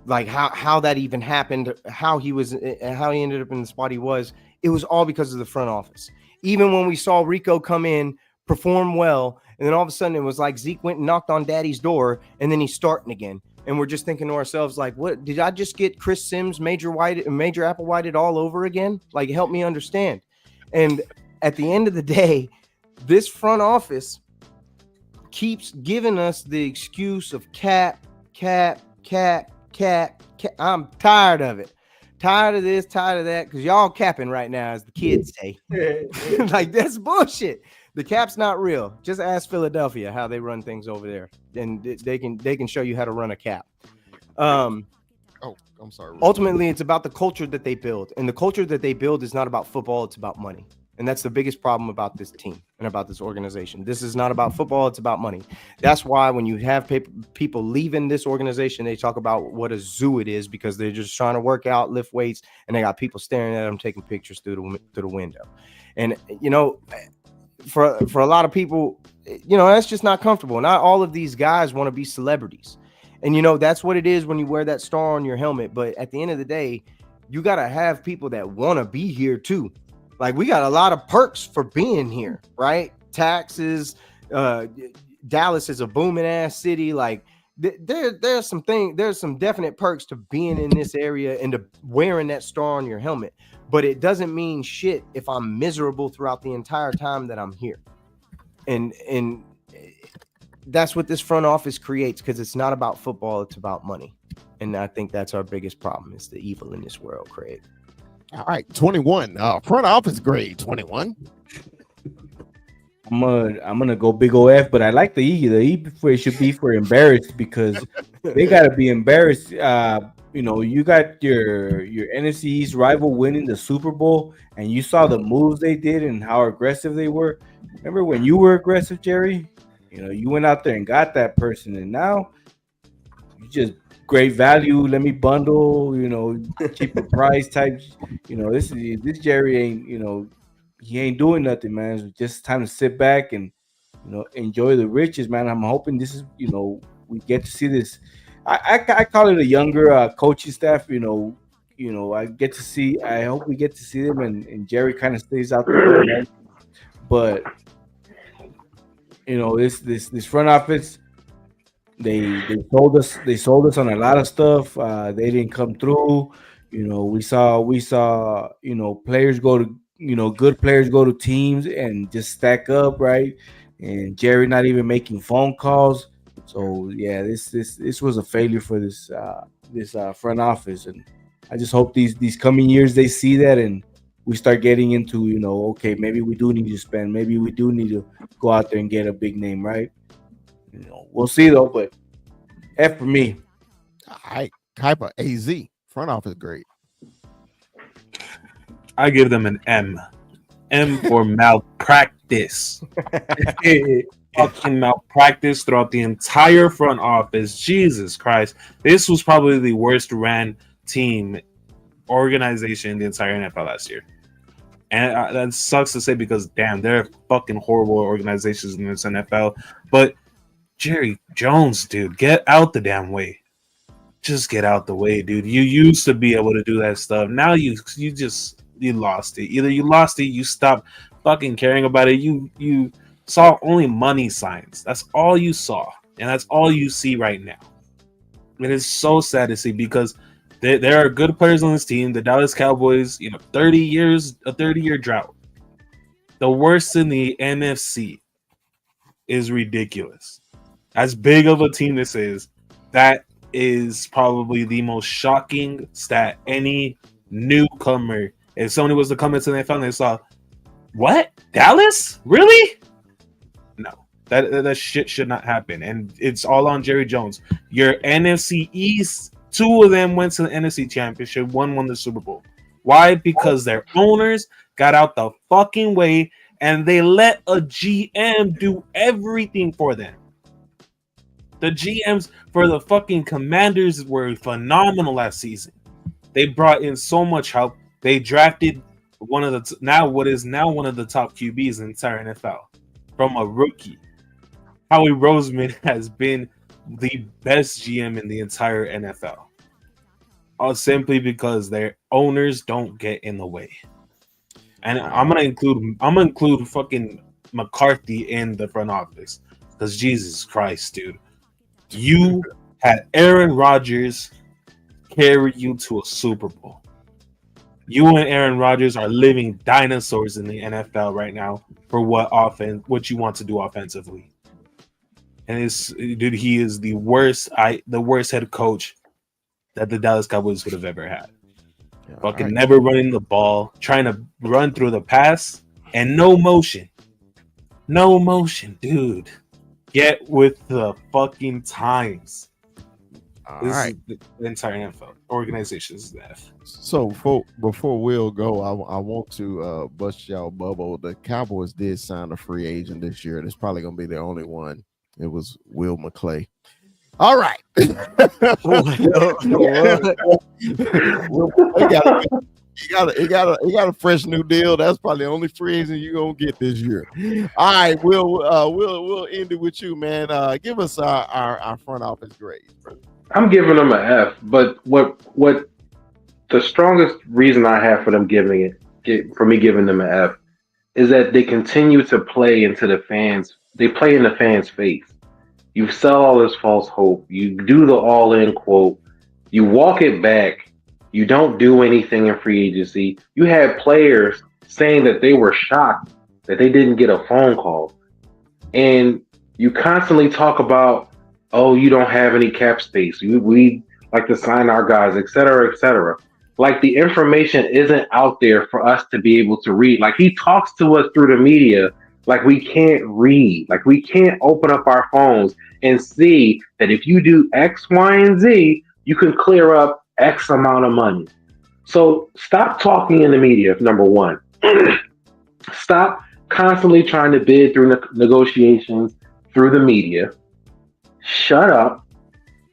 like how that even happened, how he ended up in the spot he was, it was all because of the front office. Even when we saw Rico come in, perform well, and then all of a sudden it was like Zeke went and knocked on daddy's door, and then he's starting again. And we're just thinking to ourselves, like, what did I just get Chris Sims, Major Applewhite all over again? Like, help me understand. And at the end of the day, this front office keeps giving us the excuse of cap. I'm tired of it. Tired of this, tired of that, because y'all capping right now, as the kids say. Like, that's bullshit. The cap's not real. Just ask Philadelphia how they run things over there, and they can show you how to run a cap. I'm sorry. Ultimately, it's about the culture that they build, and the culture that they build is not about football. It's about money. And that's the biggest problem about this team and about this organization. This is not about football. It's about money. That's why when you have people leaving this organization, they talk about what a zoo it is, because they're just trying to work out, lift weights, and they got people staring at them, taking pictures through the window. And, you know, for a lot of people, you know, that's just not comfortable. Not all of these guys want to be celebrities. And, you know, that's what it is when you wear that star on your helmet. But at the end of the day, you got to have people that want to be here too. Like, we got a lot of perks for being here, right? Taxes. Dallas is a booming ass city. Like, there's some definite perks to being in this area and to wearing that star on your helmet. But it doesn't mean shit if I'm miserable throughout the entire time that I'm here. And that's what this front office creates, because it's not about football, it's about money. And I think that's our biggest problem, is the evil in this world, Craig. All right, 21. Front office grade, 21. I'm gonna go big O F, but I like the E. The E should be for embarrassed, because they gotta be embarrassed. You know, you got your NFC East rival winning the Super Bowl, and you saw the moves they did and how aggressive they were. Remember when you were aggressive, Jerry? You know, you went out there and got that person, and now you just great value. Let me bundle, you know, cheaper price type. You know, this Jerry ain't, you know, he ain't doing nothing, man. It's just time to sit back and, you know, enjoy the riches, man. I'm hoping this is, you know, we get to see this. I call it a younger coaching staff. You know, I hope we get to see them, and Jerry kind of stays out there. But you know, this front office, they sold us on a lot of stuff. They didn't come through. You know, we saw, you know, players go to, you know, good players go to teams and just stack up, right? And Jerry not even making phone calls. So yeah, this was a failure for this front office, and I just hope these coming years they see that, and we start getting into, you know, okay, maybe we do need to spend, maybe we do need to go out there and get a big name, right? You know, we'll see though, but F for me. I type of AZ front office great. I give them an M. M for malpractice. Fucking malpractice throughout the entire front office. Jesus Christ. This was probably the worst ran team organization in the entire NFL last year. And that sucks to say because, damn, they're fucking horrible organizations in this NFL. But Jerry Jones, dude, get out the damn way. Just get out the way, dude. You used to be able to do that stuff. Now you lost it. Either you lost it, you stopped fucking caring about it. You saw only money signs. That's all you saw. And that's all you see right now. It is so sad to see because there are good players on this team. The Dallas Cowboys, 30 years, a 30-year drought. The worst in the NFC is ridiculous. As big of a team this is, that is probably the most shocking stat any newcomer. If somebody was to come into the NFL and they saw, what? Dallas? Really? No. That shit should not happen. And it's all on Jerry Jones. Your NFC East, 2 of them went to the NFC Championship, one won the Super Bowl. Why? Because their owners got out the fucking way and they let a GM do everything for them. The GMs for the fucking Commanders were phenomenal last season. They brought in so much help. They drafted one of the what is now one of the top QBs in the entire NFL from a rookie. Howie Roseman has been the best GM in the entire NFL. All simply because their owners don't get in the way. And I'm gonna include fucking McCarthy in the front office. Because Jesus Christ, dude. You had Aaron Rodgers carry you to a Super Bowl. You and Aaron Rodgers are living dinosaurs in the NFL right now for what you want to do offensively. And he is the worst head coach that the Dallas Cowboys would have ever had. Yeah, fucking never running the ball, trying to run through the pass, and no motion. No motion, dude. Get with the fucking times. The entire NFL organization is that. So before Will go, I want to bust y'all bubble. The Cowboys did sign a free agent this year, and it's probably going to be the only one. It was Will McClay. All right. He got a fresh new deal. That's probably the only free agent you're gonna get this year. All right, we'll end it with you, man. Give us our front office grade. I'm giving them an F, but what the strongest reason I have for them giving them an F is that they continue to play into the fans. They play in the fans' face. You sell all this false hope. You do the all-in quote. You walk it back. You don't do anything in free agency. You had players saying that they were shocked that they didn't get a phone call. And you constantly talk about, oh, you don't have any cap space. We like to sign our guys, et cetera, et cetera. Like the information isn't out there for us to be able to read. Like he talks to us through the media like we can't read. Like we can't open up our phones and see that if you do X, Y, and Z, you can clear up X amount of money. So stop talking in the media, number one. Stop constantly trying to bid through negotiations through the media. Shut up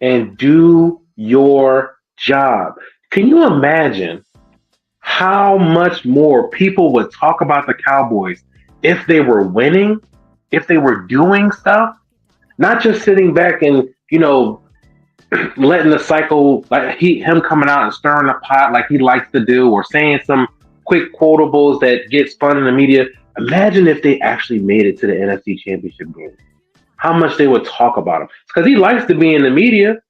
and do your job. Can you imagine how much more people would talk about the Cowboys if they were winning, if they were doing stuff, not just sitting back and, letting the cycle, like him coming out and stirring the pot like he likes to do, or saying some quick quotables that get spun in the media. Imagine if they actually made it to the NFC Championship game. How much they would talk about him. It's because he likes to be in the media.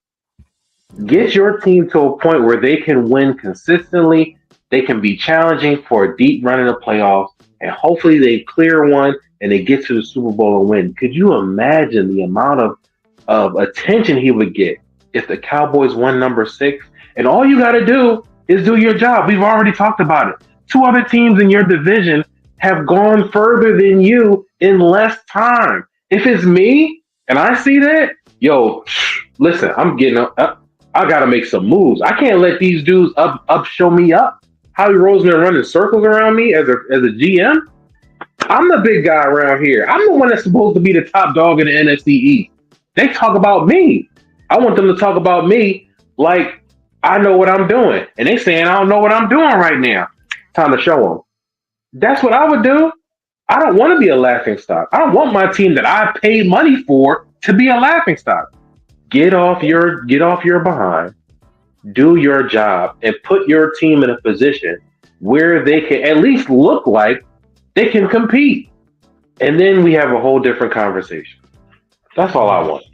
Get your team to a point where they can win consistently. They can be challenging for a deep run in the playoffs, and hopefully they clear one and they get to the Super Bowl and win. Could you imagine the amount of attention he would get if the Cowboys won number 6? And all you got to do is do your job. We've already talked about it. 2 other teams in your division have gone further than you in less time. If it's me and I see that, listen, I'm getting up. I got to make some moves. I can't let these dudes up show me up. Howie Roseman running circles around me as a GM. I'm the big guy around here. I'm the one that's supposed to be the top dog in the NFC East. They talk about me. I want them to talk about me like I know what I'm doing. And they saying I don't know what I'm doing right now. Time to show them. That's what I would do. I don't want to be a laughingstock. I don't want my team that I paid money for to be a laughingstock. Get off your behind. Do your job and put your team in a position where they can at least look like they can compete. And then we have a whole different conversation. That's all I want.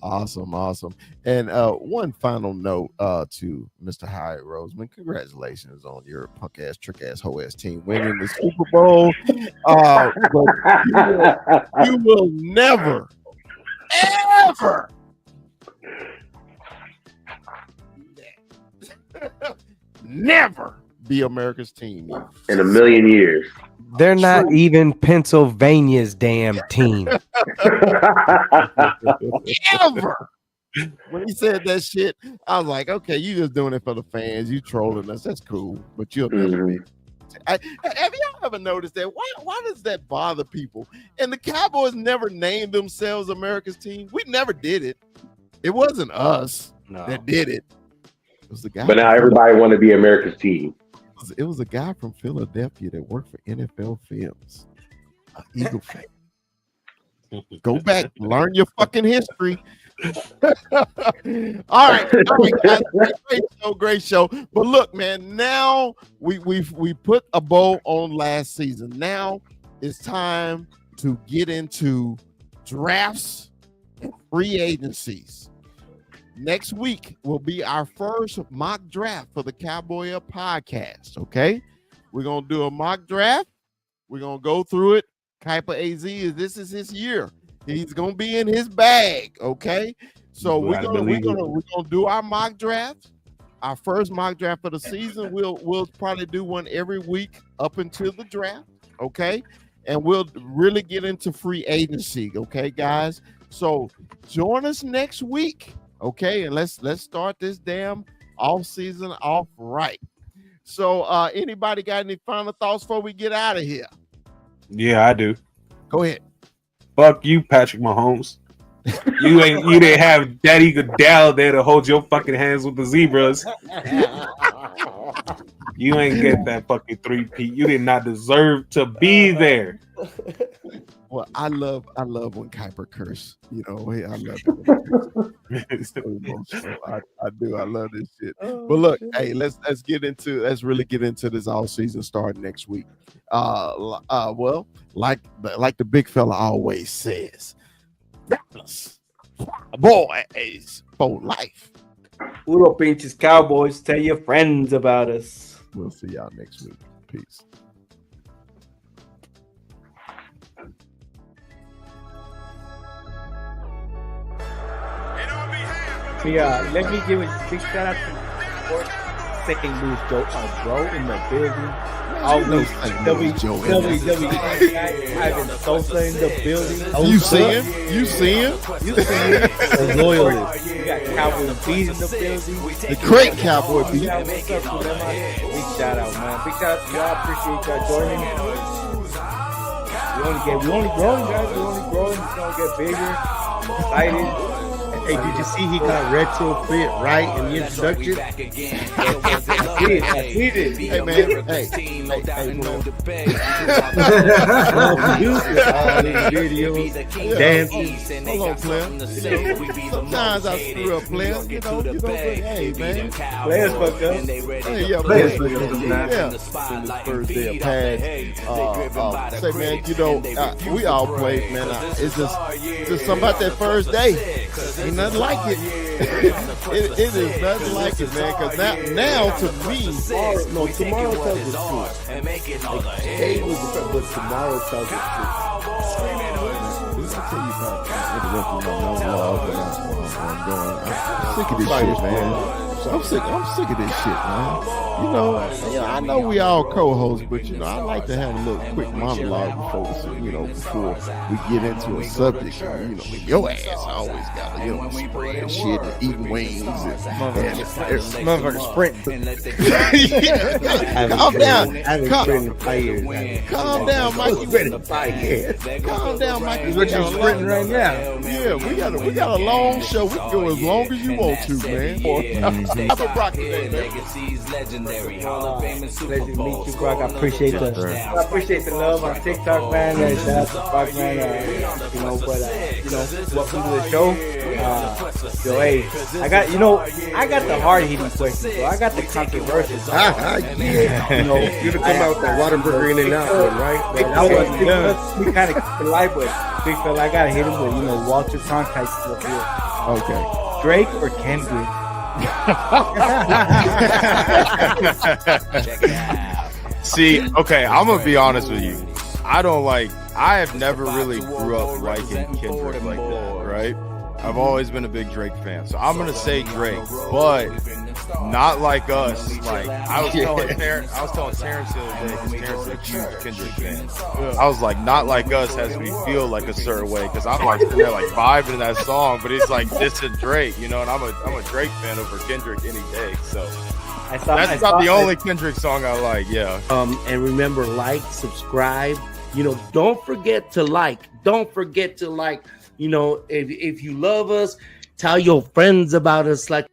Awesome. And one final note to Mr. Howie Roseman. Congratulations on your punk ass, trick ass, hoe ass team winning the Super Bowl. But you will never, ever never be America's team in a million years. They're not even Pennsylvania's damn team. Ever. When he said that shit, I was like, okay, you just doing it for the fans. You trolling us. That's cool. But you'll never be. Have y'all ever noticed that? Why does that bother people? And the Cowboys never named themselves America's team. We never did it. It wasn't us that did it. It was the guy. But now everybody want to be America's team. It was a guy from Philadelphia that worked for NFL Films, an Eagle fan. Go back, learn your fucking history. All right, guys, great show. But look, man, now we put a bow on last season. Now it's time to get into drafts and free agencies. Next week will be our first mock draft for the Cowboy Up Podcast, okay? We're going to do a mock draft. We're going to go through it. Kuiper AZ, this is his year. He's going to be in his bag, okay? So we're going to do our mock draft. Our first mock draft for the season. We'll probably do one every week up until the draft, okay? And we'll really get into free agency, okay, guys? So join us next week. Okay, and let's start this damn off season off right. So, anybody got any final thoughts before we get out of here? Yeah, I do. Go ahead. Fuck you, Patrick Mahomes. You didn't have Daddy Goodell there to hold your fucking hands with the zebras. You ain't get that fucking 3-peat. You did not deserve to be there. Well, I love when Kuiper curse. You know, I love it. I do. I love this shit. But look, hey, let's really get into this all season starting next week. Well, like the big fella always says, boys for life. Puro pinches Cowboys. Tell your friends about us. We'll see y'all next week. Peace. Yeah, let me give a big shout out to Second Louis Joe, bro, in the building. Always WWE. Ivan Sosa in the building. You see him? The loyalist. You got Cowboy Beat in the building. The great Cowboy Beat. Big shout out, man. Big shout out to y'all. Appreciate y'all joining. We only growing, guys. We only growing. It's gonna get bigger. I'm excited. Hey, did you see he got retrofit right in the introduction? I did. Hey, man. Hey, videos, dancing. Hold on, player. Sometimes I screw up, player. You know, hey, man. Players fuck up. Hey, yeah, players fuck up. Yeah. First day of pads. Say, man, you know, we all played, man. It's just something about that first day. Ain't nothing like it. It is nothing like it, man. Because now to me, tomorrow tells the truth. Today was the fact, but tomorrow tells the truth. I'll tell you about I'm sick of this shit, man. I'm sick of this shit, man. You know, I know we all co-hosts, but you know, I like to have a little quick monologue before we get into a subject. You know, your ass always got to spread shit and eat wings and Motherfucker sprint. Calm down. I haven't sprinted in 5 years. Calm down, Mikey. Sprinted 5 years. Calm down, Mikey. What you sprinting right now? Yeah, we got a long show. We can go as long as you want to, man. Have a Brock today, man. Pleasure to meet you, Brock. I appreciate the love on TikTok, man. Shout out to Brock, man. Welcome to the show. Hey, I got the hard hitting questions, so I got the controversial. You come out with that Whataburger in and out one, right? We kind of keep it light, but big fella, I gotta hit him with Walter Cronkite stuff here. Okay. Drake or Kendrick? See, okay, I'm gonna be honest with you. I have never really grew up liking Kendrick like that, right? I've always been a big Drake fan, so I'm gonna say Drake, but not like us. Like I was telling Terrence the other day, because Terrence is a huge Kendrick fan. I was like, not like us has me feel like a certain way, because I'm like sitting there like vibing in that song, but it's like this is Drake, you know, and I'm a Drake fan over Kendrick any day. So that's not the only Kendrick song I like. Yeah. And remember, like, subscribe. You know, don't forget to like. Don't forget to like. You know, if you love us, tell your friends about us. Like.